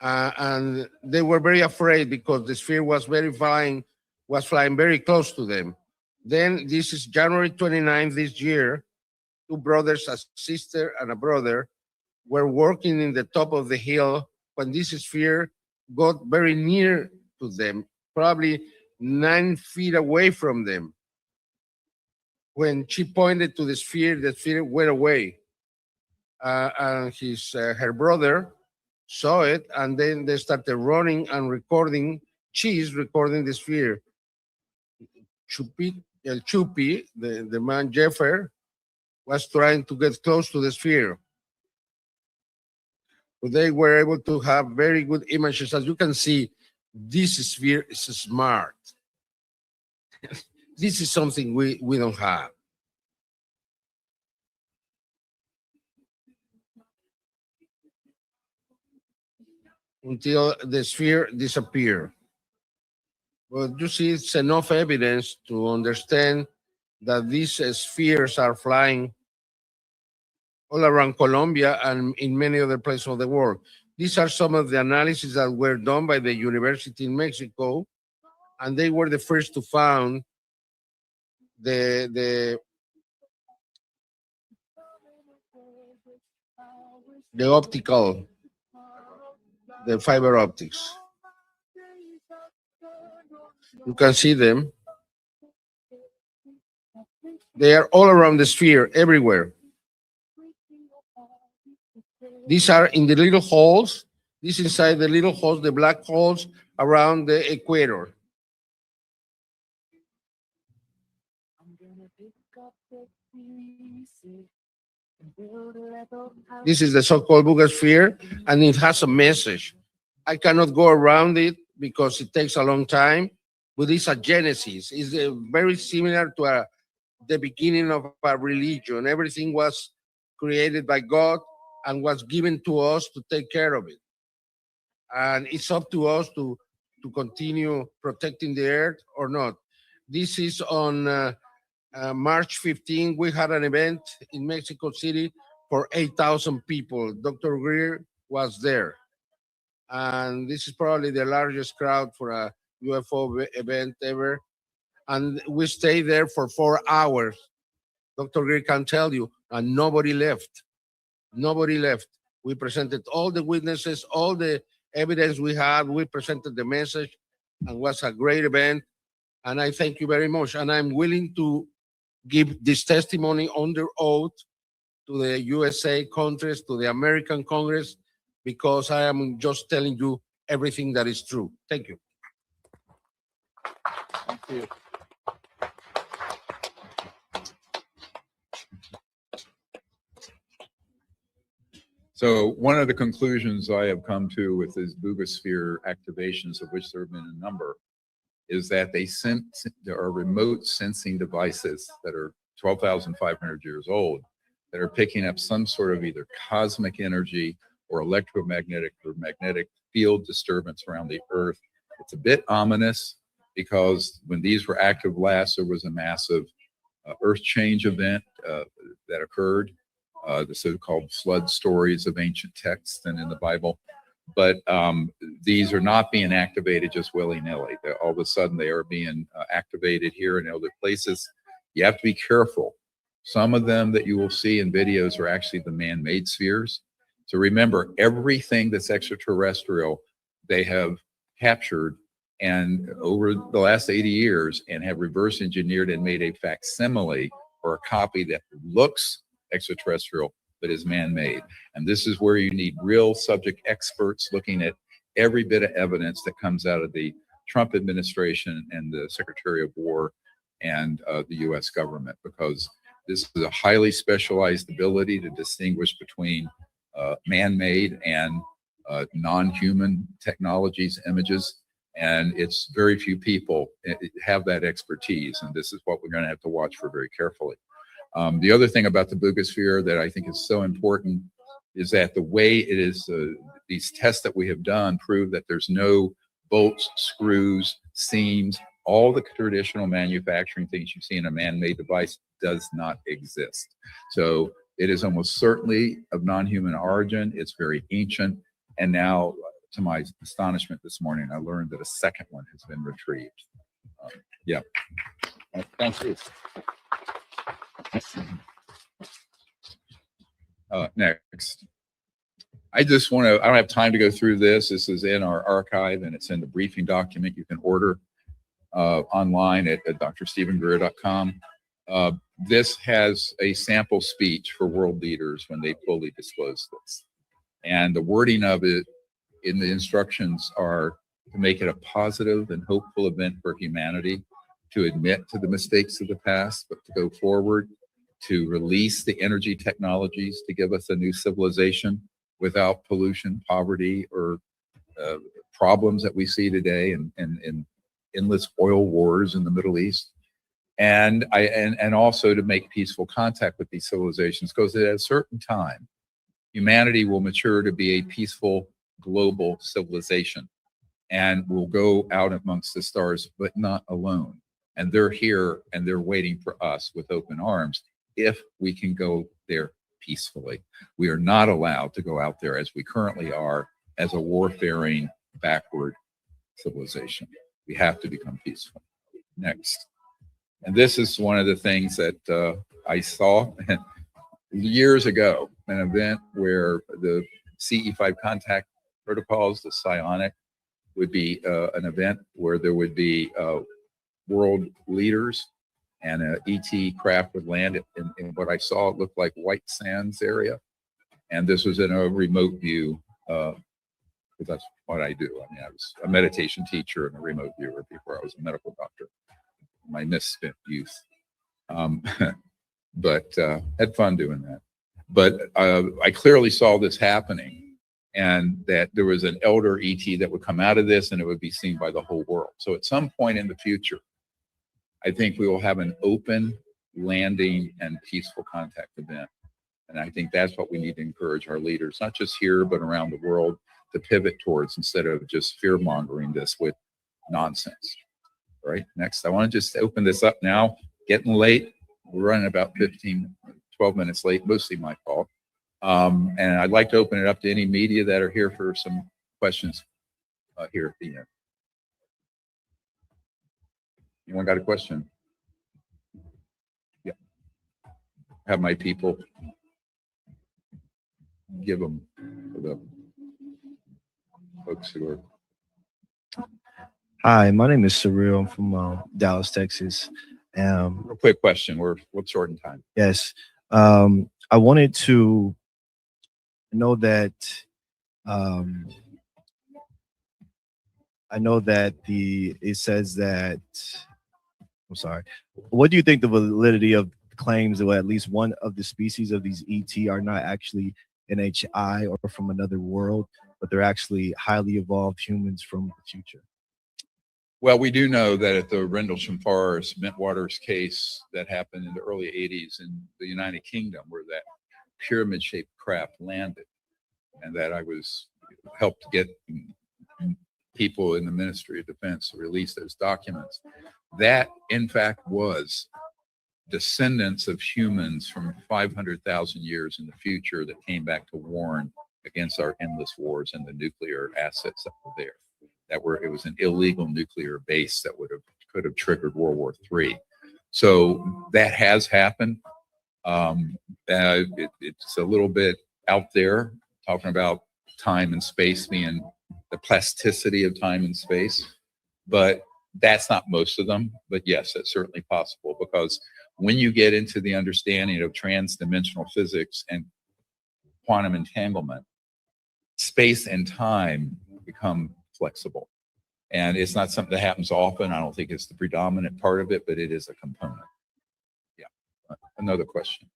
and they were very afraid because the sphere was flying very close to them. Then this is January 29th this year. 2 brothers, a sister and a brother, were working in the top of the hill when this sphere got very near to them, probably 9 feet away from them. When she pointed to the sphere went away. And her brother saw it, and then they started running and recording the sphere. El Chupi, the man Jeffer, was trying to get close to the sphere. But they were able to have very good images. As you can see, this sphere is smart. This is something we don't have. Until the sphere disappeared. But you see, it's enough evidence to understand that these spheres are flying all around Colombia and in many other places of the world. These are some of the analyses that were done by the university in Mexico, and they were the first to found the optical, the fiber optics. You can see them. They are all around the sphere, everywhere. These are in the little holes. This inside the little holes, the black holes around the equator. This is the so-called boogosphere, and it has a message. I cannot go around it because it takes a long time, but it's a genesis. It's very similar to the beginning of a religion. Everything was created by God and was given to us to take care of it. And it's up to us to continue protecting the earth or not. This is on March 15. We had an event in Mexico City for 8,000 people. Dr. Greer was there. And this is probably the largest crowd for a UFO event ever. And we stayed there for 4 hours. Dr. Greer can tell you, and nobody left. Nobody left. We presented all the witnesses, all the evidence we had. We presented the message, and was a great event. And I thank you very much. And I'm willing to give this testimony under oath to the USA Congress, to the American Congress, because I am just telling you everything that is true. Thank you. Thank you. So one of the conclusions I have come to with these boogosphere activations, of which there have been a number, is that there are remote sensing devices that are 12,500 years old that are picking up some sort of either cosmic energy or electromagnetic or magnetic field disturbance around the Earth. It's a bit ominous because when these were active last, there was a massive Earth change event that occurred. The so-called flood stories of ancient texts and in the Bible. But these are not being activated just willy-nilly. All of a sudden they are being activated here and other places. You have to be careful. Some of them that you will see in videos are actually the man-made spheres. So remember, everything that's extraterrestrial, they have captured and over the last 80 years and have reverse engineered and made a facsimile or a copy that looks extraterrestrial but is man-made. And this is where you need real subject experts looking at every bit of evidence that comes out of the Trump administration and the Secretary of War and the US government, because this is a highly specialized ability to distinguish between man-made and non-human technologies, images, and it's very few people have that expertise, and this is what we're going to have to watch for very carefully. The other thing about the boogosphere that I think is so important is that the way it is, these tests that we have done prove that there's no bolts, screws, seams, all the traditional manufacturing things you see in a man-made device does not exist. So it is almost certainly of non-human origin. It's very ancient. And now, to my astonishment this morning, I learned that a second one has been retrieved. Yeah. Thank you. Next. I just want to, I don't have time to go through this. This is in our archive and it's in the briefing document you can order online at drstephengreer.com. This has a sample speech for world leaders when they fully disclose this. And the wording of it in the instructions are to make it a positive and hopeful event for humanity, to admit to the mistakes of the past, but to go forward, to release the energy technologies to give us a new civilization without pollution, poverty, or problems that we see today and endless oil wars in the Middle East. And also to make peaceful contact with these civilizations, because at a certain time, humanity will mature to be a peaceful global civilization and will go out amongst the stars, but not alone. And they're here and they're waiting for us with open arms if we can go there peacefully. We are not allowed to go out there as we currently are as a warfaring backward civilization. We have to become peaceful. Next. And this is one of the things that I saw years ago, an event where the CE5 contact protocols, the psionic, would be an event where there would be world leaders and an ET craft would land in what I saw. It looked like White Sands area. And this was in a remote view, because that's what I do. I mean, I was a meditation teacher and a remote viewer before I was a medical doctor, my misspent youth. But had fun doing that. But I clearly saw this happening, and that there was an elder ET that would come out of this and it would be seen by the whole world. So at some point in the future, I think we will have an open landing and peaceful contact event. And I think that's what we need to encourage our leaders, not just here, but around the world, to pivot towards, instead of just fear mongering this with nonsense. All right, next, I want to just open this up now. Getting late. We're running about 12 minutes late, mostly my fault. And I'd like to open it up to any media that are here for some questions here at the end. Anyone got a question? Yeah. Have my people give them for the folks who are. Hi, my name is Surreal. I'm from Dallas, Texas. Real quick question. We're short in time. Yes. I wanted to know that it says that, I'm sorry. What do you think the validity of claims that at least one of the species of these ET are not actually NHI or from another world, but they're actually highly evolved humans from the future? Well, we do know that at the Rendlesham Forest Mintwaters case that happened in the early 80s in the United Kingdom, where that pyramid-shaped craft landed, and that I was helped get people in the Ministry of Defense to release those documents. That, in fact, was descendants of humans from 500,000 years in the future that came back to warn against our endless wars and the nuclear assets that were there. It was an illegal nuclear base that could have triggered World War III. So that has happened. It's a little bit out there, talking about time and space being the plasticity of time and space, but that's not most of them. But yes, that's certainly possible, because when you get into the understanding of trans-dimensional physics and quantum entanglement, space and time become flexible. And it's not something that happens often. I don't think it's the predominant part of it, but it is a component. Yeah. Another question.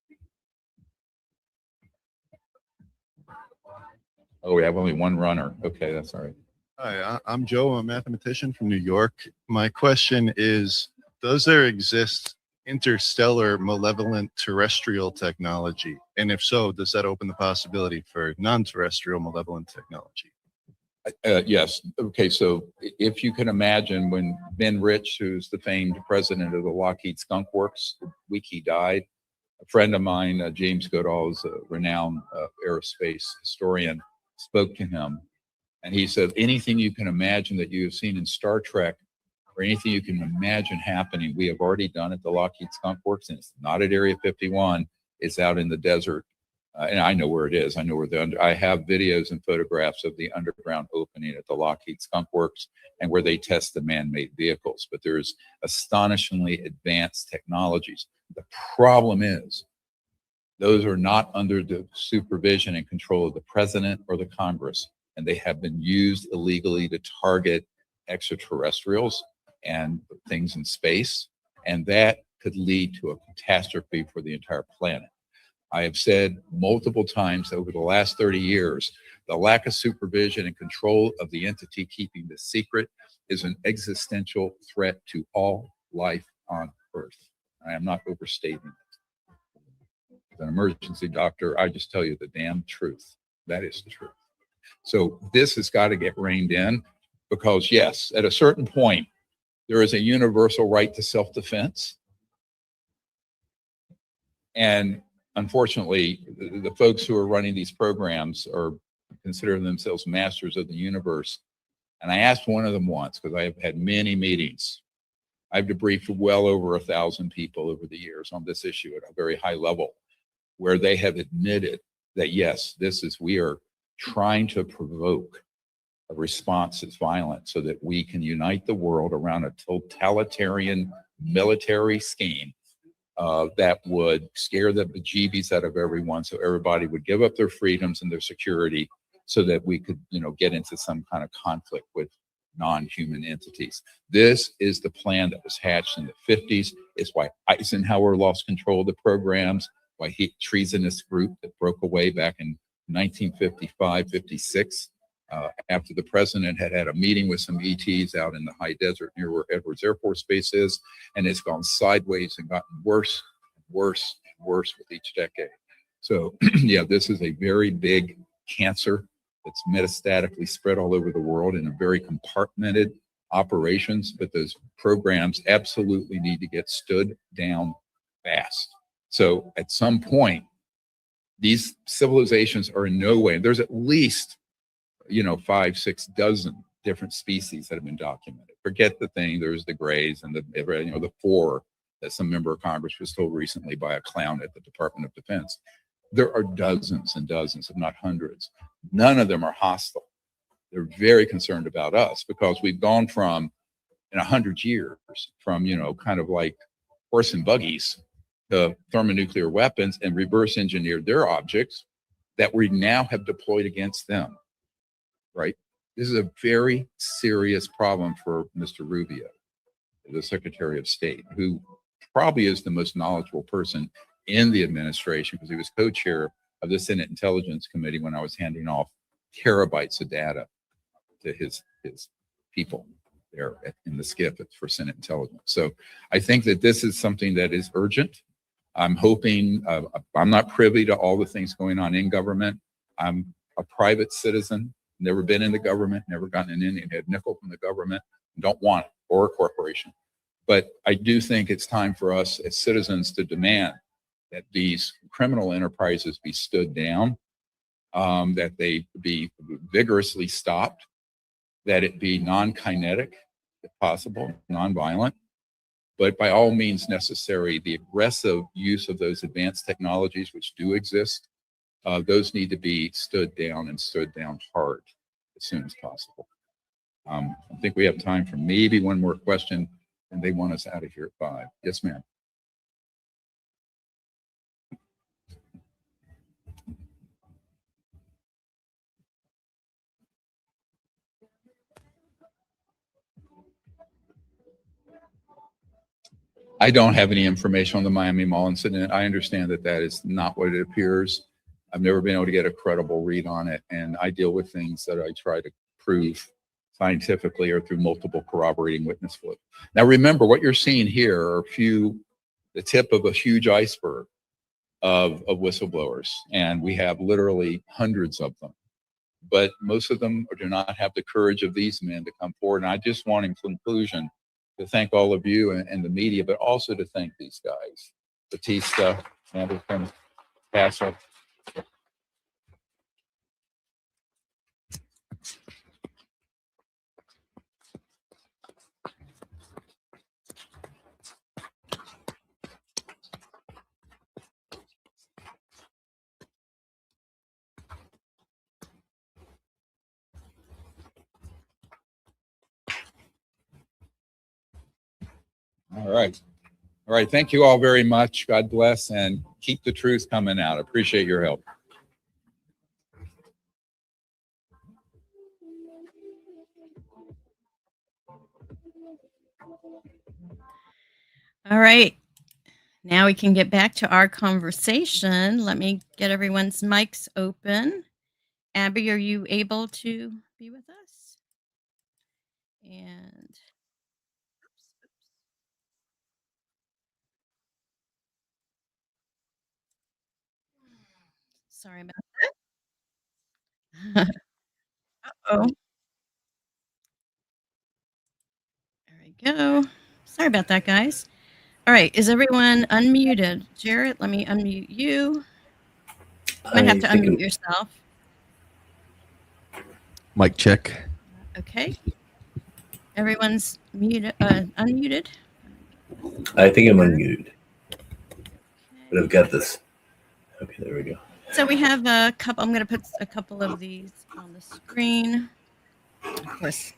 Oh, we have only one runner. Okay, that's all right. Hi, I'm Joe. I'm a mathematician from New York. My question is, does there exist interstellar malevolent terrestrial technology? And if so, does that open the possibility for non-terrestrial malevolent technology? Yes. Okay. So if you can imagine, when Ben Rich, who's the famed president of the Lockheed Skunk Works, the week he died, a friend of mine, James Goodall, is a renowned aerospace historian, spoke to him. And he said, anything you can imagine that you have seen in Star Trek, or anything you can imagine happening, we have already done at the Lockheed Skunk Works. And it's not at Area 51. It's out in the desert. And I know where it is. I know where I have videos and photographs of the underground opening at the Lockheed Skunk Works, and where they test the man-made vehicles. But there's astonishingly advanced technologies. The problem is, those are not under the supervision and control of the president or the Congress, and they have been used illegally to target extraterrestrials and things in space, and that could lead to a catastrophe for the entire planet. I have said multiple times over the last 30 years, the lack of supervision and control of the entity keeping this secret is an existential threat to all life on Earth. I am not overstating it. As an emergency doctor, I just tell you the damn truth. That is the truth. So this has got to get reined in, because yes, at a certain point, there is a universal right to self-defense. And unfortunately, the folks who are running these programs are considering themselves masters of the universe. And I asked one of them once, because I have had many meetings. I've debriefed well over 1,000 people over the years on this issue at a very high level, where they have admitted that, yes, we are trying to provoke a response that's violent so that we can unite the world around a totalitarian military scheme that would scare the bejeebies out of everyone, so everybody would give up their freedoms and their security so that we could, get into some kind of conflict with non-human entities. This is the plan that was hatched in the 50s. It's why Eisenhower lost control of the programs, why he treasonous group that broke away back in 1955, 56, after the president had a meeting with some ETs out in the high desert near where Edwards Air Force Base is, and it's gone sideways and gotten worse, worse, and worse with each decade. So yeah, this is a very big cancer that's metastatically spread all over the world in a very compartmented operations, but those programs absolutely need to get stood down fast. So at some point, these civilizations are in no way, there's at least 5, 6 dozen different species that have been documented. Forget the thing, there's the grays and the 4 that some member of Congress was told recently by a clown at the Department of Defense. There are dozens and dozens, if not hundreds. None of them are hostile. They're very concerned about us because we've gone from, in 100 years, from, kind of like horse and buggies to thermonuclear weapons and reverse engineered their objects that we now have deployed against them, right? This is a very serious problem for Mr. Rubio, the Secretary of State, who probably is the most knowledgeable person in the administration because he was co-chair of the Senate Intelligence Committee when I was handing off terabytes of data to his people there in the SCIF for Senate Intelligence. So I think that this is something that is urgent. I'm hoping, I'm not privy to all the things going on in government. I'm a private citizen, never been in the government, never gotten an Indian head nickel from the government, don't want it, or a corporation. But I do think it's time for us as citizens to demand that these criminal enterprises be stood down, that they be vigorously stopped, that it be non-kinetic, if possible, non-violent, but by all means necessary, the aggressive use of those advanced technologies which do exist, those need to be stood down and stood down hard as soon as possible. I think we have time for maybe one more question, and they want us out of here at 5. Yes, ma'am. I don't have any information on the Miami Mall incident. I understand that that is not what it appears. I've never been able to get a credible read on it, and I deal with things that I try to prove scientifically or through multiple corroborating witness flow. Now, remember, what you're seeing here are the tip of a huge iceberg of whistleblowers, and we have literally hundreds of them. But most of them do not have the courage of these men to come forward. And I just want, in conclusion, to thank all of you and the media, but also to thank these guys, Batista, Anderson, Castle. All right. All right. Thank you all very much. God bless, and keep the truth coming out. Appreciate your help. All right. Now we can get back to our conversation. Let me get everyone's mics open. Abbie, are you able to be with us? And sorry about that. Uh-oh. There we go. Sorry about that, guys. All right, is everyone unmuted? Jarrett, let me unmute you. You might have to unmute yourself. Mic check. Okay. Everyone's unmuted. I think I'm unmuted, but I've got this. Okay, there we go. So we have a couple. I'm going to put a couple of these on the screen. Of course,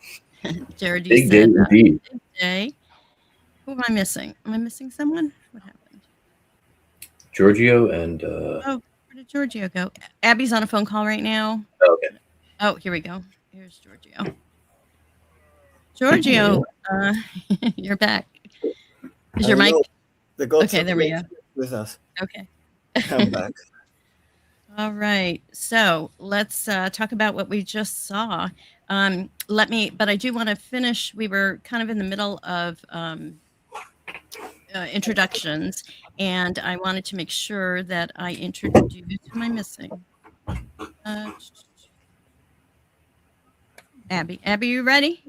Jared, you Big said day indeed. big day. Who am I missing? Am I missing someone? What happened? Giorgio and Oh, where did Giorgio go? Abbie's on a phone call right now. okay. Oh, here we go. Here's Giorgio. Giorgio, you're back. Is your mic? The gods Okay, are there we go. with us. Okay. I'm back. All right. So let's talk about what we just saw. But I do want to finish. We were kind of in the middle of introductions, and I wanted to make sure that I introduced. Who am I missing? Abbie. Abbie, you ready?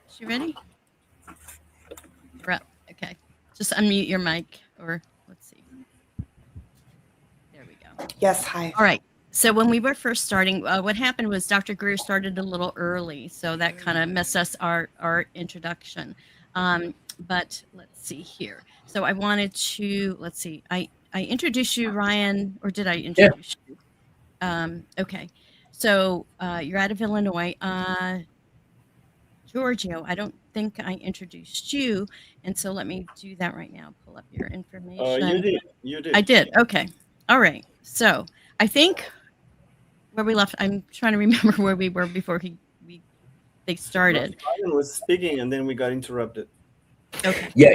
Is she ready? You're up. Okay. Just unmute your mic, or let's see. There we go. Yes, hi. All right. So when we were first starting, what happened was Dr. Greer started a little early, so that kind of messed us our introduction. But let's see here. So I wanted to, let's see, I introduced you, Ryan, or did I introduce you? Okay. So you're out of Illinois. Giorgio, I don't think I introduced you, and so let me do that right now. Pull up your information. You did. You did. I did. Okay. All right. So I think where we left, I'm trying to remember where we were before they started. Ryan was speaking, and then we got interrupted. Okay. Yeah,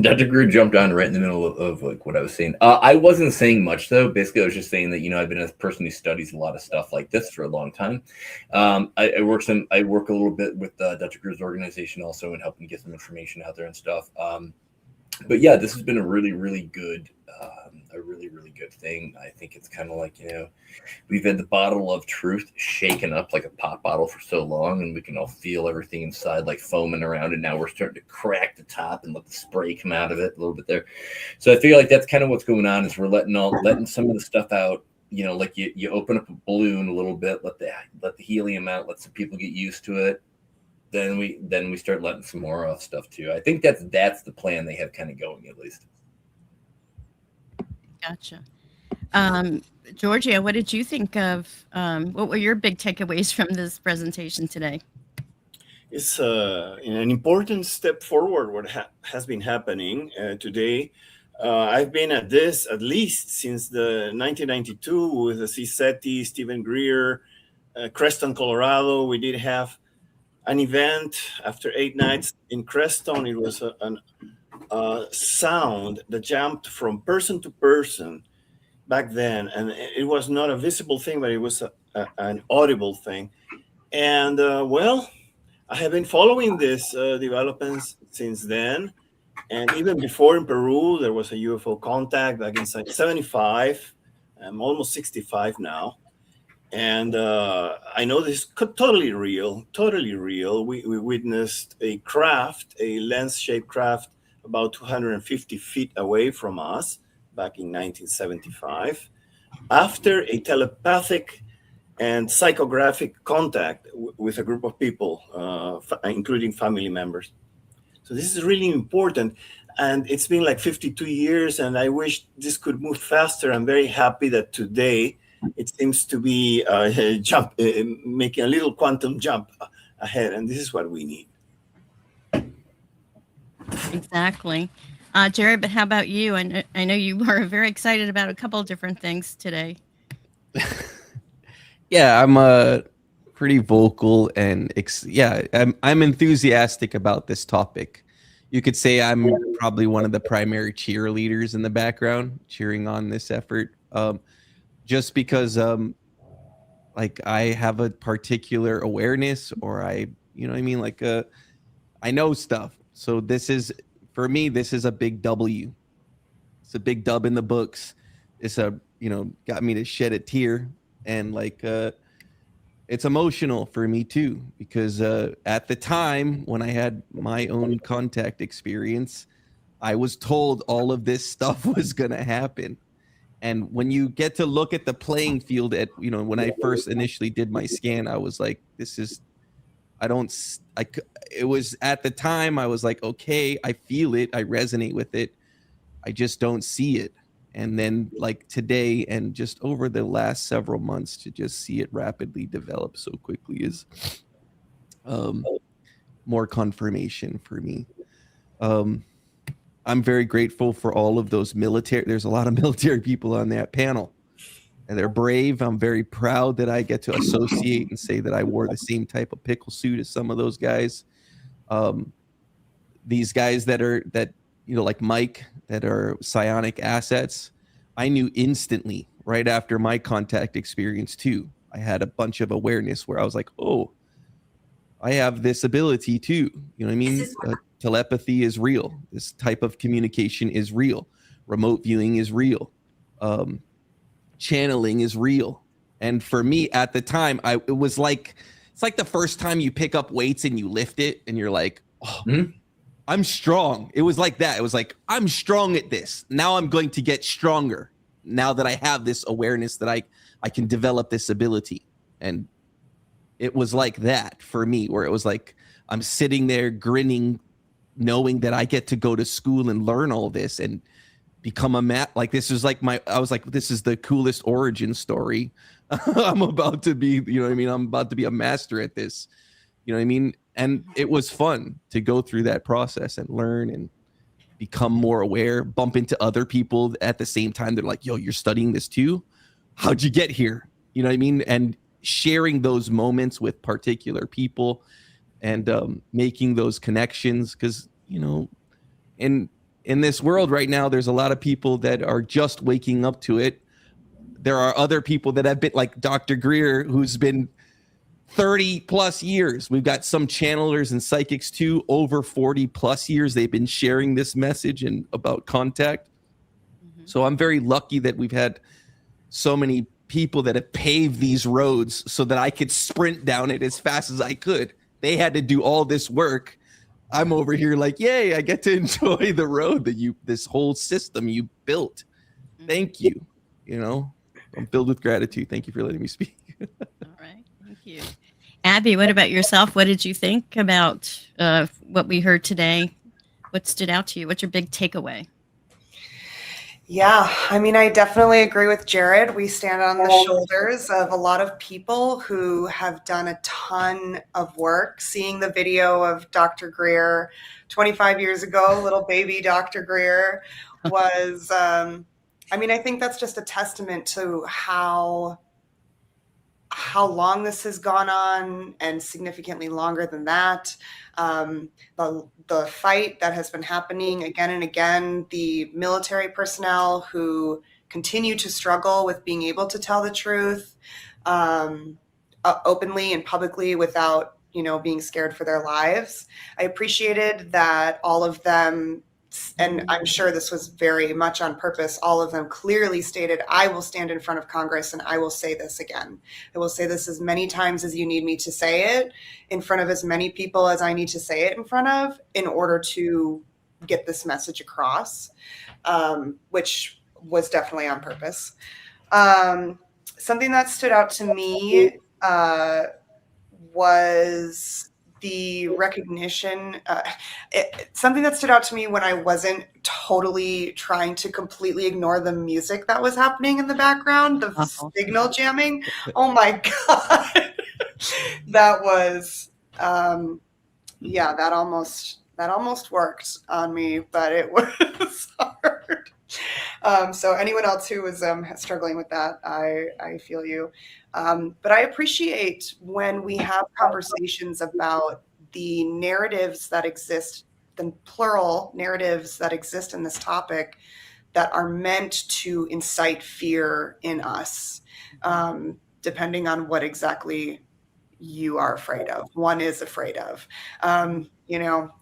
Dr. Greer jumped on right in the middle of like what I was saying. I wasn't saying much though. Basically, I was just saying that I've been a person who studies a lot of stuff like this for a long time. I work a little bit with Dr. Greer's organization also and helping get some information out there and stuff. But yeah, this has been a really, really good thing. I think it's kind of like, we've had the bottle of truth shaken up like a pop bottle for so long, and we can all feel everything inside like foaming around, and now we're starting to crack the top and let the spray come out of it a little bit there. So I feel like that's kind of what's going on, is we're letting some of the stuff out. Like you open up a balloon a little bit, let the helium out, let some people get used to it. Then we start letting some more off stuff too. I think that's the plan they have kind of going, at least. Gotcha. Giorgio, what did you think of? What were your big takeaways from this presentation today? It's an important step forward. What has been happening today. I've been at this at least since the 1992 with the CSETI, Stephen Greer, Creston, Colorado. We did have an event after 8 nights in Creston. It was a sound that jumped from person to person back then, and it was not a visible thing, but it was an audible thing. And well, I have been following these developments since then, and even before in Peru, there was a UFO contact back in 75. I'm almost 65 now, and I know this is totally real. We witnessed a craft, a lens-shaped craft, about 250 feet away from us back in 1975, after a telepathic and psychographic contact with a group of people, including family members. So this is really important. And it's been like 52 years, and I wish this could move faster. I'm very happy that today it seems to be making a little quantum jump ahead, and this is what we need. Exactly. Jared, but how about you? I know you were very excited about a couple of different things today. Yeah, I'm pretty vocal and I'm enthusiastic about this topic. You could say I'm probably one of the primary cheerleaders in the background, cheering on this effort, just because like I have a particular awareness, or I know stuff. So this is, for me, this is a big W. It's a big dub in the books. It's got me to shed a tear, and it's emotional for me too, because at the time when I had my own contact experience, I was told all of this stuff was going to happen. And when you get to look at the playing field at, when I first initially did my scan, I was like, it was at the time, I was like, okay, I feel it. I resonate with it. I just don't see it. And then like today and just over the last several months to just see it rapidly develop so quickly is more confirmation for me. I'm very grateful for all of those military. There's a lot of military people on that panel, and they're brave. I'm very proud that I get to associate and say that I wore the same type of pickle suit as some of those guys. These guys that like Mike, that are psionic assets, I knew instantly right after my contact experience too. I had a bunch of awareness where I was like, oh, I have this ability too. You know what I mean? Telepathy is real. This type of communication is real. Remote viewing is real. Channeling is real. And for me at the time, it's like the first time you pick up weights and you lift it and you're like, oh, I'm strong. It was like that. It was like, I'm strong at this. Now I'm going to get stronger now that I have this awareness that I can develop this ability. And it was like that for me, where it was like, I'm sitting there grinning, knowing that I get to go to school and learn all this and become like, this is like I was like, this is the coolest origin story. I'm about to be, I'm about to be a master at this, you know what I mean? And it was fun to go through that process and learn and become more aware, bump into other people at the same time. They're like, yo, you're studying this too? How'd you get here? You know what I mean? And sharing those moments with particular people and making those connections, because in this world right now, there's a lot of people that are just waking up to it. There are other people that have been like Dr. Greer, who's been 30 plus years. We've got some channelers and psychics too, over 40 plus years. They've been sharing this message and about contact. So I'm very lucky that we've had so many people that have paved these roads so that I could sprint down it as fast as I could. They had to do all this work. I'm over here like, yay, I get to enjoy the road that this whole system you built. Thank you. I'm filled with gratitude. Thank you for letting me speak. All right. Thank you. Abbie, what about yourself? What did you think about what we heard today? What stood out to you? What's your big takeaway? Yeah, I mean, I definitely agree with Jared. We stand on the shoulders of a lot of people who have done a ton of work. Seeing the video of Dr. Greer 25 years ago, little baby Dr. Greer, was, I think that's just a testament to how long this has gone on, and significantly longer than that. The fight that has been happening again and again, the military personnel who continue to struggle with being able to tell the truth openly and publicly without, being scared for their lives. I appreciated that all of them, and I'm sure this was very much on purpose, all of them clearly stated, I will stand in front of Congress and I will say this again. I will say this as many times as you need me to say it, in front of as many people as I need to say it in front of, in order to get this message across, which was definitely on purpose. Something that stood out to me was the recognition, something that stood out to me when I wasn't totally trying to completely ignore the music that was happening in the background, the signal jamming. Oh my God. That was, that almost worked on me, but it was hard. So anyone else who was struggling with that, I feel you. But I appreciate when we have conversations about the narratives that exist, the plural narratives that exist in this topic, that are meant to incite fear in us, depending on what exactly you are afraid of, one is afraid of. I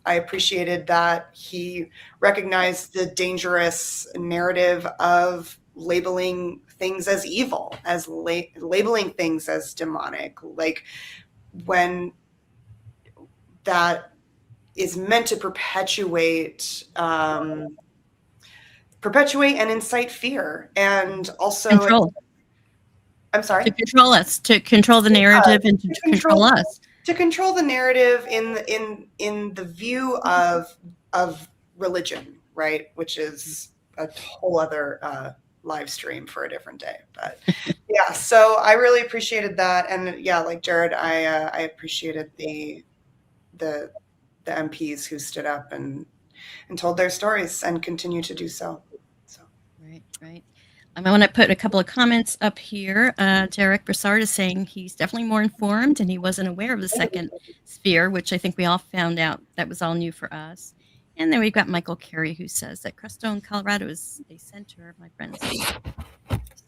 appreciated that he recognized the dangerous narrative of labeling things as evil, as labeling things as demonic, like when that is meant to perpetuate and incite fear, and also Control. I'm sorry. To control us, to control the narrative, and to control us. To control the narrative in the view of religion, right? Which is a whole other live stream for a different day. But yeah, so I really appreciated that, and yeah, like Jared, I appreciated the MPs who stood up and told their stories and continue to do so. Right. I want to put a couple of comments up here. Derek Broussard is saying he's definitely more informed and he wasn't aware of the second sphere, which I think we all found out that was all new for us. And then we've got Michael Carey, who says that Crestone, Colorado is a center, my friends.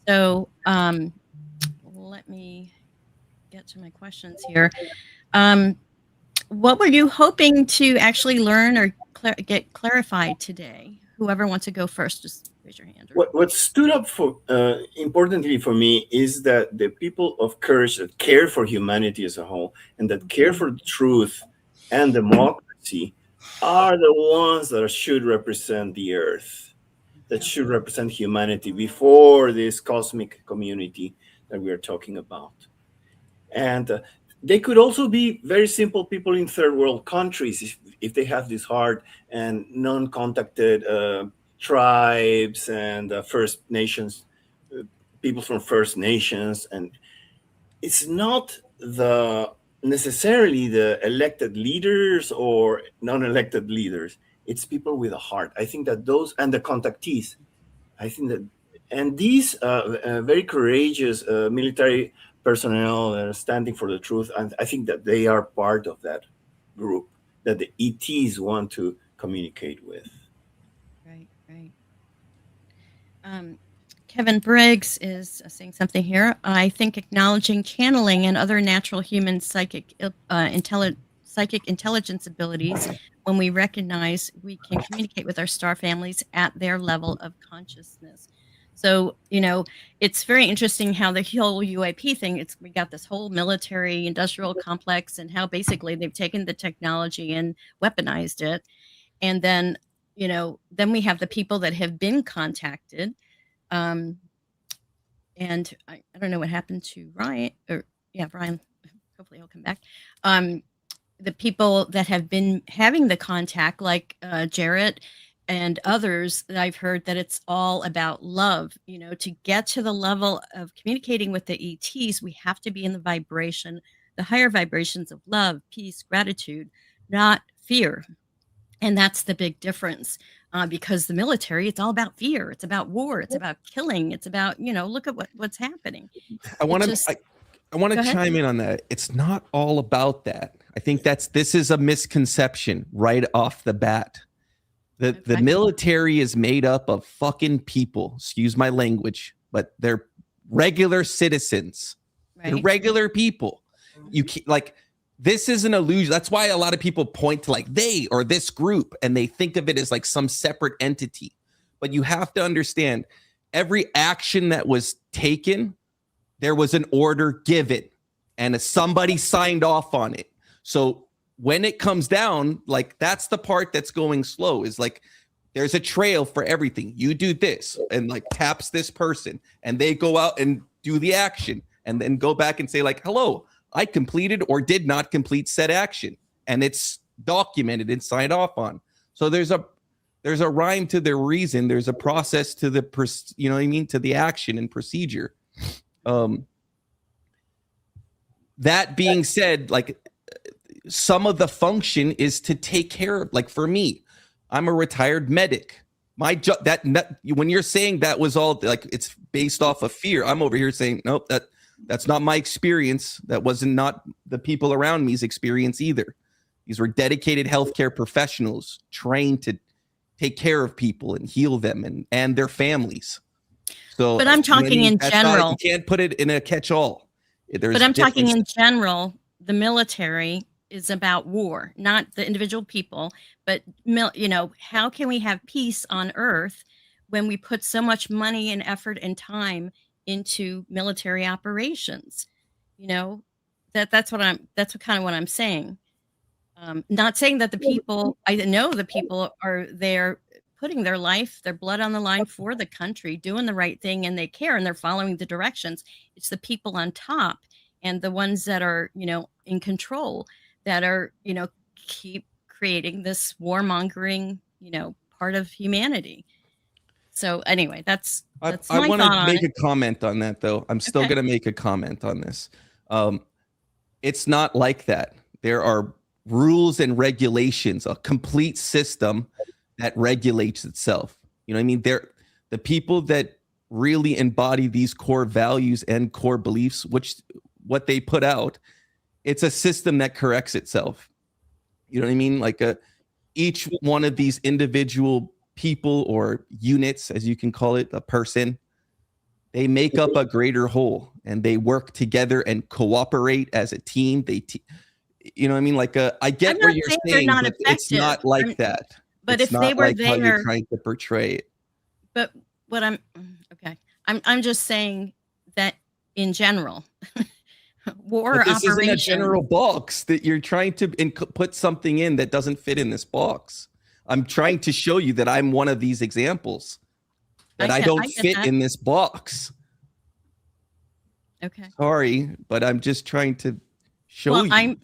So let me get to my questions here. What were you hoping to actually learn or get clarified today? Whoever wants to go first, just raise your hand. What stood up for importantly for me is that the people of courage that care for humanity as a whole and that care for the truth and democracy are the ones that should represent the earth, that should represent humanity before this cosmic community that we are talking about. And they could also be very simple people in third world countries if they have this heart, and non-contacted tribes and First Nations, people from First Nations. And it's not necessarily the elected leaders or non-elected leaders. It's people with a heart. I think that those, and the contactees, I think that, and these very courageous military personnel that are standing for the truth, and I think that they are part of that group that the ETs want to communicate with. Right. Kevin Briggs is saying something here. I think acknowledging channeling and other natural human psychic intelligence abilities, when we recognize we can communicate with our star families at their level of consciousness. So, it's very interesting how the whole UAP thing, we got this whole military industrial complex, and how basically they've taken the technology and weaponized it. And then, then we have the people that have been contacted. And I don't know what happened to Ryan, Brian, hopefully he'll come back. The people that have been having the contact, like Jarrett and others, that I've heard that it's all about love. To get to the level of communicating with the ETs, we have to be in the higher vibrations of love, peace, gratitude, not fear. And that's the big difference, because the military, it's all about fear. It's about war. It's about killing. It's about, look at what's happening. I want to chime in on that. It's not all about that. I think this is a misconception right off the bat. The military is made up of fucking people, excuse my language, but they're regular citizens. Right. They're regular people. You can't, this is an illusion. That's why a lot of people point to they or this group, and they think of it as some separate entity. But you have to understand, every action that was taken, there was an order given, and somebody signed off on it. So when it comes down, that's the part that's going slow, is there's a trail for everything. You do this and taps this person, and they go out and do the action, and then go back and say hello, I completed or did not complete said action, and it's documented and signed off on. So there's a rhyme to the reason. There's a process to the to the action and procedure. That being said, some of the function is to take care of, for me, I'm a retired medic. My job, when you're saying that was all it's based off of fear, I'm over here saying, nope, that's not my experience. That wasn't not the people around me's experience either. These were dedicated healthcare professionals trained to take care of people and heal them and their families. So, but I'm talking in general. You can't put it in a catch-all. But I'm talking in general. The military is about war, not the individual people, but how can we have peace on Earth when we put so much money and effort and time into military operations? That's kind of what I'm saying. Not saying that the people, I know the people are there putting their life, their blood on the line for the country, doing the right thing, and they care and they're following the directions. It's the people on top and the ones that are, in control that are, keep creating this warmongering, part of humanity. So anyway, that's I my want thought to on make it. a comment on that, though. I'm still Okay. going to make a comment on this. It's not like that. There are rules and regulations, a complete system that regulates itself. You know what I mean? The people that really embody these core values and core beliefs, what they put out, it's a system that corrects itself. You know what I mean? Like each one of these individual people or units, as you can call it, a person, they make up a greater whole and they work together and cooperate as a team. You know what I mean? Like I get I'm what not you're saying they're saying, not but it's not effective. like that. But It's if they not were like how you're there, trying to portray it. but what I'm just saying that in general, war But this isn't a operation. general box that you're trying to put something in that doesn't fit in this box. I'm trying to show you that I'm one of these examples, that I don't get fit that. in this box. Okay. Sorry, but I'm just trying to show Well, you.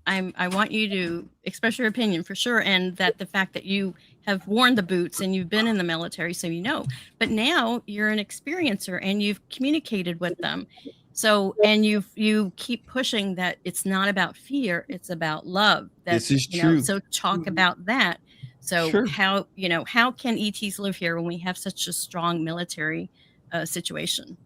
I want you to express your opinion for sure, and that the fact that you have worn the boots and you've been in the military, so you know. But now you're an experiencer and you've communicated with them. So, and you keep pushing that it's not about fear, it's about love. That, This is true. So talk about that. So Sure. how can ETs live here when we have such a strong military situation?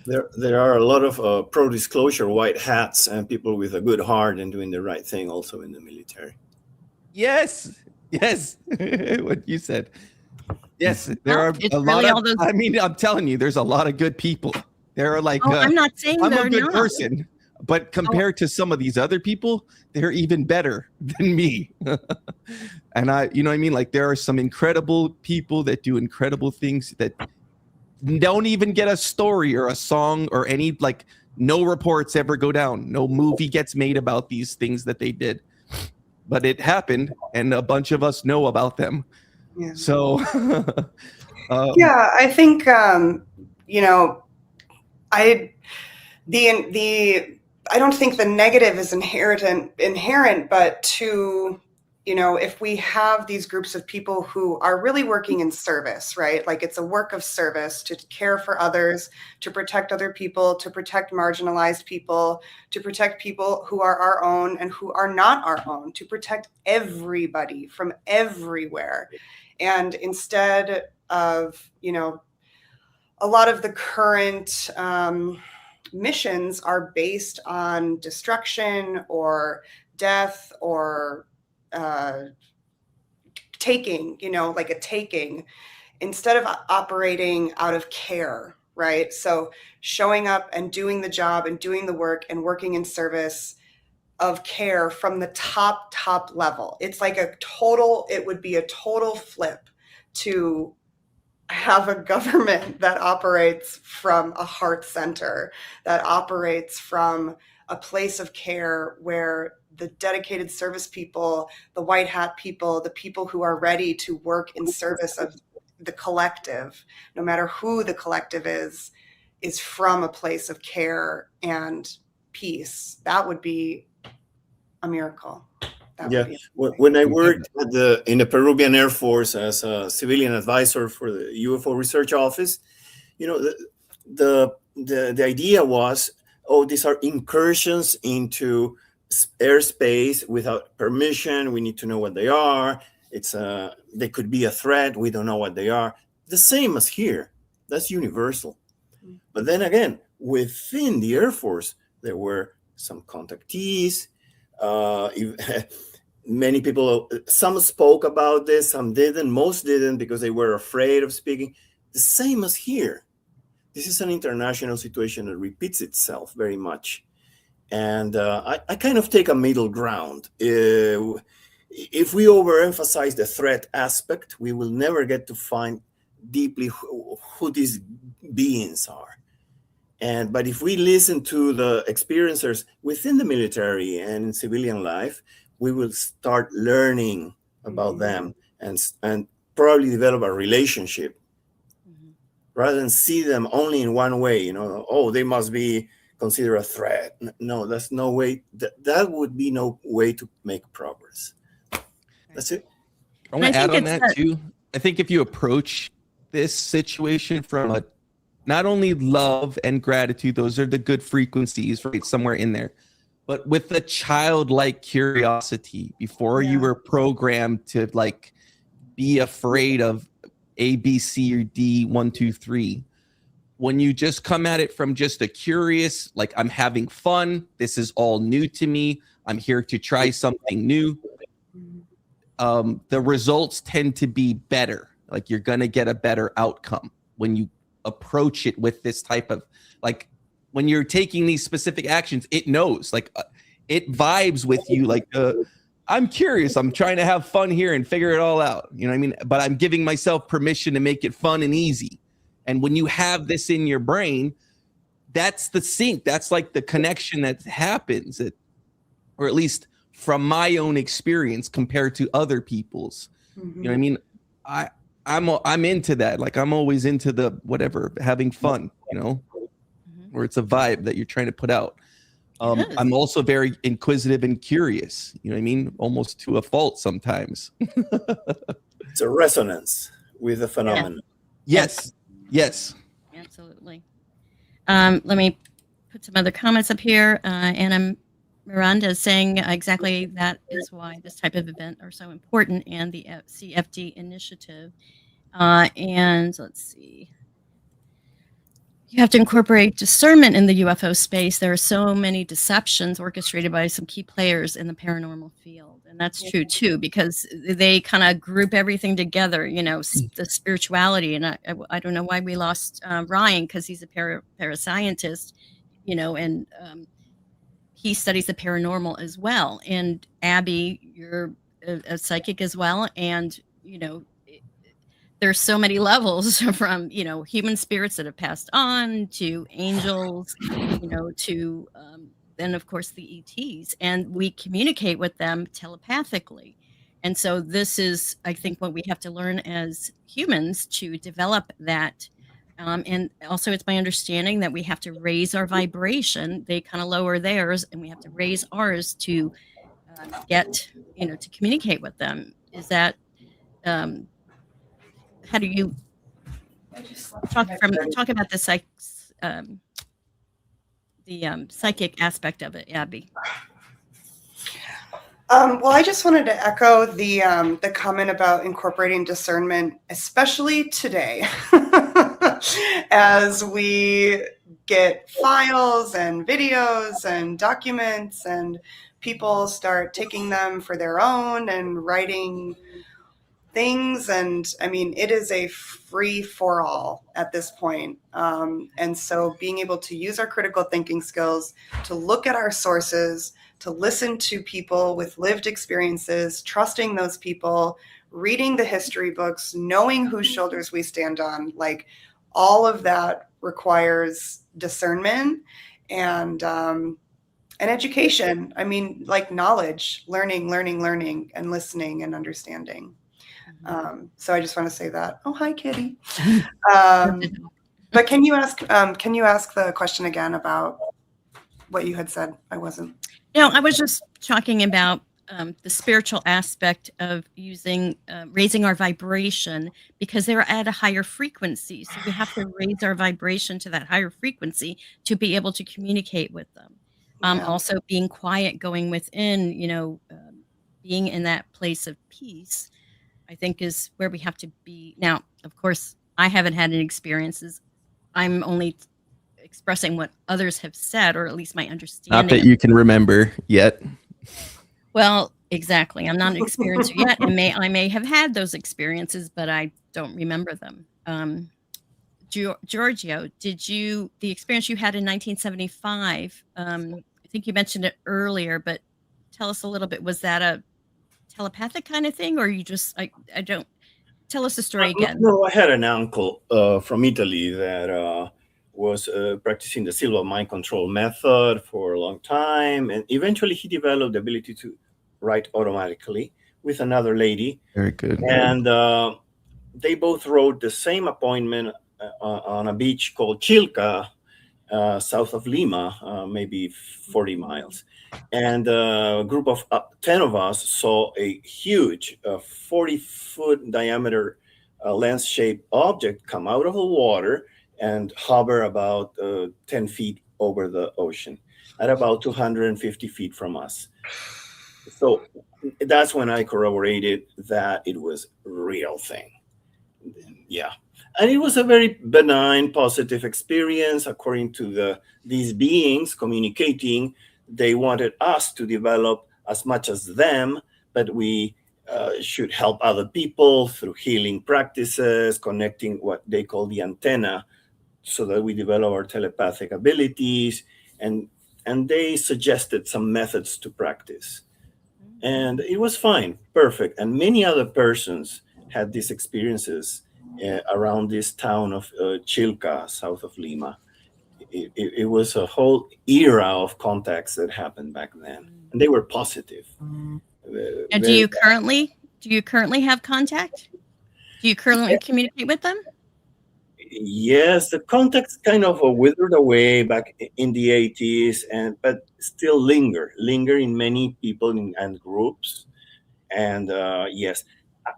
There are a lot of pro-disclosure white hats and people with a good heart and doing the right thing also in the military. Yes, what you said. Yes, there Well, are it's a lot really of. all those- I mean, I'm telling you, there's a lot of good people. There are like. Oh, I'm not saying I'm a they're good not. person, but compared to some of these other people, they're even better than me. And you know what I mean? Like there are some incredible people that do incredible things that don't even get a story or a song or any, like, no reports ever go down. No movie gets made about these things that they did. But it happened, and a bunch of us know about them. Yeah. So, Yeah, I think I don't think the negative is inherent, but if we have these groups of people who are really working in service, right? Like it's a work of service to care for others, to protect other people, to protect marginalized people, to protect people who are our own and who are not our own, to protect everybody from everywhere. And instead of, a lot of the current missions are based on destruction or death or taking, like a taking, instead of operating out of care, right? So showing up and doing the job and doing the work and working in service of care from the top level. It's like it would be a total flip to have a government that operates from a heart center, that operates from a place of care where the dedicated service people, the white hat people, the people who are ready to work in service of the collective, no matter who the collective is from a place of care and peace. That would be a miracle. Yeah, when I worked in the Peruvian Air Force as a civilian advisor for the UFO Research Office, the idea was, these are incursions into airspace without permission. We need to know what they are. They could be a threat. We don't know what they are. The same as here. That's universal. But then again, within the Air Force, there were some contactees. Many people, some spoke about this, some didn't, most didn't because they were afraid of speaking. The same as here. This is an international situation that repeats itself very much. And I kind of take a middle ground. If we overemphasize the threat aspect, we will never get to find deeply who these beings are. But if we listen to the experiencers within the military and in civilian life, we will start learning about them and probably develop a relationship rather than see them only in one way. Oh, they must be considered a threat. No, that's no way. That would be no way to make progress. That's it. I want to add on that too. I think if you approach this situation from a not only love and gratitude, those are the good frequencies, right? Somewhere in there, but with a childlike curiosity before you were programmed to like be afraid of A, B, C, or D, 1, 2, 3. When you just come at it from just a curious, like I'm having fun, this is all new to me, I'm here to try something new. The results tend to be better. Like you're gonna get a better outcome when you approach it with this type of, like when you're taking these specific actions, it knows, like it vibes with you, like I'm curious, I'm trying to have fun here and figure it all out, you know what I mean? But I'm giving myself permission to make it fun and easy. And when you have this in your brain, that's the sync, that's like the connection that happens, or at least from my own experience compared to other people's. You know what I mean? I'm into that. Like I'm always into the whatever, having fun, you know, or it's a vibe that you're trying to put out. I'm also very inquisitive and curious, you know what I mean? Almost to a fault sometimes. It's a resonance with the phenomenon. Yes. Yes. Absolutely. Let me put some other comments up here. Anna Miranda is saying exactly that is why this type of event are so important, and the CFD initiative. And let's see. You have to incorporate discernment in the UFO space. There are so many deceptions orchestrated by some key players in the paranormal field. And that's true too, because they kind of group everything together, you know, the spirituality. And I don't know why we lost Ryan, because he's a parascientist, you know, and he studies the paranormal as well. And Abbie, you're a psychic as well. And, you know, there's so many levels from, you know, human spirits that have passed on to angels, you know, to then, of course, the ETs. And we communicate with them telepathically. And so this is, I think, what we have to learn as humans to develop that. And also, it's my understanding that we have to raise our vibration. They kind of lower theirs, and we have to raise ours to get, you know, to communicate with them. Is that... how do you talk about the psychic aspect of it, Abbie? Well, I just wanted to echo the comment about incorporating discernment, especially today, as we get files and videos and documents, and people start taking them for their own and writing things. And I mean, it is a free for all at this point. And so being able to use our critical thinking skills to look at our sources, to listen to people with lived experiences, trusting those people, reading the history books, knowing whose shoulders we stand on, like all of that requires discernment and education. I mean, like knowledge, learning, and listening and understanding. So I just want to say that. Oh, hi, Kitty. But can you ask the question again about what you had said? I wasn't. No, I was just talking about the spiritual aspect of using raising our vibration, because they're at a higher frequency. So we have to raise our vibration to that higher frequency to be able to communicate with them. Also being quiet, going within, you know, being in that place of peace, I think is where we have to be. Now, of course, I haven't had any experiences. I'm only expressing what others have said, or at least my understanding. Not that you can remember yet. Well, exactly. I'm not an experiencer yet, and I may have had those experiences, but I don't remember them. Giorgio, the experience you had in 1975, I think you mentioned it earlier, but tell us a little bit. Was that a telepathic kind of thing, or you just, I don't, tell us the story again. No, I had an uncle from Italy that was practicing the silver mind control method for a long time, and eventually he developed the ability to write automatically with another lady. Very good. And they both wrote the same appointment on a beach called Chilca, south of Lima, maybe 40 miles. And a group of 10 of us saw a huge 40-foot diameter lens-shaped object come out of the water and hover about 10 feet over the ocean at about 250 feet from us. So that's when I corroborated that it was a real thing. Yeah. And it was a very benign, positive experience. According to these beings communicating, they wanted us to develop as much as them, but we should help other people through healing practices, connecting what they call the antenna, so that we develop our telepathic abilities. And they suggested some methods to practice. And it was fine, perfect. And many other persons had these experiences around this town of Chilca, south of Lima. It was a whole era of contacts that happened back then, and they were positive. And do you currently have contact? Do you currently communicate with them? Yes, the contacts kind of withered away back in the 80s, but still linger in many people and groups. And yes,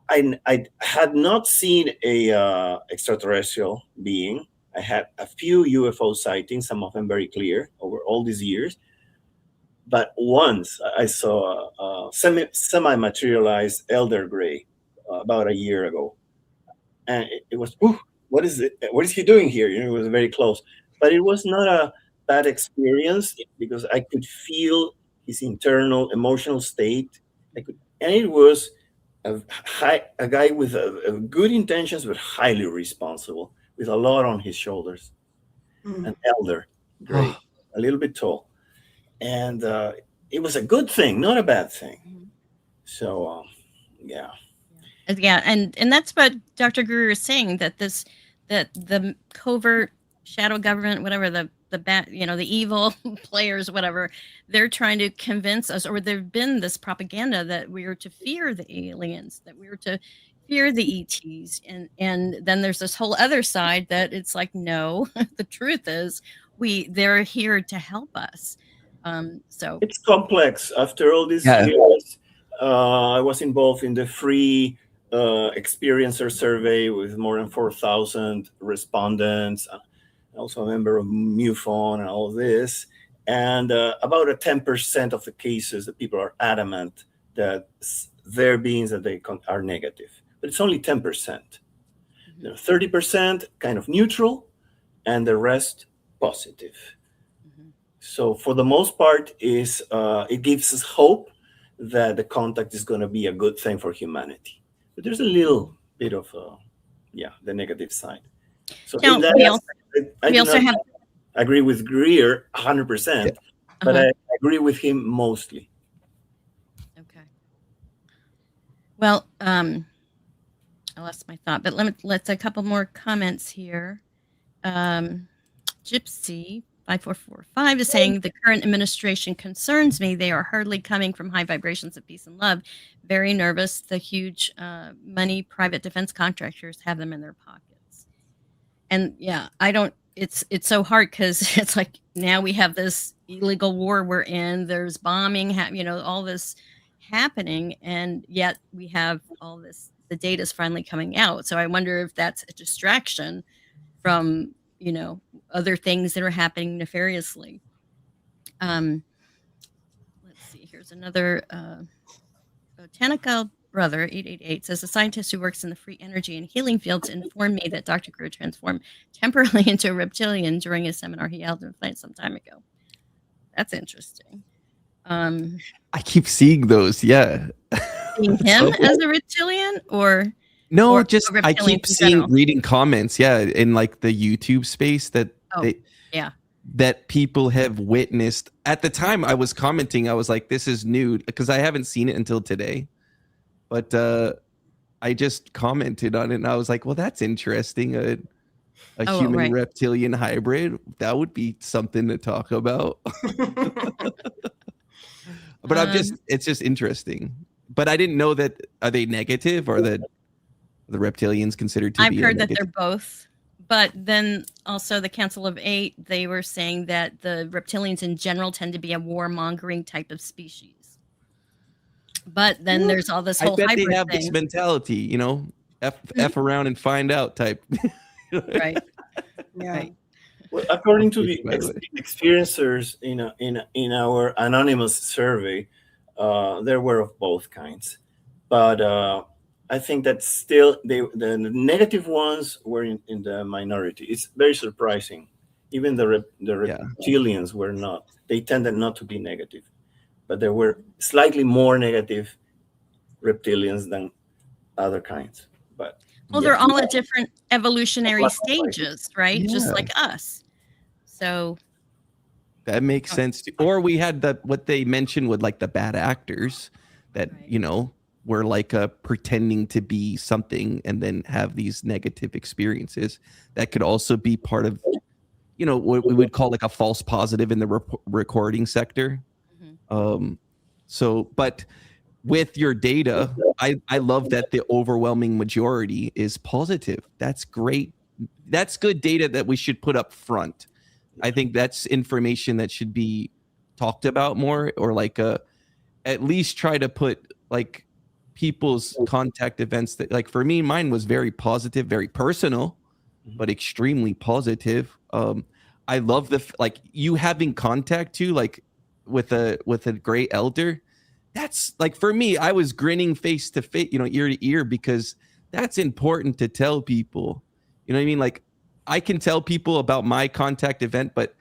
I had not seen a extraterrestrial being. I had a few UFO sightings, some of them very clear over all these years. But once I saw a semi-materialized elder gray about a year ago, and it was, what is it? What is he doing here? It was very close, but it was not a bad experience because I could feel his internal emotional state. And it was a guy with a good intentions, but highly responsible, with a lot on his shoulders. An elder, gray, a little bit tall, and it was a good thing, not a bad thing. So, yeah. Yeah, and that's what Dr. Greer is saying, that the covert shadow government, whatever, the evil players, whatever, they're trying to convince us, or there've been this propaganda that we are to fear the aliens, that we are to fear the ETs, and then there's this whole other side that it's like, no, the truth is they're here to help us. So it's complex. After all these years, I was involved in the free experiencer survey with more than 4,000 respondents. Also a member of MUFON and all this. And about 10% of the cases that people are adamant that their beings that they are negative. But it's only 10%. 30% kind of neutral, and the rest positive. So for the most part, it gives us hope that the contact is going to be a good thing for humanity. But there's a little bit of, the negative side. So I agree with Greer 100%, but I agree with him mostly. Okay. Well, I lost my thought, but let's a couple more comments here. Gypsy 5445 is saying the current administration concerns me. They are hardly coming from high vibrations of peace and love. Very nervous. The huge money private defense contractors have them in their pockets. And yeah, it's so hard because it's like now we have this illegal war we're in. There's bombing, all this happening, and yet we have all this. The data is finally coming out. So I wonder if that's a distraction from other things that are happening nefariously. Let's see. Here's another. Botanical Brother 888 says a scientist who works in the free energy and healing fields informed me that Dr. Greer transformed temporarily into a reptilian during a seminar he held in France some time ago. That's interesting. I keep seeing those. Yeah. Seeing him as a reptilian, or no, or just I keep reading comments. Yeah, in like the YouTube space that that people have witnessed. At the time I was commenting, I was like, this is new because I haven't seen it until today. But I just commented on it and I was like, well, that's interesting. a Oh, human right. reptilian hybrid. That would be something to talk about. But it's just interesting. But I didn't know that, are they negative, or the reptilians considered to I've be heard that negative? they're both. But then also the Council of Eight, they were saying that the reptilians in general tend to be a warmongering type of species. But then there's all this I whole bet they hybrid have this thing. mentality, you know, F around and find out type. Right. Yeah. Right. Well, according to the By the way. experiencers in our anonymous survey, there were of both kinds, but I think that still the negative ones were in the minority. It's very surprising. Even the reptilians were not. They tended not to be negative, but there were slightly more negative reptilians than other kinds. But Well, they're all at different evolutionary stages, right? Just Yeah. like us. So That makes sense. Or we had what they mentioned with like the bad actors that, you know, were like pretending to be something and then have these negative experiences. That could also be part of, you know, what we would call like a false positive in the recording sector. So, but with your data, I love that the overwhelming majority is positive. That's great. That's good data that we should put up front. I think that's information that should be talked about more, or like at least try to put like people's contact events that, like, for me, mine was very positive, very personal, but extremely positive. I love like you having contact too, like with a great elder. That's like, for me, I was grinning face to face, you know, ear to ear, because that's important to tell people. You know what I mean? Like, I can tell people about my contact event, but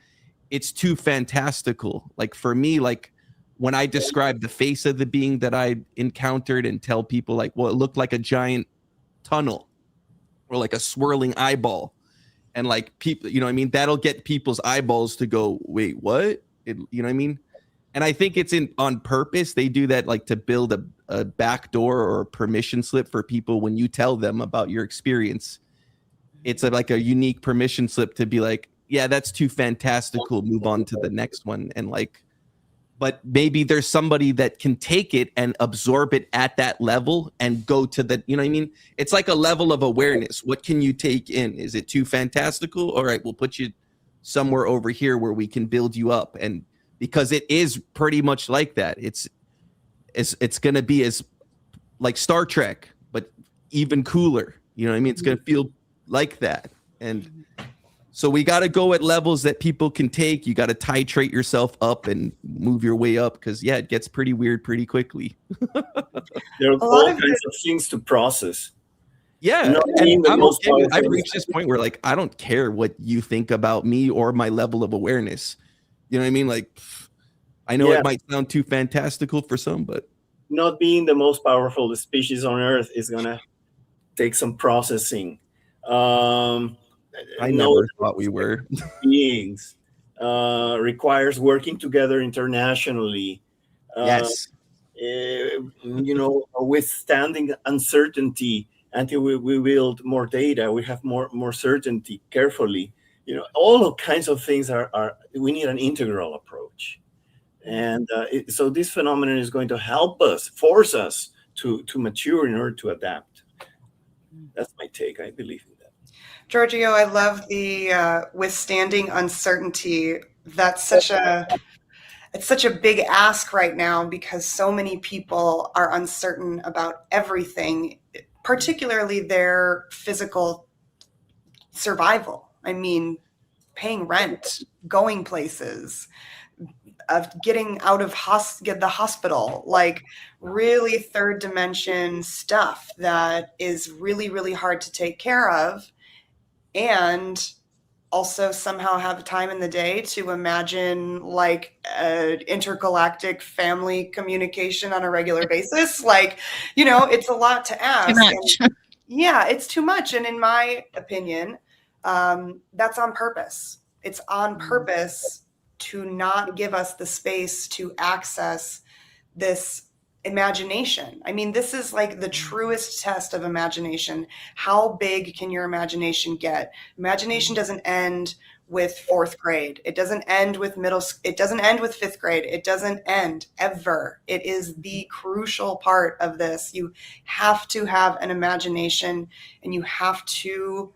it's too fantastical. Like for me, like when I describe the face of the being that I encountered and tell people like, well, it looked like a giant tunnel or like a swirling eyeball. And like people, you know what I mean? That'll get people's eyeballs to go, wait, what? You know what I mean? And I think it's on purpose. They do that like to build a backdoor or a permission slip for people when you tell them about your experience. It's like a unique permission slip to be like, yeah, that's too fantastical. Move on to the next one. And like, but maybe there's somebody that can take it and absorb it at that level and go to the, you know what I mean? It's like a level of awareness. What can you take in? Is it too fantastical? All right, we'll put you somewhere over here where we can build you up. And because it is pretty much like that. It's going to be as like Star Trek, but even cooler. You know what I mean? It's going to feel like that. And so we got to go at levels that people can take. You got to titrate yourself up and move your way up, because yeah, it gets pretty weird pretty quickly. There are all kinds of things to process. Yeah, and I've reached this point where like I don't care what you think about me or my level of awareness. You know what I mean? Like, I know it might sound too fantastical for some, but not being the most powerful species on Earth is gonna take some processing. I never thought we were beings. Requires working together internationally. Yes. You know, withstanding uncertainty until we build more data, we have more certainty carefully. You know, all kinds of things are we need an integral approach. And so this phenomenon is going to help us, force us to mature in order to adapt. That's my take. I believe in that. Giorgio, I love the withstanding uncertainty. That's such a big ask right now, because so many people are uncertain about everything, particularly their physical survival. I mean, paying rent, going places, of getting out of the hospital, like really third dimension stuff that is really, really hard to take care of. And also somehow have time in the day to imagine like intergalactic family communication on a regular basis. Like, you know, it's a lot to ask. Too much. And yeah, it's too much. And in my opinion, that's on purpose. It's on purpose to not give us the space to access this imagination. I mean, this is like the truest test of imagination. How big can your imagination get? Imagination doesn't end with fourth grade. It doesn't end with it doesn't end with fifth grade. It doesn't end ever. It is the crucial part of this. You have to have an imagination, and you have to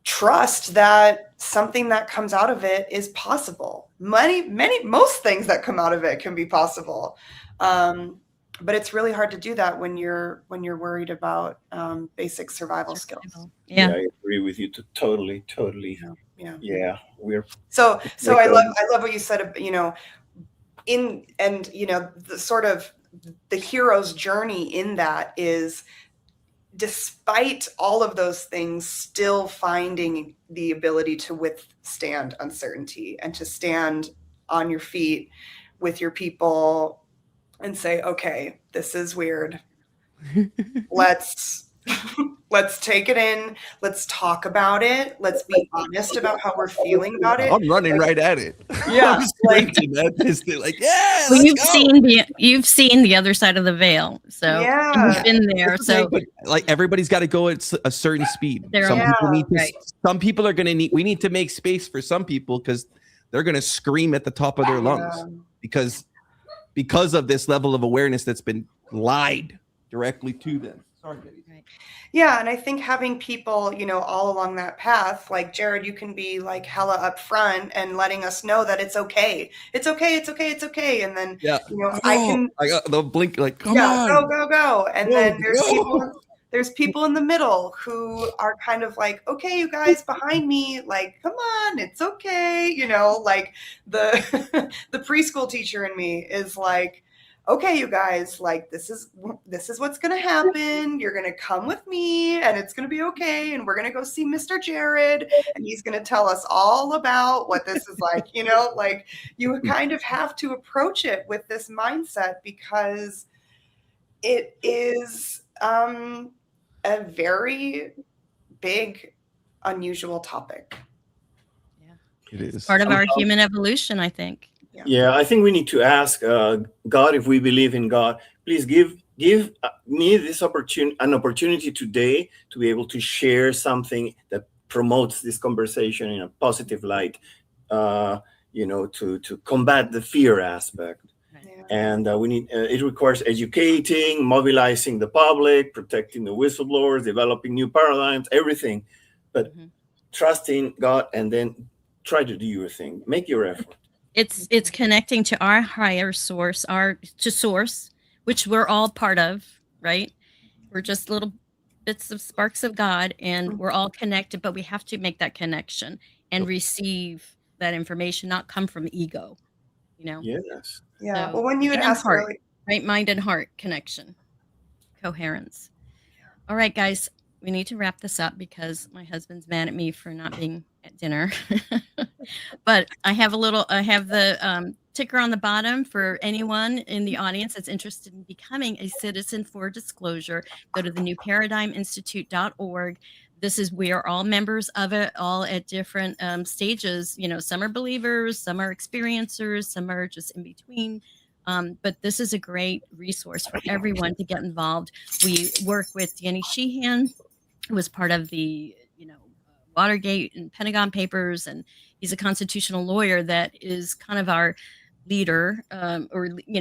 trust that something that comes out of it is possible. Most things that come out of it can be possible. But it's really hard to do that when you're worried about basic survival skills. Yeah. I agree with you totally. Yeah. We're so I love what you said, you know, the sort of the hero's journey in that is, despite all of those things, still finding the ability to withstand uncertainty and to stand on your feet with your people and say, okay, this is weird. Let's take it in. Let's talk about it. Let's be honest about how we're feeling about it. I'm running right at it. Yeah, I'm sprinting at this thing, like, yeah, Well, let's you've seen the other side of the veil, so Yeah. you've been there. So But like everybody's got to go at a certain speed. There Some are- people need to. right. Some people are going to need. We need to make space for some people because they're going to scream at the top of their lungs because of this level of awareness that's been lied directly to them. Sorry, Betty. Yeah, and I think having people, you know, all along that path, like Jared, you can be like hella upfront and letting us know that it's okay. It's okay. It's okay. It's okay. And then, Yeah, you know, I can, I got the blink. Like, come yeah, on, go. And Go, then go. there's people in the middle who are kind of like, okay, you guys behind me, like, come on, it's okay. You know, like the the preschool teacher in me is like, okay, you guys, like, this is what's going to happen. You're going to come with me and it's going to be okay. And we're going to go see Mr. Jared and he's going to tell us all about what this is like, you know, like you kind of have to approach it with this mindset because it is a very big, unusual topic. It is part of our human evolution, I think. Yeah, I think we need to ask God if we believe in God. Please give me this opportunity today to be able to share something that promotes this conversation in a positive light. You know, to combat the fear aspect. And we need. It requires educating, mobilizing the public, protecting the whistleblowers, developing new paradigms, everything. But trusting God and then try to do your thing. Make your effort. It's connecting to our higher source, source, which we're all part of, right? We're just little bits of sparks of God, and we're all connected, but we have to make that connection and receive that information, not come from ego, you know? Yes. Yeah. Well, when you had mind and asked heart, earlier, right mind and heart connection, coherence. All right, guys, we need to wrap this up because my husband's mad at me for not being at dinner. But I have the ticker on the bottom for anyone in the audience that's interested in becoming a citizen for disclosure. Go to the newparadigminstitute.org. We are all members of it, all at different stages. You know, some are believers, some are experiencers, some are just in between. But this is a great resource for everyone to get involved. We work with Danny Sheehan, who was part of the, Watergate and Pentagon Papers, and he's a constitutional lawyer that is kind of our leader,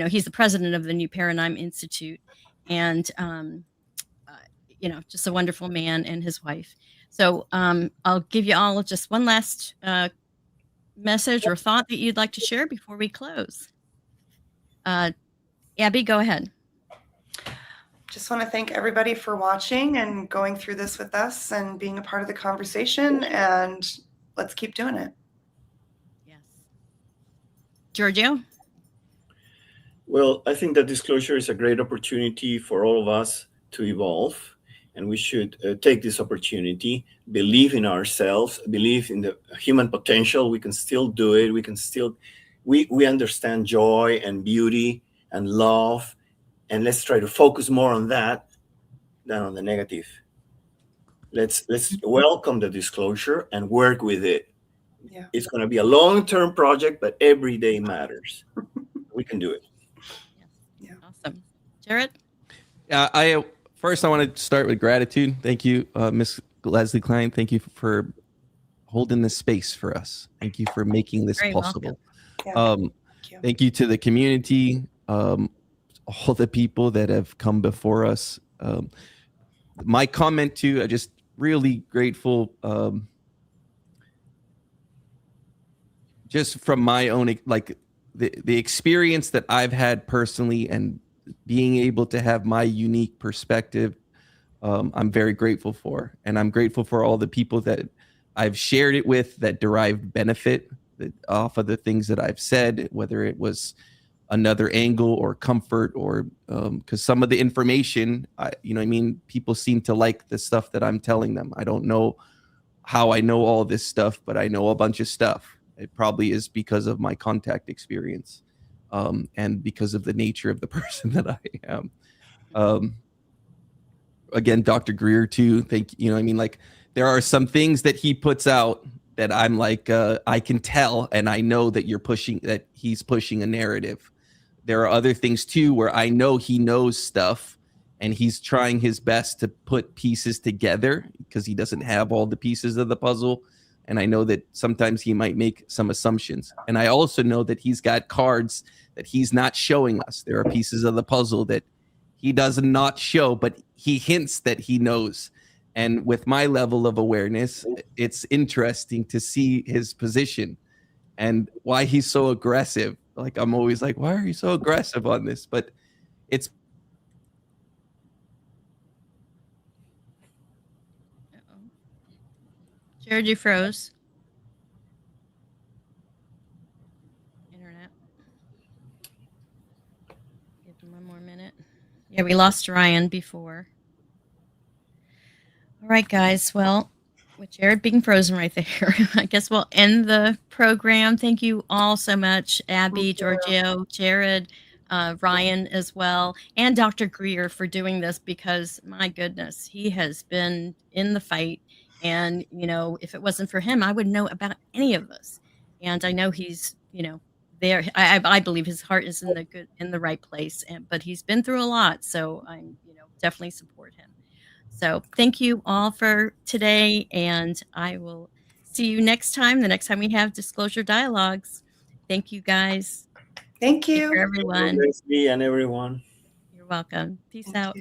he's the president of the New Paradigm Institute, and just a wonderful man and his wife. So I'll give you all just one last message or thought that you'd like to share before we close. Abbie, go ahead. just want to thank everybody for watching and going through this with us and being a part of the conversation, and let's keep doing it. Giorgio? Well, I think that disclosure is a great opportunity for all of us to evolve, and we should take this opportunity, believe in ourselves, believe in the human potential. We can still do it. We can still, we understand joy and beauty and love, and let's try to focus more on that than on the negative. Let's welcome the disclosure and work with it. Yeah. It's going to be a long-term project, but every day matters. We can do it. Jared? First, I want to start with gratitude. Thank you, Miss Leslie Klein. Thank you for holding this space for us. Thank you for making this Very possible. welcome. Thank you to the community, all the people that have come before us. My comment too, I'm just really grateful, just from my own, like the experience that I've had personally and being able to have my unique perspective. I'm very grateful for, and I'm grateful for all the people that I've shared it with that derived benefit off of the things that I've said, whether it was another angle or comfort, or because some of the information, people seem to like the stuff that I'm telling them. I don't know how I know all this stuff, but I know a bunch of stuff. It probably is because of my contact experience, and because of the nature of the person that I am. Again, Dr. Greer too. Thank you. Like there are some things that he puts out that I'm like, I can tell, and I know that he's pushing a narrative. There are other things too where I know he knows stuff and he's trying his best to put pieces together because he doesn't have all the pieces of the puzzle. And I know that sometimes he might make some assumptions. And I also know that he's got cards that he's not showing us. There are pieces of the puzzle that he does not show, but he hints that he knows. And with my level of awareness, it's interesting to see his position and why he's so aggressive. Like, I'm always like, why are you so aggressive on this? But it's Jared, you froze. Internet. Give him one more minute. Yeah, we lost Ryan before. All right, guys. Well, with Jared being frozen right there, I guess we'll end the program. Thank you all so much, Abbie, Giorgio, Jared, Ryan as well, and Dr. Greer for doing this, because my goodness, he has been in the fight. And, if it wasn't for him, I wouldn't know about any of this. And I know he's, there. I believe his heart is in the right place, but he's been through a lot. So I'm, definitely support him. So thank you all for today, and I will see you next time, the next time we have Disclosure Dialogues. Thank you, guys. Thank you. Take care, everyone. Me and everyone. You're welcome. Peace out.